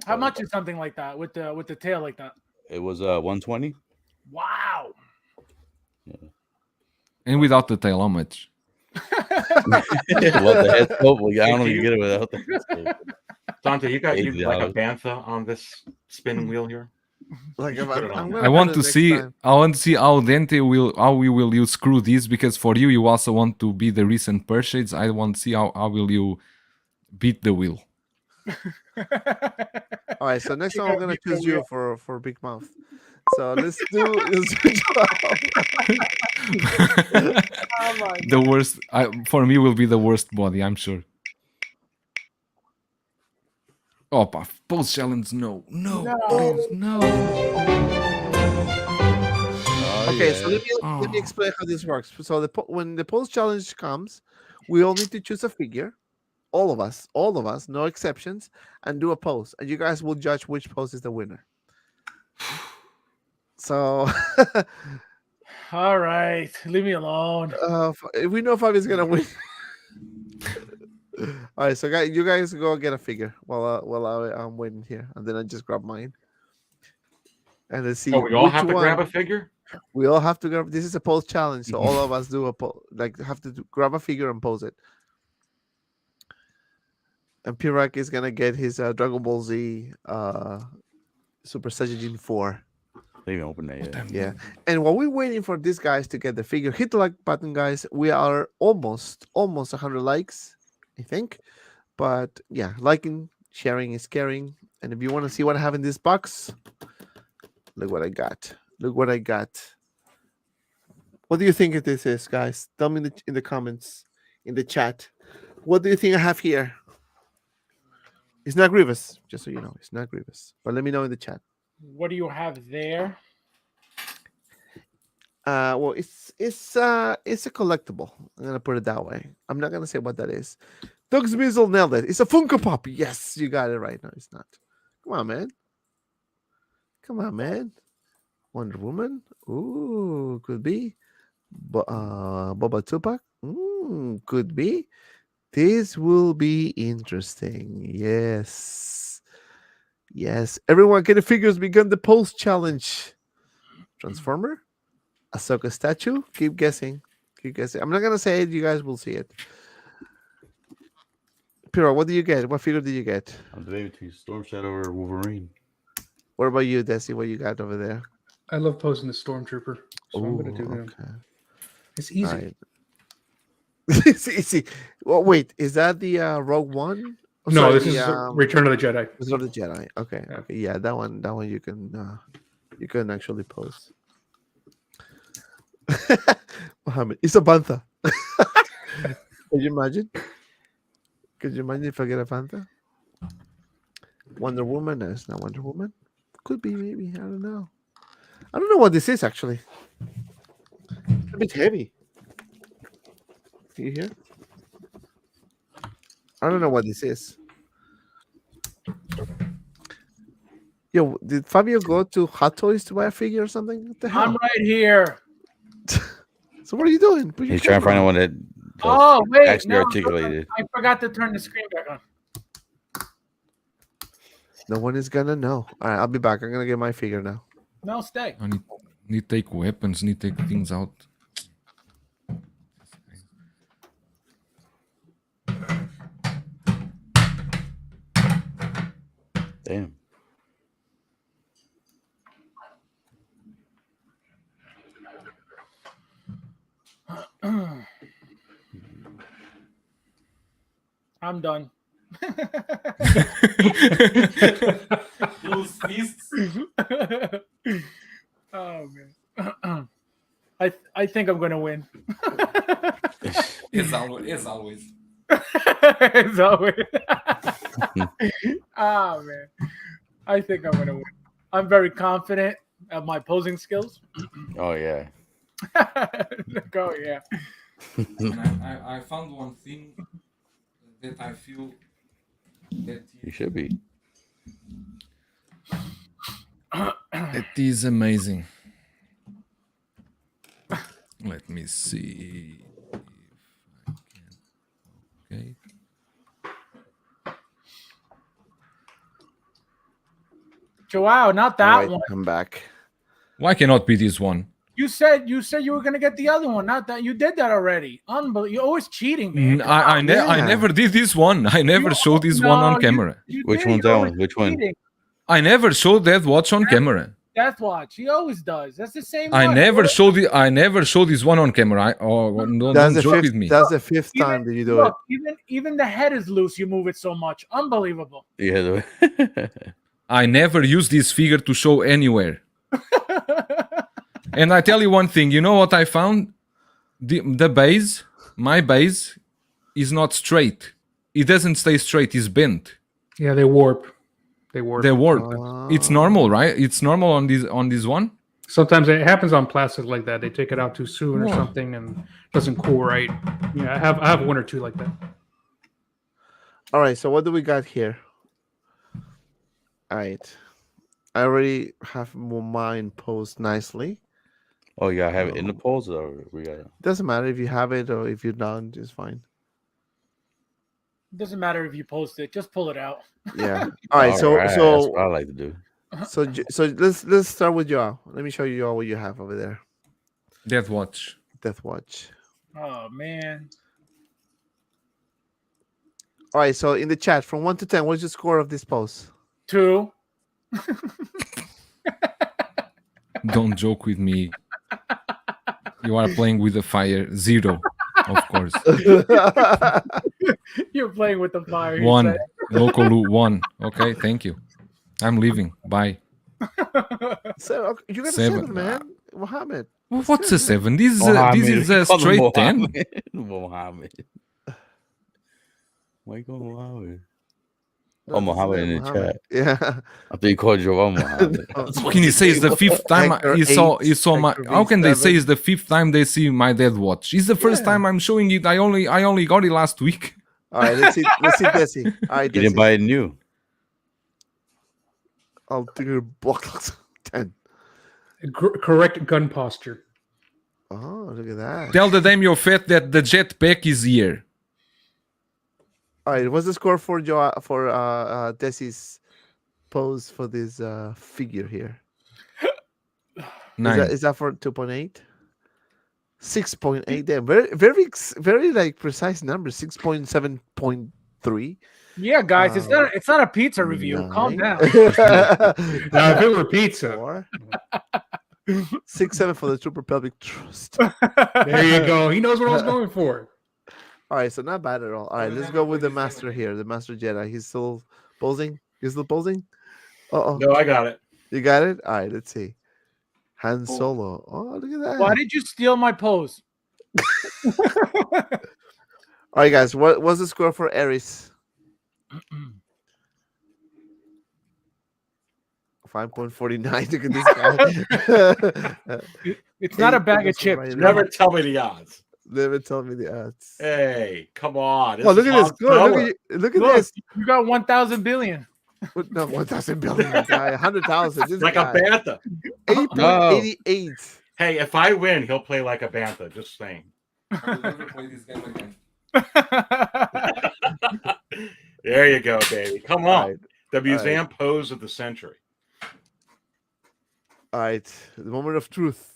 How much is something like that with the tail like that? It was 120. Wow. And without the tail, how much? Well, the head sculpt, well, I don't know if you get it without the head sculpt. Dante, you got you like a $80. bantha on this spinning wheel here? Like You should put it on. I want to see. I want to see how how will you screw this, because for you also want to be the recent purchase. I want to see how will you beat the wheel. All right, so next You time I'm gotta gonna beat the choose you wheel. for Big Mouth. So let's do. Oh my The worst for me will be the worst body, I'm sure. Oh, pose challenge, no, No. please, no. Okay, so let me explain how this works. So when the pose challenge comes, we all need to choose a figure, all of us, no exceptions, and do a pose, and you guys will judge which pose is the winner. So All right, leave me alone. we know Fabio's gonna win. All right, so you guys go get a figure while I'm waiting here, and then I just grab mine. And let's see. Oh, we all which have to grab one- a figure? We all have to grab. This is a pose challenge, so all of us do have to grab a figure and pose it. And Pirak is gonna get his Dragon Ball Z Super Saiyajin 4. They even open that yet. Yeah. And while we're waiting for these guys to get the figure, hit the like button, guys. We are almost 100 likes, I think. But yeah, liking, sharing is caring. And if you want to see what I have in this box, look what I got. Look what I got. What do you think this is, guys? Tell me in the comments, in the chat. What do you think I have here? It's not Grievous, just so you know. It's not Grievous. But let me know in the chat. What do you have there? Well, it's a collectible. I'm gonna put it that way. I'm not gonna say what that is. Doug's Weasel nailed it. It's a Funko Pop. Yes, you got it right. No, it's not. Come on, man. Come on, man. Wonder Woman. Ooh, could be. Boba Tupac. Could be. This will be interesting. Yes. Yes. Everyone get the figures. Begin the post challenge. Transformer. Ahsoka statue. Keep guessing. Keep guessing. I'm not gonna say it. You guys will see it. Piro, what do you get? What figure did you get? I'm debating between Storm Shadow or Wolverine. What about you, Desi? What you got over there? I love posing the Stormtrooper, so I'm gonna do him. Okay. It's easy. All right. It's easy. Well, wait. Is that the Rogue One? Oh, No, sorry, this the, is Return of the Jedi. Return of the Jedi. Okay. Yeah. Okay. Yeah, that one you can actually pose. Mohammed, it's a bantha. Could you imagine? Could you imagine if I get a bantha? Wonder Woman? No, it's not Wonder Woman. Could be, maybe. I don't know. I don't know what this is actually. It's a bit heavy. Do you hear? I don't know what this is. Yo, did Fabio go to Hot Toys to buy a figure or something? What the hell? I'm right here. So what are you doing? Put your He's trying to find camera one on. that Oh wait, actually no, articulated. I forgot to turn the screen back on. No one is gonna know. All right, I'll be back. I'm gonna get my figure now. No, stay. I need to take weapons, need to take things out. Damn. I'm done. Those fists. Oh man. I think I'm gonna win. As always. It's always. Oh man. I think I'm gonna win. I'm very confident of my posing skills. Oh yeah. Go, yeah. And I found one thing that I feel that You should be. it is amazing. Let me see if I can. Okay. Joao, not that All right, one. I'm back. Why cannot be this one? You said you were gonna get the other one, not that. You did that already. Unbelievable. You're always cheating, man. I Yeah. never did this one. I never showed this one on camera. Which one's that one? Which one? I never showed that watch on camera. Death Watch. He always does. That's the same I one. never showed it. I never showed this one on camera. Don't joke with me. That's the fifth time that you do it. Even the head is loose. You move it so much. Unbelievable. Yeah. I never use this figure to show anywhere. And I tell you one thing. You know what I found? The base, my base, is not straight. It doesn't stay straight. It's bent. Yeah, they warp. They warp. They warp. It's normal, right? It's normal on this one. Sometimes it happens on plastic like that. They take it out too soon or something, and it doesn't cool right. Yeah, I have one or two like that. All right, so what do we got here? All right, I already have mine posed nicely. Oh, you gotta have it in the polls, or we gotta. Doesn't matter if you have it or if you don't, it's fine. It doesn't matter if you post it. Just pull it out. Yeah. All right. So that's what I like to do. So let's start with Joao. Let me show you all what you have over there. Death Watch. Death Watch. Oh man. All right. So in the chat, from 1 to 10, what's your score of this post? 2. Don't joke with me. You are playing with the fire. 0, of course. You're playing with the fire. he 1. said. Local 1. Okay, thank you. I'm leaving. Bye. So you got a 7. 7, man. Mohammed. What's a 7? This is a straight 10. Mohammed. Why you call Mohammed? No, Oh, Mohammed in the Mohammed. chat. Yeah. I think you called Joel Mohammed. How can you say it's the 5th time Hector he saw 8, my? Hector How can they say V7? it's the 5th time they see my Dead Watch? It's the first time I'm showing it. I only got it last week. All right. Let's see Desi. All right. You didn't Desi. buy it new. I'll do your block 10. Correct gun posture. Oh, look at that. Tell the damn your fat that the jetpack is here. All right, what's the score for Desi's pose for this figure here? 9. Is that for 2.8? 6.8. Damn, very like precise number. 6.7.3. Yeah, guys, it's not a pizza review. Calm 9. down. Now, if it were pizza, 4. 6.7 for the Super Pelvic Trust. there you go. He knows what I was going for. All right, so not bad at all. All right, let's go with the master here, the master Jedi. He's still posing. He's still posing. Uh oh. No, I got it. You got it. All right, let's see. Han Solo. Oh, look at that. Why did you steal my pose? All right, guys. What's the score for Ares? 5.49. Look at this guy. It's not a bag of chips. Right Never tell me the odds. Never tell me the odds. Hey, come on. Oh, look at this. Han Good. Solo. Look at Look, this. you got 1,000 billion. No, 1,000 billion. 100,000. This Like guy. a bantha. 8.88. Hey, if I win, he'll play like a bantha. Just saying. There you go, baby. Come on. All right. The museum pose of the century. All right. The moment of truth.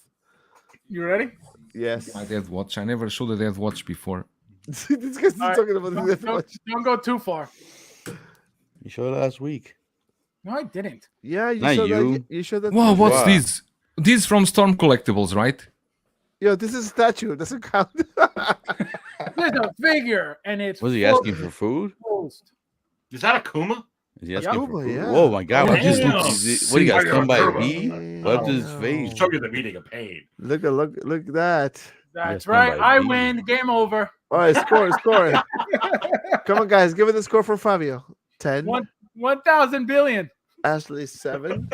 You ready? Yes. My Dead Watch. I never showed a Dead Watch before. This guy's still All right. talking about the Death Watch. Don't go too far. You showed it last week. No, I didn't. Yeah, you Not showed you. that. You showed that. Wow, what's Wow. this? This from Storm Collectibles, right? Yo, this is a statue. It doesn't count. There's a figure, and it's Was he asking for food? post. Is that a Kuma? Is he asking for Kuma, food? yeah. Oh my God! Oh, What, this is looks it- what do you got? sick. Come by a Kuma. bee? What up to his Oh. face? Show you the meaning of pain. Look at that. That's Yes, right. come by I me. win. Game over. All right, score. Come on, guys. Give it the score for Fabio. 10. 1,000 billion. Ashley 7.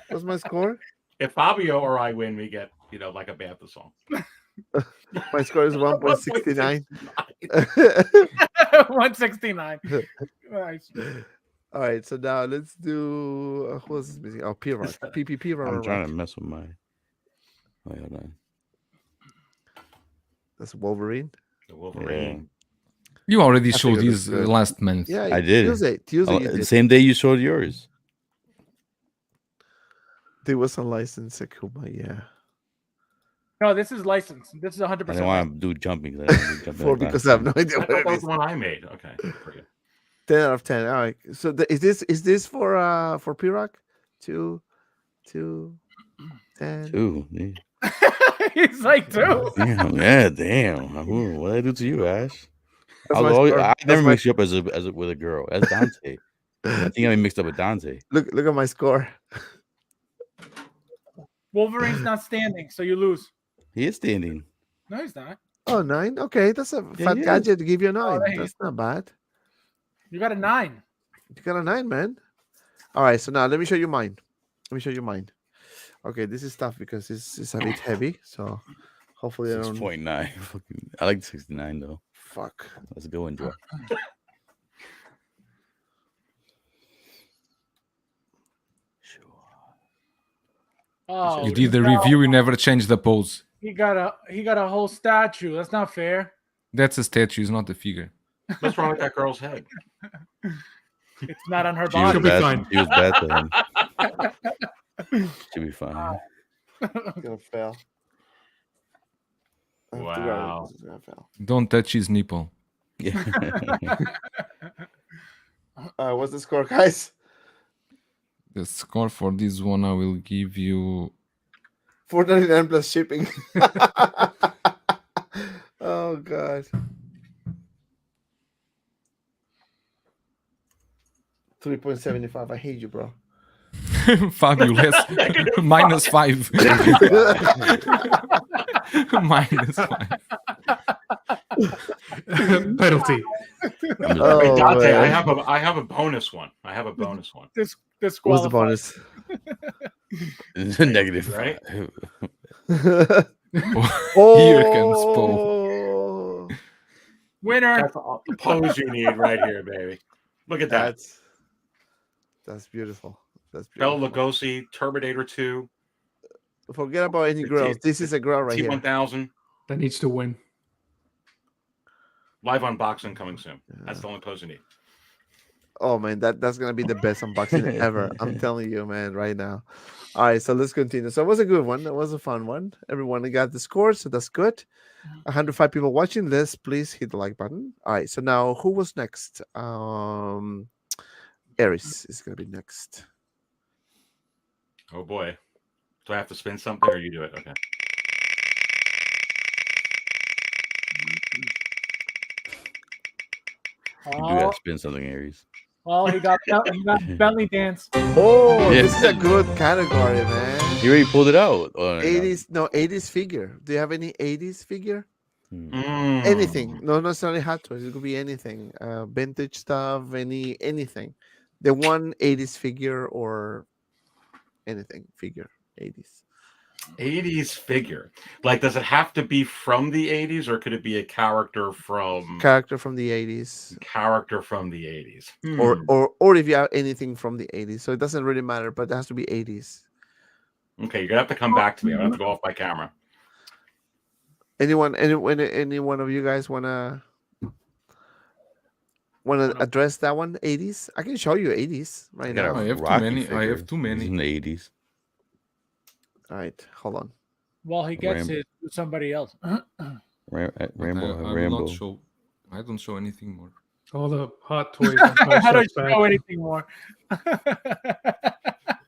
What's my score? If Fabio or I win, we get, like a bantha song. My score is 1.69. 169. Nice. All right, so now let's do. Who is missing? Oh, P-Rock. PPP. I'm trying to mess with my. Oh, hold on. That's Wolverine. The Wolverine. You already I showed figured these it's good. last month. Yeah, I did. Tuesday you The did. same day you showed yours. There was unlicensed Akuma, yeah. No, this is licensed. This is 100% I didn't licensed. want to do jumping. 'cause I didn't do jumping For like because last I have time. no idea I what thought it that was is. the one I made. Okay, good for you. 10 out of 10. All right. So is this for P-Rock? 2, 10. 2. Yeah. He's like, dude. Damn, yeah, damn. What did I do to you, Ash? That's my score. I That's never my- mix you up as with a girl. That's Dante. I think I mixed up with Dante. Look at my score. Wolverine's not standing, so you lose. He is standing. No, he's not. Oh, 9. Okay, that's a Yeah, fat he is. gadget to give you a 9. there you That's not bad. You got a 9. You got a 9, man. All right, so now let me show you mine. Okay, this is tough because it's a bit heavy, so hopefully I don't. 6.9. I like 69 though. Fuck. That's a good one, Joe. Oh, You did the review. You never changed the pose. he got a whole statue. That's not fair. That's a statue. It's not a figure. What's wrong with that girl's head? It's not on her She was body. be bad. fine. She was bad to him. She'll be fine. It's gonna fail. I have to go. Wow. This is gonna fail. Don't touch his nipple. Yeah. What's the score, guys? The score for this one, I will give you. 4.99 plus shipping. Oh god. 3.75. I hate you, bro. Fabulous. -5. -5. Penalty. Oh, Wait, Dante, man. I have a bonus one. I have a bonus one. This What's the qualifies. bonus? Negative. Right? Here comes Paul. Oh, Winner. That's the pose you need right here, baby. Look at that. that's beautiful. That's Bela beautiful. Lugosi, Terminator 2, Forget about any The girls. T- This is a girl right here. T1000. That needs to win. Live unboxing coming soon. That's the only pose you need. Oh man, that's gonna be the best unboxing ever. I'm telling you, man, right now. All right, so let's continue. So it was a good one. It was a fun one. Everyone got the score, so that's good. 105 people watching this. Please hit the like button. All right, so now who was next? Aries is gonna be next. Oh boy. Do I have to spin something or you do it? Okay. You do Oh, gotta spin something, Aries. well, he got belly dance. Oh, Yeah. this is a good category, man. You already pulled it out. Oh, no. 80s figure. Do you have any 80s figure? Hmm. Anything, not necessarily Hot Toys. It could be anything, vintage stuff, anything. The one 80s figure or anything figure 80s. 80s figure. Like, does it have to be from the 80s or could it be a character from Character from the 80s, the 80s? or if you have anything from the 80s. So it doesn't really matter, but it has to be 80s. Okay, you're gonna have to come back to me. I'm gonna have to go off my camera. Any one of you guys wanna address that one? 80s. I can show you 80s right got now. I have too Rocky many. I figure. have too He's many. in the 80s. All right, hold on. Well, he gets Rambo. it to somebody else. But Rambo. I will Rambo. not show. I don't show anything more. All the hot toys. And toy I don't stuff's back. know anything more.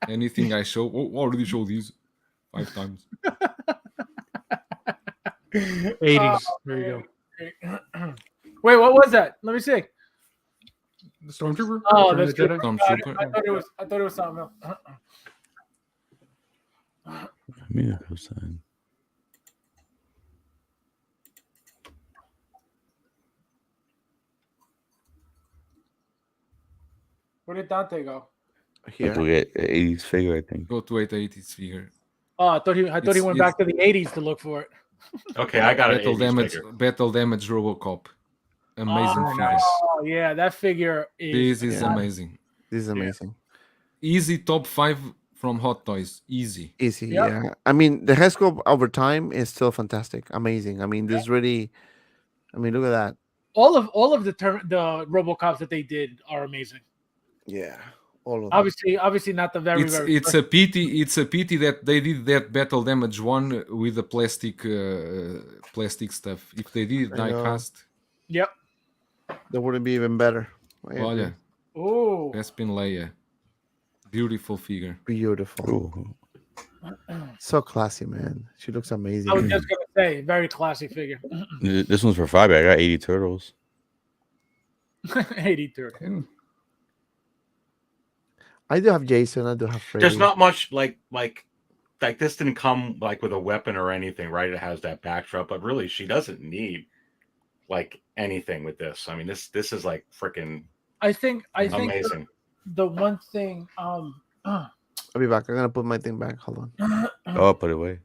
Anything I show, already show these 5 times. 80s. There you go. Wait, what was that? Let me see. The Stormtrooper. Oh, Return that's of the good. Jedi? Stormtrooper. I thought it was something else. Yeah, sign. Where did Dante go? Here. We get 80s figure, I think. Go to 80s figure. Oh, I thought he went It's- back to the 80s to look for it. Okay, I got an Battle 80s damage. figure. Battle damage. RoboCop. Amazing figure. Oh yeah, that figure is. This is Yeah. amazing. This is amazing. Easy top 5 from Hot Toys. Easy. Easy, Yep. yeah. I mean, the head sculpt over time is still fantastic, amazing. I mean, this really, I mean, look at that. all of the RoboCops that they did are amazing. Yeah, all of them. Obviously not the very It's very it's first. a pity. It's a pity that they did that battle damage one with the plastic stuff. If they did I know. die-cast, Yep. That wouldn't be even better. I agree. olha, Oh. Bespin Leia, beautiful figure. Beautiful. Ooh. So classy, man. She looks amazing. I was just gonna say, very classy figure. This one's for Fabio. I got 80 turtles. 83. I do have Jason. I do have Freddy. There's not much like this didn't come like with a weapon or anything, right? It has that backdrop, but really she doesn't need like anything with this. I mean, this is like freaking I think amazing. the one thing I'll be back. I'm gonna put my thing back. Hold on. Oh, put it away.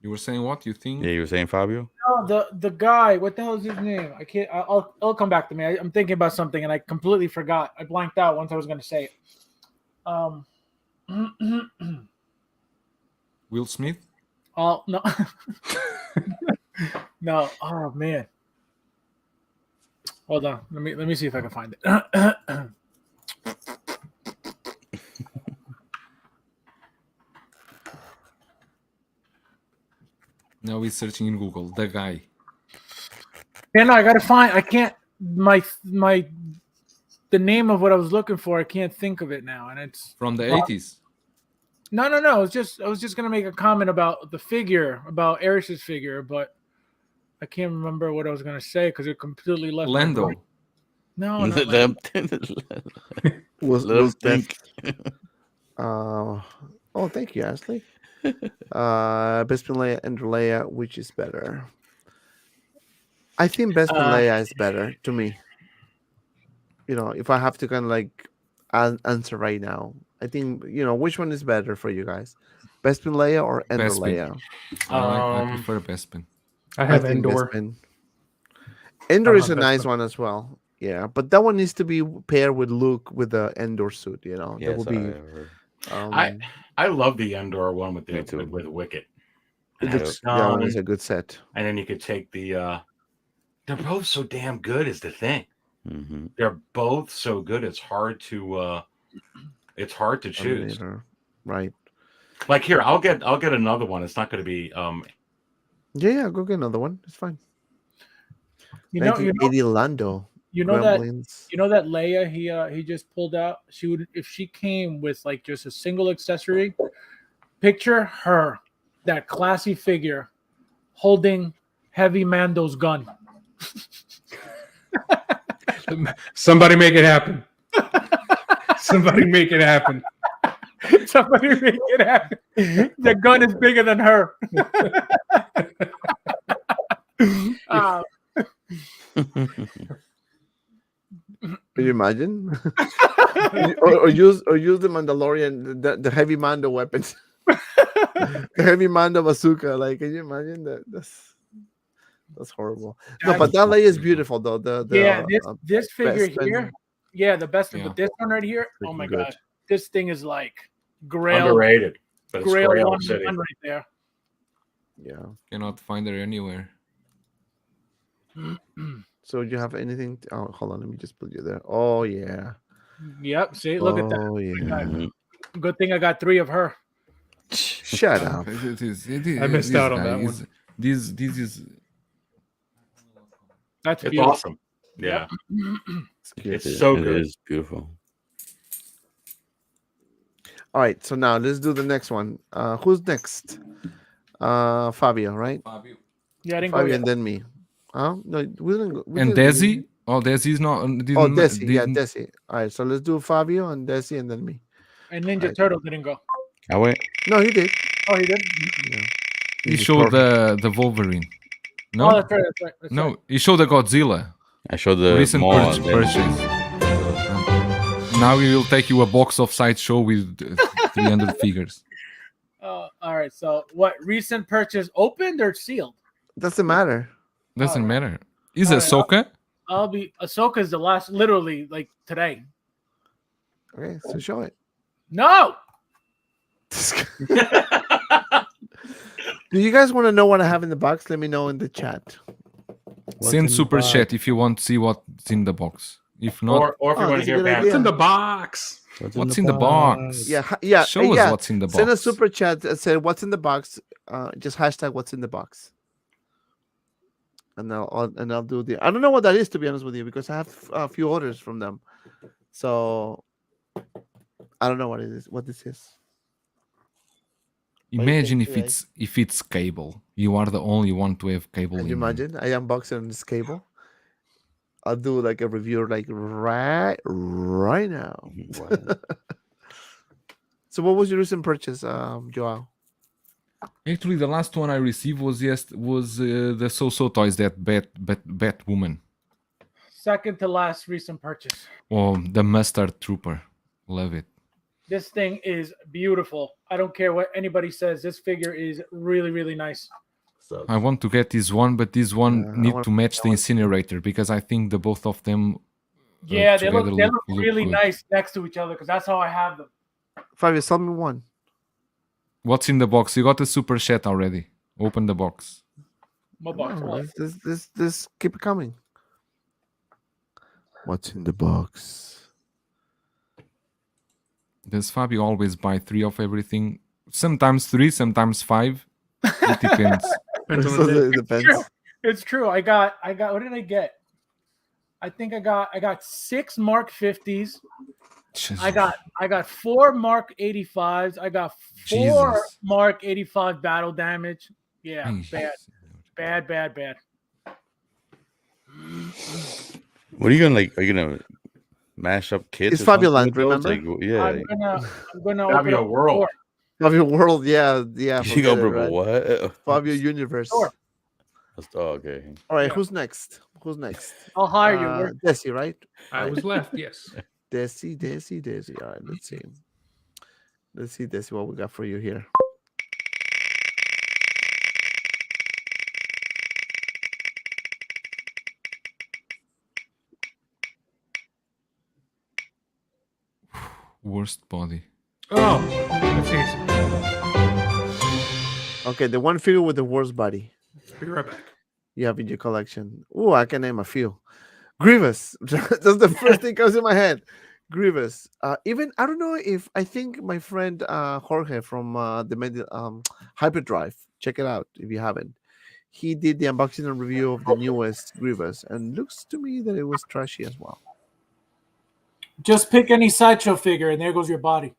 You were saying what? You think? Yeah, you were saying Fabio? No, the guy, what the hell is his name? I can't. It'll come back to me. I'm thinking about something and I completely forgot. I blanked out once I was going to say it. Will Smith? Oh no, no. Oh man, hold on. Let me see if I can find it. Now he's searching in Google. The guy. Yeah, no, I gotta find. I can't. The name of what I was looking for. I can't think of it now, and it's From the 80s. no. I was just gonna make a comment about the figure, about Eris's figure, but I can't remember what I was gonna say because it completely left. my Lando. brain. No, not Let Lando. Was them think. Oh, thank you, Ashley. Bespin Leia and Leia, which is better? I think Bespin Leia is better to me. You know, if I have to kind of like answer right now, I think, you know, which one is better for you guys? Bespin Leia or Ender Bespin. Leia? I prefer Bespin. I have think Endor. Bespin. Endor I is a love nice Bespin. one as well. Yeah, but that one needs to be paired with Luke with the Endor suit. You know, that would be. I love the Endor one with Me too. with Wicket. It And looks, it's that one is done. a good set. And then you could take the they're both so damn good is the thing. Mm-hmm. They're both so good. It's hard to choose. Terminator. Right. Like here, I'll get another one. It's not going to be Yeah, go get another one. It's fine. You know, 1980 Lando. you know that Gremlins. you know that Leia he just pulled out. She would, if she came with like just a single accessory. Picture her, that classy figure, holding Heavy Mando's gun. Somebody make it happen. Somebody make it happen. Somebody make it happen. The gun is bigger than her. Can you imagine? or use the Mandalorian, the heavy Mando weapons, the heavy Mando bazooka. Like, can you imagine that? That's horrible. No, but that Leia is beautiful though. This figure Bespin. here, yeah, the best. Yeah. But this one right here, oh Freaking my good. god, this thing is like Grail, underrated. But it's Grail Grail one City. right there. Yeah. Cannot find her anywhere. So you have anything? Oh, hold on. Let me just put you there. Oh yeah. Yep. See, look at that. Oh yeah. Good thing I got 3 of her. Shut up. It is, I missed this out on guy that is- one. This is That's It's beautiful. awesome. Yeah. Cute. It's so It good. is beautiful. All right. So now let's do the next one. Who's next? Fabio, right? Yeah, I didn't go Fabio yet. and then me. Huh? No, we didn't go. and Desi. Oh, Desi's not. Oh, didn't- Desi. Yeah, didn't- Desi. All right. So let's do Fabio and Desi and then me. And Ninja Right. Turtle didn't go. I went. No, he did. Oh, he did. Yeah. He He's showed perfect. the Wolverine. No, Oh, that's right. That's right. That's no, right. he showed the Godzilla. I showed the Recent mall. and then- purchase. Now he will take you a box of sideshow with 300 figures. All right. So, what recent purchase opened or sealed? Doesn't matter. Doesn't Alright. matter. Is Alright, Ahsoka? I'll be Ahsoka's the last, literally like today. Okay, so show it. No. Do you guys want to know what I have in the box? Let me know in the chat. Send in the super box? chat if you want to see what's in the box. If not, or if you Oh, want to that's a hear good bad idea. What's in the box? what's in the box? Yeah, Show us yeah. what's in the box. Send a super chat that said what's in the box. Just hashtag what's in the box. And I'll do the. I don't know what that is, to be honest with you, because I have a few orders from them. So I don't know what it is. What this is. What do you Imagine think, Jedi? if it's cable. You are the only one to have cable. Can you in imagine? I unbox it on this cable. I'll do like a review like right now. Wow. So what was your recent purchase, Joao? Actually, the last one I received was the So Toys, that Bat Woman. Second to last recent purchase. Oh, the Mustard Trooper. Love it. This thing is beautiful. I don't care what anybody says. This figure is really, really nice. I want to get this one, but this one I need wanna- to match the Incinerator because I think the both of them. Yeah, they together look look really good. nice next to each other because that's how I have them. Fabio, sell me one. What's in the box? You got a super chat already. Open the box. My box. No, this keep it coming. What's in the box? Does Fabio always buy 3 of everything? Sometimes 3, sometimes 5. It depends. Depends on So the day. it depends. True. It's true. I got. What did I get? I think I got 6 Mark 50s. I got 4 Mark 85s. I got 4 Jesus. Mark 85 battle damage. Yeah, Ay, bad. What are you gonna like? Are you gonna mash up kids? It's or something Fabuland, with those? remember? Like, yeah. I'm gonna open Fabio up World. more. Fabio World, yeah. You forget go, it, bro, right? what? Fabio Universe. Sure. Oh, okay. All right, Yeah. who's next? Who's next? I'll hire you. We're- Desi, right? I was left. Yes. Desi. All right, let's see. Let's see, Desi, what we got for you here. Worst body. Oh, that's easy. Okay, the one figure with the worst body Be right back. you have in your collection. Oh, I can name a few. Grievous. That's the first thing comes in my head. Grievous. Even I don't know if I think my friend Jorge from the Hyperdrive. Check it out if you haven't. He did the unboxing and review of the newest Grievous, and looks to me that it was trashy as well. Just pick any sideshow figure, and there goes your body.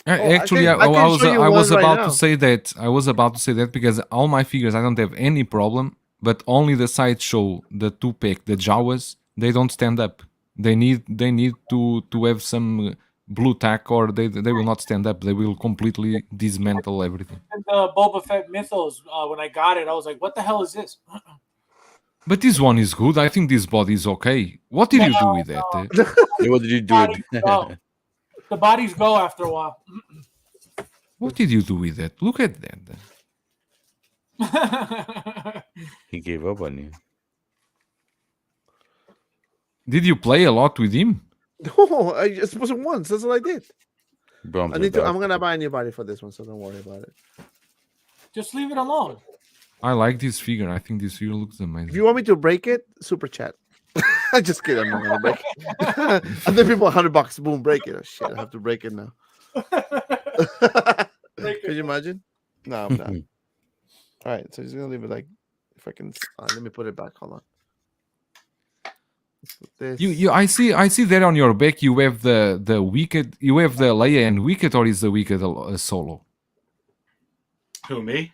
Actually, I can show you I was one right about now. to say that. I was about to say that because all my figures, I don't have any problem, but only the sideshow, the 2-pack, the Jawas, they don't stand up. They need to have some blue tack, or they will not stand up. They will completely dismantle everything. And the Boba Fett Mythos, when I got it, I was like, "What the hell is this?" But this one is good. I think this body is okay. What did you do with that? Yeah, what did you do? Bodies go. The bodies go after a while. What did you do with that? Look at that. He gave up on you. Did you play a lot with him? No, I just wasn't once. That's what I did. Bro, I'm gonna buy a new body for this one, so don't worry about it. Just leave it alone. I like this figure. I think this figure looks If amazing. you want me to break it, super chat. I'm just kidding. I'm not gonna break it. And then people $100, boom, break it. Oh shit, I have to break it now. Can you imagine? No, I'm not. All right, so just gonna leave it like, if I can. Let me put it back. Hold on. Let's put this. I see there on your back you have the Wicked. You have the Leia and Wicked, or is the Wicked a solo? Who, me?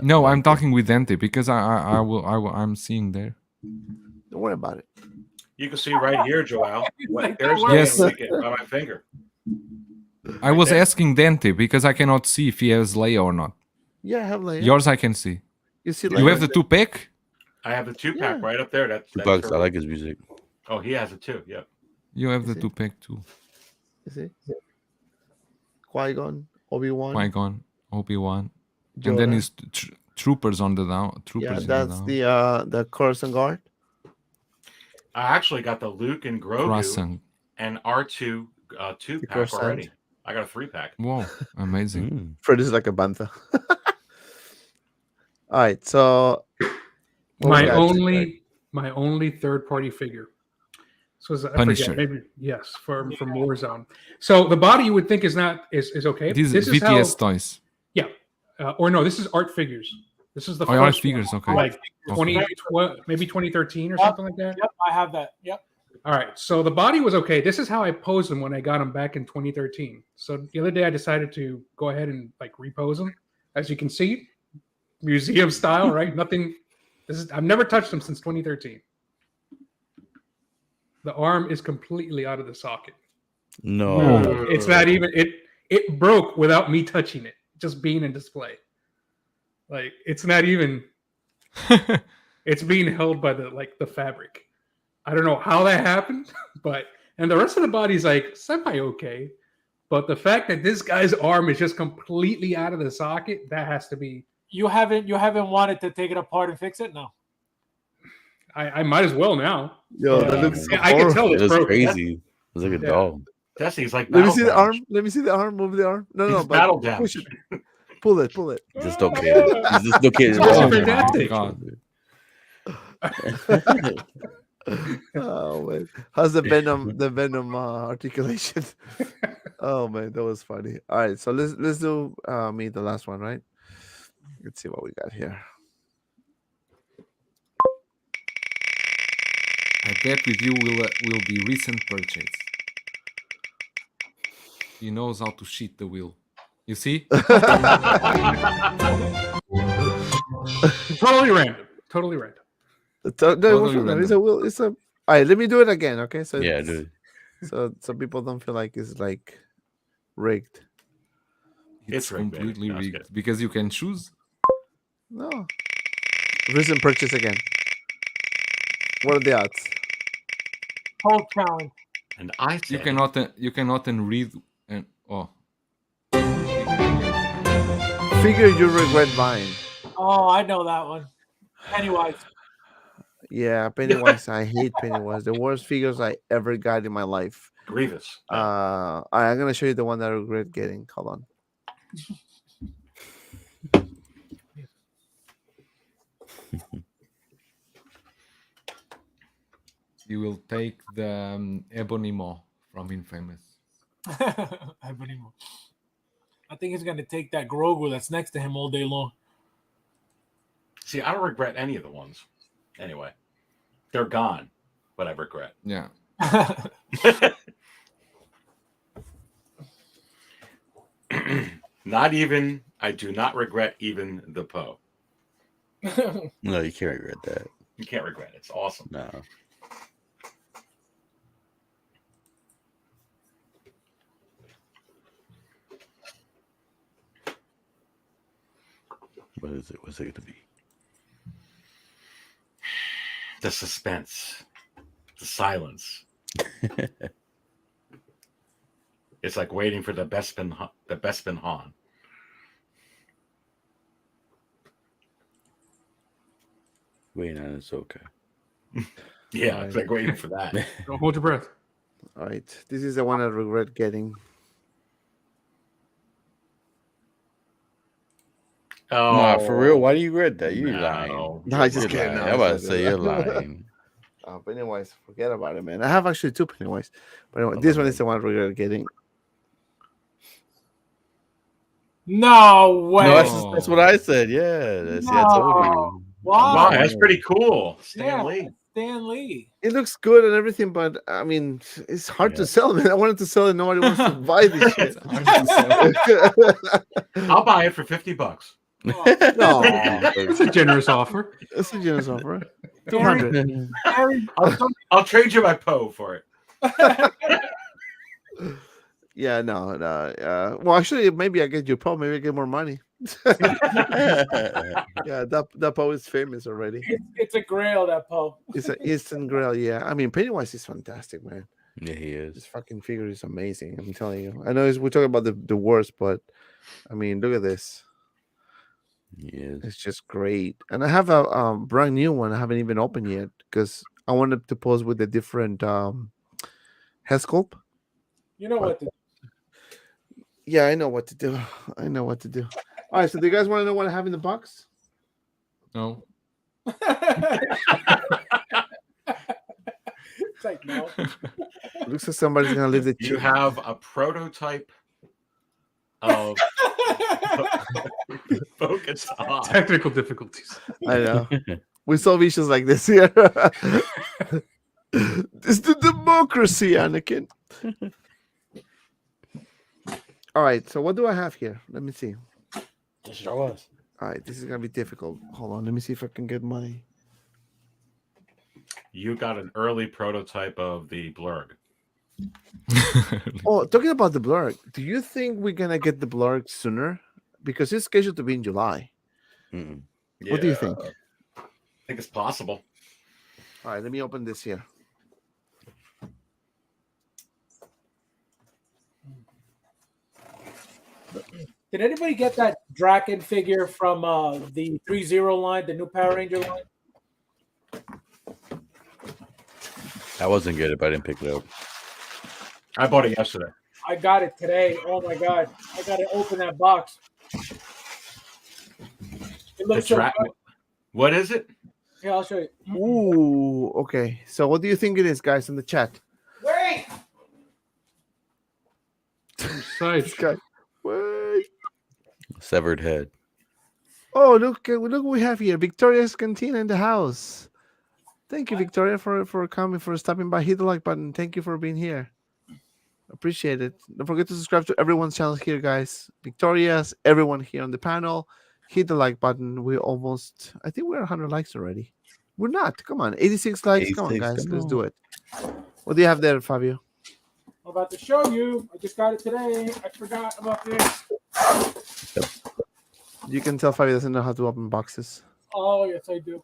No, I'm talking with Dante because I'm seeing there. Don't worry about it. You can see right here, Joel. Like, There's don't the Yes. Wicked by my finger. I was there. asking Dante because I cannot see if he has Leia or not. Yeah, I have Leia. Yours I can see. You see, You have the 2-pack? I have the 2-pack Yeah. right up there. That's Bucks, her. I like his music. Oh, he has it too. Yep. You have the see. 2-pack too. You see, Qui-Gon, Obi-Wan. Qui-Gon, Obi-Wan, and then Yoda. his troopers on the down. Yeah, Troopers. that's in the down. the Coruscant Guard. I actually got the Luke and Grogu Croissant. and R2 2-pack croissant. already. I got a 3-pack. Wow, amazing. Mm. Fred is like a bantha. All right, so what we My got? only my only third-party figure. So I Punisher. forget, maybe yes, from Warzone. So the body you would think is okay. This is is VTS how, toys. yeah, or no, this is art figures. This is the Oh, art first figures. one, Okay. like 2012, maybe 2013 or something like that. Yep, I have that. Yep. All right, so the body was okay. This is how I posed them when I got them back in 2013. So the other day I decided to go ahead and like repose them. As you can see, museum style, right? Nothing. I've never touched them since 2013. The arm is completely out of the socket. No. It's not even it broke without me touching it, just being in display. Like it's not even it's being held by the fabric. I don't know how that happened, and the rest of the body's like semi okay. But the fact that this guy's arm is just completely out of the socket, that has to be. You haven't wanted to take it apart and fix it? No. I might as well now. Yo, Yeah. that looks. I can tell It it's was broken. crazy. It was like a doll. Jesse's like, Let me see the battle arm. Let me see the arm. Move the arm. No, He's but battle push damaged. it. Pull it. Pull it. Just okay. Just okay. It's Oh my fantastic. God. Oh man, how's the venom articulation? Oh man, that was funny. All right, so let's do the last one, right? Let's see what we got here. I bet with you will be recent purchase. He knows how to cheat the wheel. You see? Totally random. Totally random. It's a will. It's a. All right, let me do it again. Okay, so Yeah, dude. so people don't feel like it's like rigged. It's rigged, baby. completely No, it's rigged good. because you can choose. No, recent purchase again. What are the odds? Whole challenge. And I You said, cannot read and Figure you regret buying. Oh, I know that one. Pennywise. Yeah, Pennywise. I hate Pennywise. The worst figures I ever got in my life. Grievous. I'm gonna show you the one that I regret getting. Hold on. you will take the Ebony Maw from Infamous. I think he's gonna take that Grogu that's next to him all day long. See, I don't regret any of the ones. Anyway, they're gone, but I regret. Yeah. I do not regret even the Poe. No, you can't regret that. You can't regret it. It's awesome. No. What is it? What's it going to be? The suspense, the silence. It's like waiting for the Bespin Han. Wait, no, it's okay. Yeah, it's like waiting for that. Don't hold your breath. All right, this is the one I regret getting. Oh, Nah, for real? Why do you regret that? You're no. lying. No, I just You're can't. lying. No, I'm about to it's not say good. you're lying. Pennywise, forget about it, man. I have actually two Pennywise, but anyway, this one is the one I regret getting. No way. No, that's what I said. Yeah, see, I told you. Wow. Wow, that's pretty cool. Stan Yeah. Lee. Stan Lee. It looks good and everything, but I mean, it's hard to sell, man. I wanted to sell it. Nobody wants to buy this shit. I'll buy it for $50. No, It's a generous offer. it's a generous offer. 200. I'll trade you my Poe for it. Yeah, no. Well, actually, maybe I get your Poe. Maybe I get more money. Yeah, that Poe is famous already. It's a grail, that Poe. It's an instant grail. Yeah, I mean, Pennywise is fantastic, man. Yeah, he This is. fucking figure is amazing. I'm telling you. I know we're talking about the worst, but I mean, look at this. He is. It's just great. And I have a brand new one I haven't even opened yet because I wanted to pose with a different head sculpt. You know what? Yeah, I know what to do. I know what to do. All right, so do you guys want to know what I have in the box? No. Looks like somebody's gonna leave the You have a prototype of focus on. Technical difficulties. I know. We solve issues like this here. It's the democracy, Anakin. All right, so what do I have here? Let me see. It sure was. All right, this is gonna be difficult. Hold on, let me see if I can get my. You got an early prototype of the Blurg. Oh, talking about the blurg, do you think we're gonna get the blurg sooner? Because it's scheduled to be in July. Mm-mm. What do you think? I think it's possible. All right, let me open this here. Did anybody get that Draken figure from the 3-0 line, the new Power Ranger line? I wasn't good if I didn't pick it up. I bought it yesterday. I got it today. Oh my god. I gotta open that box. It looks so good. What is it? Yeah, I'll show you. Ooh, okay. So what do you think it is, guys, in the chat? Wait! This guy. Wait. Severed head. Oh, look what we have here. Victoria's Cantina in the house. Thank you, Victoria, for coming, for stopping by. Hit the like button. Thank you for being here. Appreciate it. Don't forget to subscribe to everyone's channel here, guys. Victoria's, everyone here on the panel. Hit the like button. We're almost, I think we're 100 likes already. We're not. Come on. 86 likes. Come on, 86, guys. come Let's on. do it. What do you have there, Fabio? I'm about to show you. I just got it today. I forgot about this. You can tell Fabio doesn't know how to open boxes. Oh, yes, I do.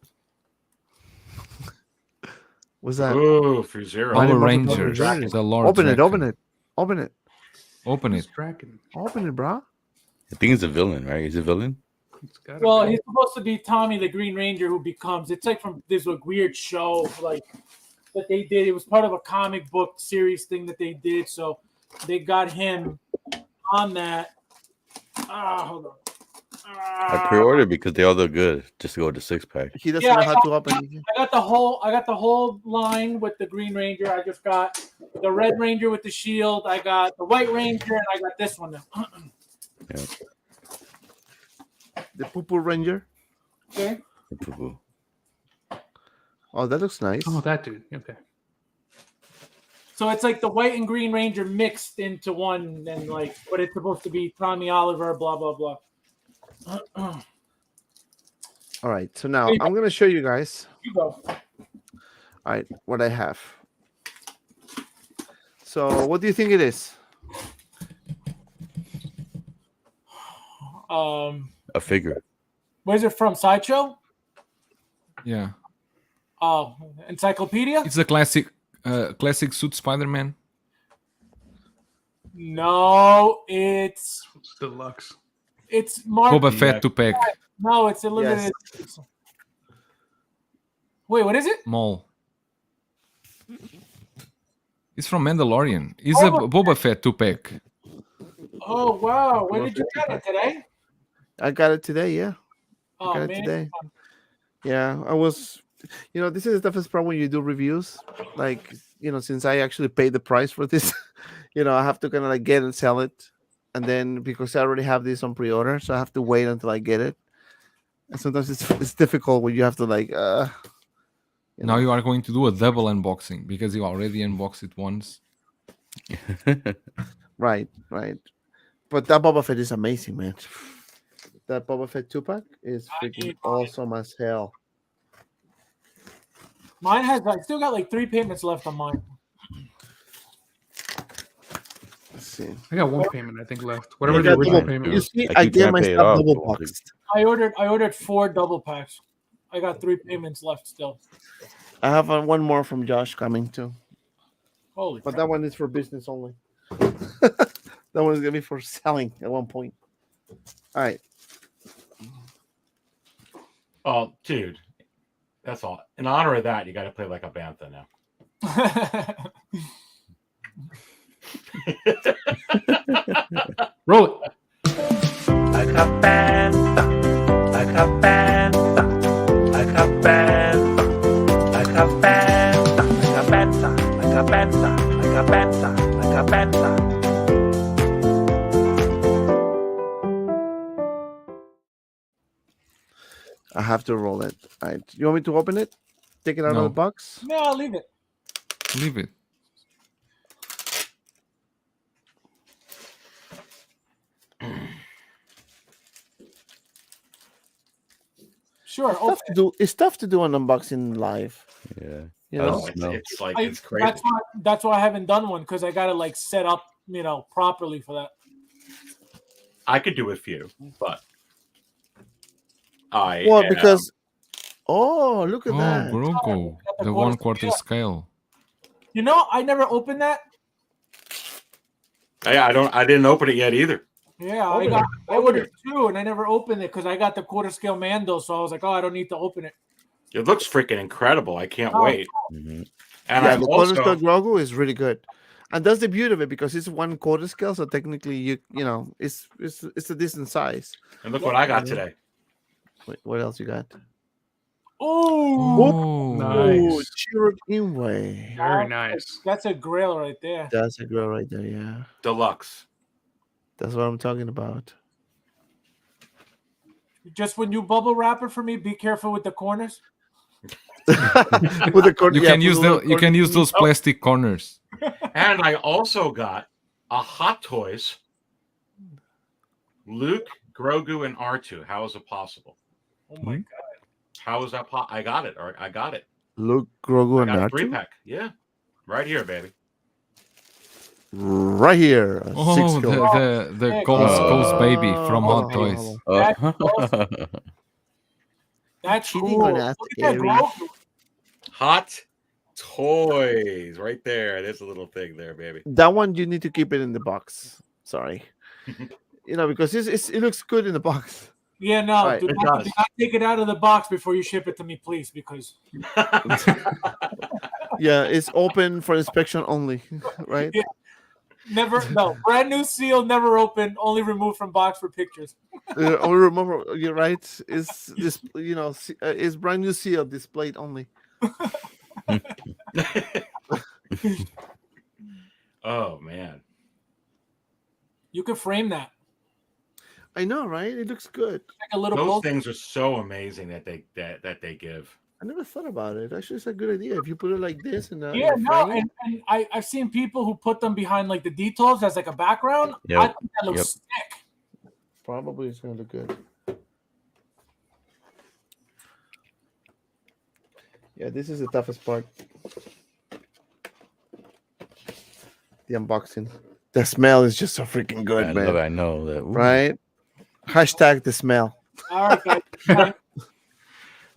What's that? Ooh, for zero. Power Power Rangers. Rangers. The Lord Open it, Draken. open it. Open it. Open it. It's Draken. Open it, bro. I think he's a villain, right? He's a villain. It's gotta Well, be. he's supposed to be Tommy the Green Ranger who becomes. It's like from this like weird show like that they did. It was part of a comic book series thing that they did. So they got him on that. Hold on. I pre-ordered because they all look good. Just to go with the 6-pack. He doesn't Yeah, know I how to open it. I got the whole line with the Green Ranger. I just got the Red Ranger with the shield. I got the White Ranger, and I got this one now. Yeah. The Poo Ranger. Okay. Poo-poo. Oh, that looks nice. Oh, that dude. Okay. So it's like the White and Green Ranger mixed into one, and like, but it's supposed to be Tommy Oliver, blah blah blah. All right, so now I'm going to show you guys. You go. All right, what I have. So, what do you think it is? A figure. Where's it from? Sideshow? Yeah. Oh, Encyclopedia? It's a classic classic suit Spider-Man. No, it's Deluxe. Mark. Boba Fett to pack. No, it's a limited. Wait, what is it? Maul. It's from Mandalorian. It's a Boba Fett to pack. Oh wow! When did you get it today? I got it today, yeah. Oh got it man, today. Yeah, I was, this is the toughest part when you do reviews. Like, since I actually paid the price for this, I have to kind of like get and sell it. And then because I already have this on pre-order, so I have to wait until I get it. And sometimes it's difficult when you have to like, Now you are going to do a double unboxing because you already unboxed it once. Right. But that Boba Fett is amazing, man. That Boba Fett 2-pack is freaking awesome as hell. Mine I still got like 3 payments left on mine. Let's see. I got one payment, I think, left. Whatever You the got original double- payment You was. see, I I keep get trying to pay it myself off, double but- boxed. I ordered 4 double packs. I got 3 payments left still. I have one more from Josh coming too. Holy But crap. that one is for business only. That one is gonna be for selling at one point. All right. Oh, dude. That's all. In honor of that, you got to play like a bantha now. Roll it. Like a bantha, like a bantha, like a bantha, like a bantha, like a bantha, like a pensa, like a pensa, like a pensa. I have to roll it. All right. You want me to open it? Take it out of No. the box? No, I'll leave it. Leave it. Sure. It's tough to do. It's tough to do an unboxing live. Yeah. You I know? don't know. It's like I- it's crazy. That's why I haven't done one because I got to like set up, properly for that. I could do a few, but I Well, am- because look at Oh, that. Grogu, the the quarter 1/4 scale. I never opened that. I didn't open it yet either. Yeah, Open I it. ordered two and I never opened it because I got the quarter scale Mando, so I was like, oh, I don't need to open it. It looks freaking incredible. I can't Oh. wait. Mhm. And Yeah, I'm the quarter also scale Grogu is really good, and that's the beauty of it because it's 1/4 scale, so technically it's a decent size. and look what I got today. Wait, what else you got? Oh, Oh, Nice. Chirrut Imwe. Very nice. That's a grail right there. That's a girl right there. Yeah, Deluxe. that's what I'm talking about. Just when you bubble wrap it for me, be careful with the corners. With the cord, you yeah, can put use a little you can cord- use those plastic corners. And I also got a Hot Toys Luke, Grogu, and R2. How is it possible? Oh my god. How is that I got it. Or I got it. Luke, Grogu, I and got a R2 3-pack. Yeah. Right here, baby. right here. a Oh, six the killer. the Hey, Cole's baby from hold Hot on, Toys. hold Oh. That's Cheating cool. on Look that, at that Gary. Grogu. Hot Toys. Right there. There's a little thing there, baby. That one you need to keep it in the box. Sorry, because it looks good in the box. Yeah, no, Right, do it not does. take it out of the box before you ship it to me, please, because Yeah, it's open for inspection only, right? brand new seal, never open, only removed from box for pictures. Or remember, you're right. It's this, it's brand new seal displayed only. Oh, man. You could frame that I know, right? It looks good. like a little Those poster. things are so amazing that they give. I never thought about it. Actually, it's a good idea if you put it like this in Yeah, in a no, frame. and I've seen people who put them behind like the details as like a background. Yep, I think that looks yep. sick. Probably it's gonna look good. Yeah, this is the toughest part. The unboxing. The smell is just so freaking good, I man. love it. I know that. Ooh. Right? Hashtag the smell. All right, guys.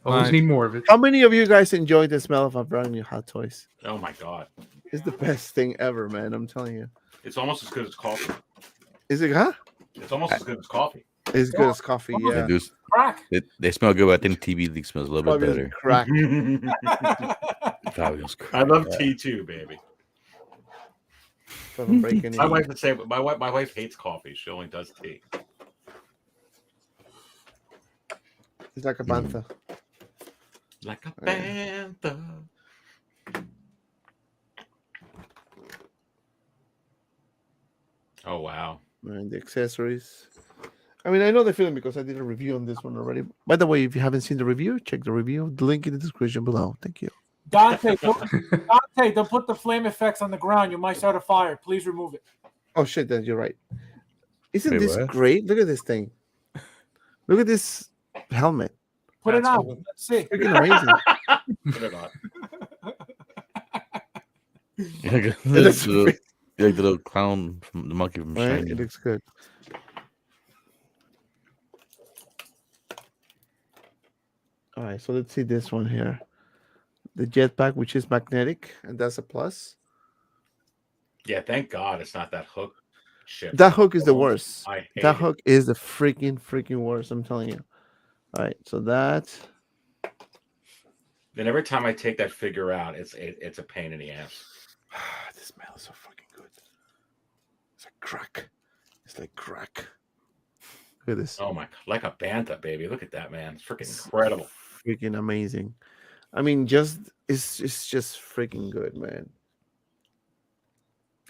Always Right. need more of it. How many of you guys enjoy the smell of a brand new Hot Toys? Oh, my God. It's the best thing ever, man. I'm telling you. It's almost as good as coffee. Is it, huh? It's almost as good as coffee. It's good as coffee, They, yeah. do, Crack. they smell good, but I think TV leak smells a little bit Probably better. crack. Fabio's I love crap. tea too, baby. Doesn't break any. My wife would say, my wife hates coffee. She only does tea. It's like a bantha. Like a Yeah. panther. Oh wow! And the accessories. I mean, I know the feeling because I did a review on this one already. By the way, if you haven't seen the review, check the review. The link in the description below. Thank you. Dante, don't put the flame effects on the ground. You might start a fire. Please remove it. Oh shit, then you're right. Isn't Wait, this what? great? Look at this thing. Look at this helmet. Put it That's on. cool. Let's see. Freaking amazing. Put it on. Like It looks the little clown from the monkey from right? Shiny. It looks good. All right, so let's see this one here. The jetpack, which is magnetic, and that's a plus. Yeah, thank God it's not that hook shit. That hook is the worst. I hate That it. hook is the freaking worst. I'm telling you. All right, so that. Then every time I take that figure out, it's a pain in the ass. This smell is so fucking good. It's like crack. It's like crack. Look at this. Oh my! Like a bantha, baby. Look at that, man. It's freaking incredible. Freaking amazing. I mean, it's just freaking good, man.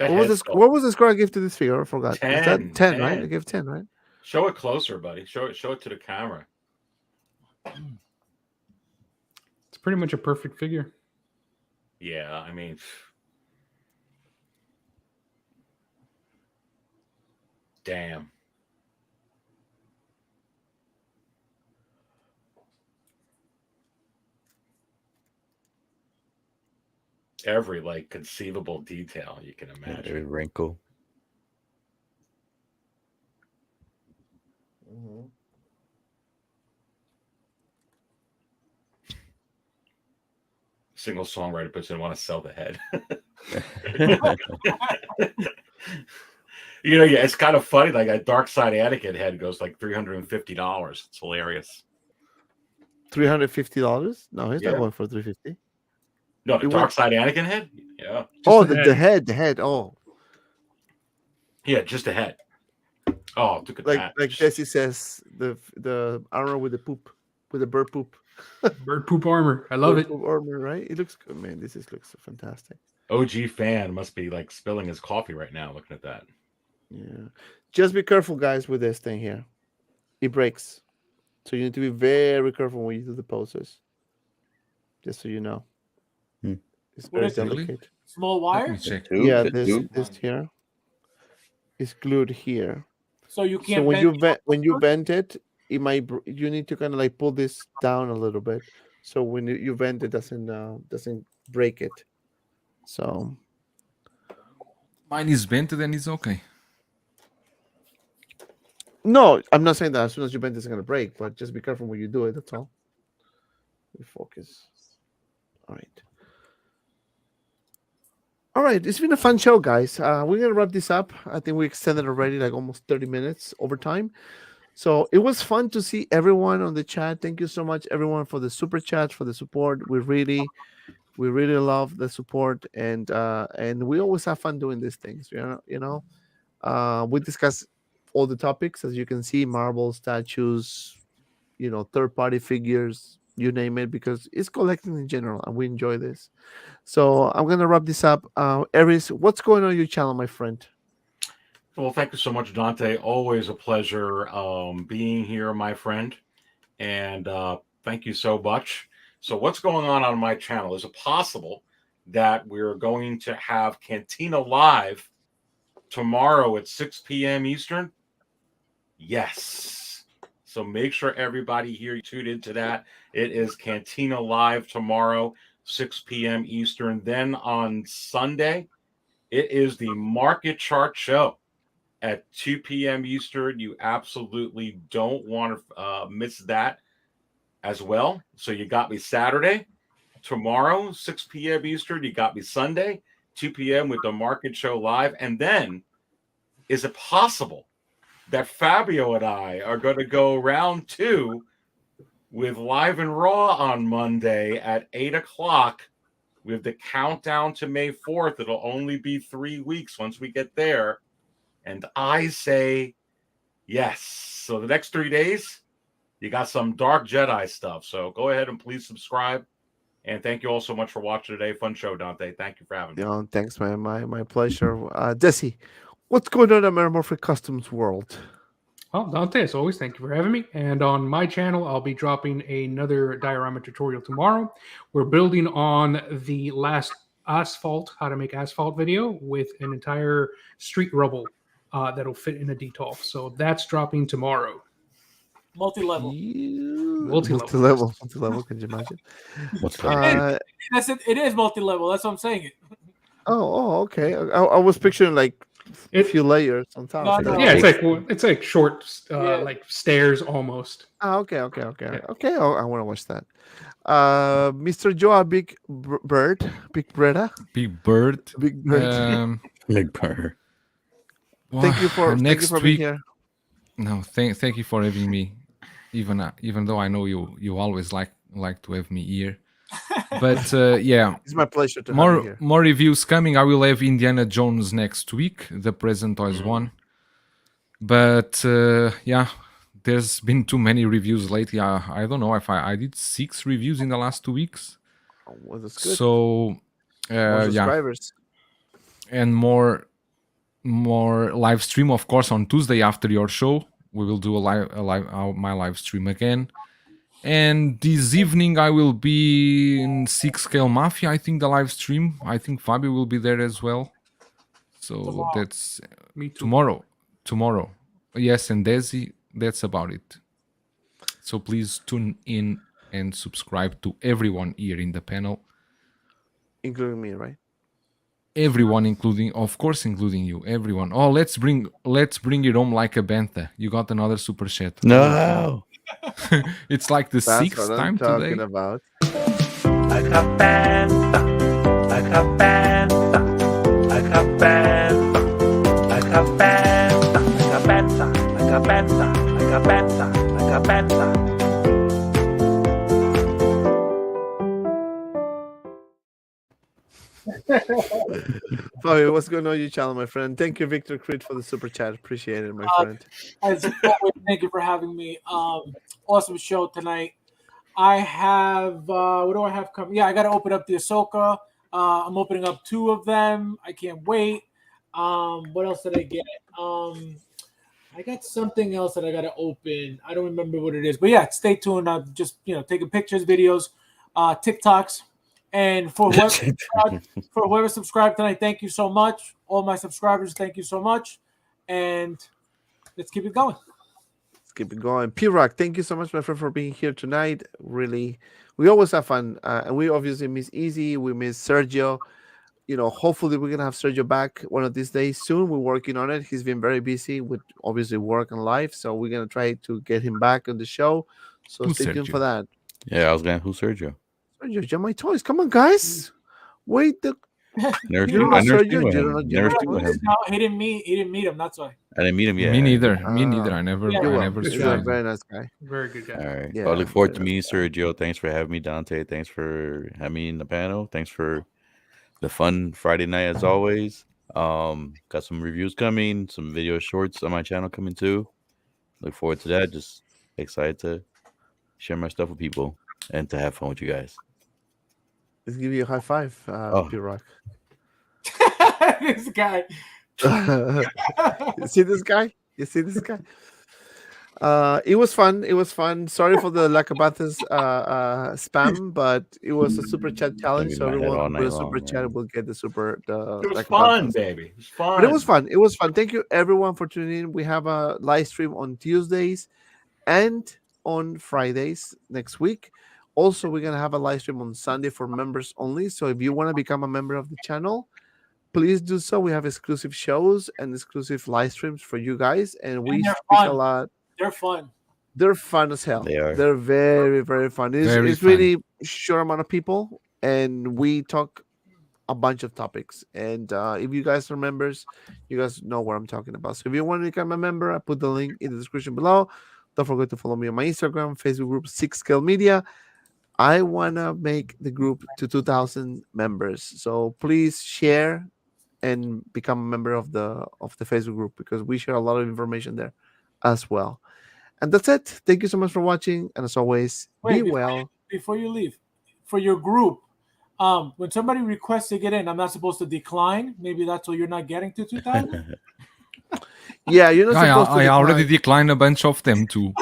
That What was head this? sculpt. What was the score I gave to this figure? I forgot. Is 10, that 10, right? 10. I gave 10, right? Show it closer, buddy. Show it to the camera. It's pretty much a perfect figure. Yeah, I mean, damn. Every like conceivable detail you can Yeah, imagine. every wrinkle. Single songwriter puts in want to sell the head. Yeah, it's kind of funny. Like a Dark Side Anakin head goes like $350. It's hilarious. $350? No, he's Yeah. not going for $350. No, the It Dark went- Side Anakin head? Yeah. Oh, the the head. Oh, Yeah, just a head. Oh, look at that. like Jesse says, the armor with the poop, with the bird poop. Bird poop armor. I love Bird it. poop armor, right? It looks good, man. Looks fantastic. OG fan must be like spilling his coffee right now looking at that. Yeah. Just be careful, guys, with this thing here. It breaks. So you need to be very careful when you do the poses. Just so you know. Hmm. It's What very is it? Really? delicate. Small Let me wire, check. Yeah, The this tube? here is glued here. so you So can't. when you bend it, it might you need to kind of like pull this down a little bit. So when you bend it, doesn't break it. So Mine is bent, then it's okay. no, I'm not saying that as soon as you bend it's gonna break, but just be careful when you do it. That's all. We focus. All right. All right, it's been a fun show, guys. We're gonna wrap this up. I think we extended already like almost 30 minutes over time. So it was fun to see everyone on the chat. Thank you so much, everyone, for the super chats, for the support. We really love the support, and we always have fun doing these things. We discuss all the topics, as you can see: marble statues, third-party figures, you name it, because it's collecting in general, and we enjoy this. So I'm gonna wrap this up. Aries, what's going on your channel, my friend? Well, thank you so much, Dante. Always a pleasure being here, my friend. And thank you so much. So what's going on my channel? Is it possible that we're going to have Cantina live tomorrow at 6 p.m. Eastern? Yes. So make sure everybody here tuned into that. It is Cantina live tomorrow, 6 p.m. Eastern. Then on Sunday, it is the Market Chart Show at 2 p.m. Eastern. You absolutely don't want to miss that as well. So you got me Saturday, tomorrow, 6 p.m. Eastern. You got me Sunday, 2 p.m. with the Market Show live. And then, is it possible that Fabio and I are going to go round 2 with Live and Raw on Monday at 8 o'clock with the countdown to May 4th? It'll only be 3 weeks once we get there. And I say yes. So the next 3 days, you got some Dark Jedi stuff. So go ahead and please subscribe. And thank you all so much for watching today. Fun show, Dante. Thank you for having me. Thanks, man. My pleasure. Desi, what's going on in Metamorphic Customs world? Well, Dante, as always, thank you for having me. And on my channel, I'll be dropping another diorama tutorial tomorrow. We're building on the last asphalt, how to make asphalt video with an entire street rubble that'll fit in a detolf. So that's dropping tomorrow. Multi-level. Multi-level. Multi-level. Can you imagine? What's that? That's it. It is multi-level. That's what I'm saying. It. Okay. I was picturing like a few layers on top. No. Yeah, it's like short, like stairs almost. Okay. I want to watch that. Mr. Joa, Big Bird, Big Breda, Big Bird. Big Bird. Big Bird. Thank you for next being week. here. No, thank you for having me. Even though I know you always like to have me here, but yeah, It's my pleasure to have you here. more reviews coming. I will have Indiana Jones next week, the Present Toys one. But yeah, there's been too many reviews lately. I don't know if I did 6 reviews in the last 2 weeks. Oh, well, that's good. So More yeah, subscribers. and more more live stream, of course, on Tuesday after your show. We will do my live stream again. And this evening I will be in 6 Scale Mafia, I think, the live stream. I think Fabio will be there as well. So Tomorrow. that's Me too. tomorrow. Yes, and Desi, that's about it. So please tune in and subscribe to everyone here in the panel. Including me, right? Everyone, including you. Everyone. Oh, let's bring it home like a bantha. You got another super chat. No. It's like the That's sixth what time I'm talking today. about. Like a panther, like a panther, like a panther, like a panther, like a panther, like a panther, like a panther, like a panther. Fabio, what's going on your channel, my friend? Thank you, Victor Creed, for the super chat. Appreciate it, my friend. As always, thank you for having me. Awesome show tonight. I have what do I have coming? Yeah, I got to open up the Ahsoka. I'm opening up 2 of them. I can't wait. What else did I get? I got something else that I got to open. I don't remember what it is, but yeah, stay tuned. I'm just taking pictures, videos, TikToks, and for whoever subscribed tonight, thank you so much. All my subscribers, thank you so much, and let's keep it going. Let's keep it going. P-Rock, thank you so much, my friend, for being here tonight. Really, we always have fun, and we obviously miss Easy. We miss Sergio. Hopefully we're gonna have Sergio back one of these days soon. We're working on it. He's been very busy with obviously work and life, so we're gonna try to get him back on the show. So Who's stay tuned Sergio? for that. Yeah, I was going, who's Sergio? Sergio, you're my toys. Come on, guys. Wait. Never You don't I know never Sergio? seen with You him. don't know Never Jedi seen with toys? him. No, he didn't meet him. That's why. I didn't meet him yet. Me neither. Me Ah. neither. I never. Yeah. I You will. never He's tried. a very nice guy. Very good guy. All right. Yeah, Well, I look forward to very meeting Sergio. Thanks for having me, Dante. Thanks for having me in the panel. Thanks for the fun Friday night as always. Got some reviews coming, some video shorts on my channel coming too. Look forward to that. Just excited to share my stuff with people and to have fun with you guys. Let's give you a high five, P-Rock. This guy. You see this guy? It was fun. Sorry for the Lacabathas spam, but it was a super chat challenge. So in my head all everyone who put a night super long, chat man. will get the It was Lacabathas. fun, baby. It was fun. But it was fun. It was fun. Thank you everyone for tuning in. We have a live stream on Tuesdays and on Fridays next week. Also, we're gonna have a live stream on Sunday for members only. So if you want to become a member of the channel, please do so. We have exclusive shows and exclusive live streams for you guys, and we they're speak a fun. lot. They're fun. They're fun as hell. They are. They're very, very fun. Very It's fun. really short amount of people, and we talk a bunch of topics. And if you guys are members, you guys know what I'm talking about. So if you want to become a member, I put the link in the description below. Don't forget to follow me on my Instagram, Facebook group, 6 Scale Media. I wanna make the group to 2,000 members. So please share and become a member of the Facebook group, because we share a lot of information there as well. And that's it. Thank you so much for watching, and as always, Wait, be well. Before you leave, for your group, when somebody requests to get in, I'm not supposed to decline. Maybe that's why you're not getting to 2,000. Yeah, you're not supposed to. I already decline. declined a bunch of them too.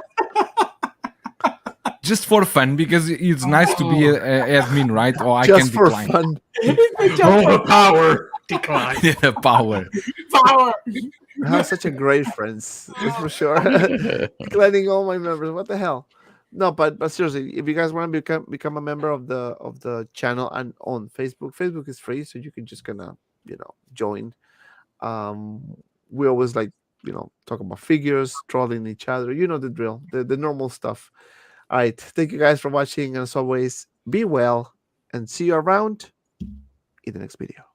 Just for fun, because it's nice to be a admin, right? Or I Just can for decline. fun. Oh, the power decline. Yeah, power. Power. I have such a great friends, that's for sure. Declining all my members. What the hell? No, but seriously, if you guys want to become a member of the channel and on Facebook is free, so you can just join. We always talk about figures, trolling each other. You know the drill, the normal stuff. All right, thank you guys for watching, and as always, be well, and see you around in the next video.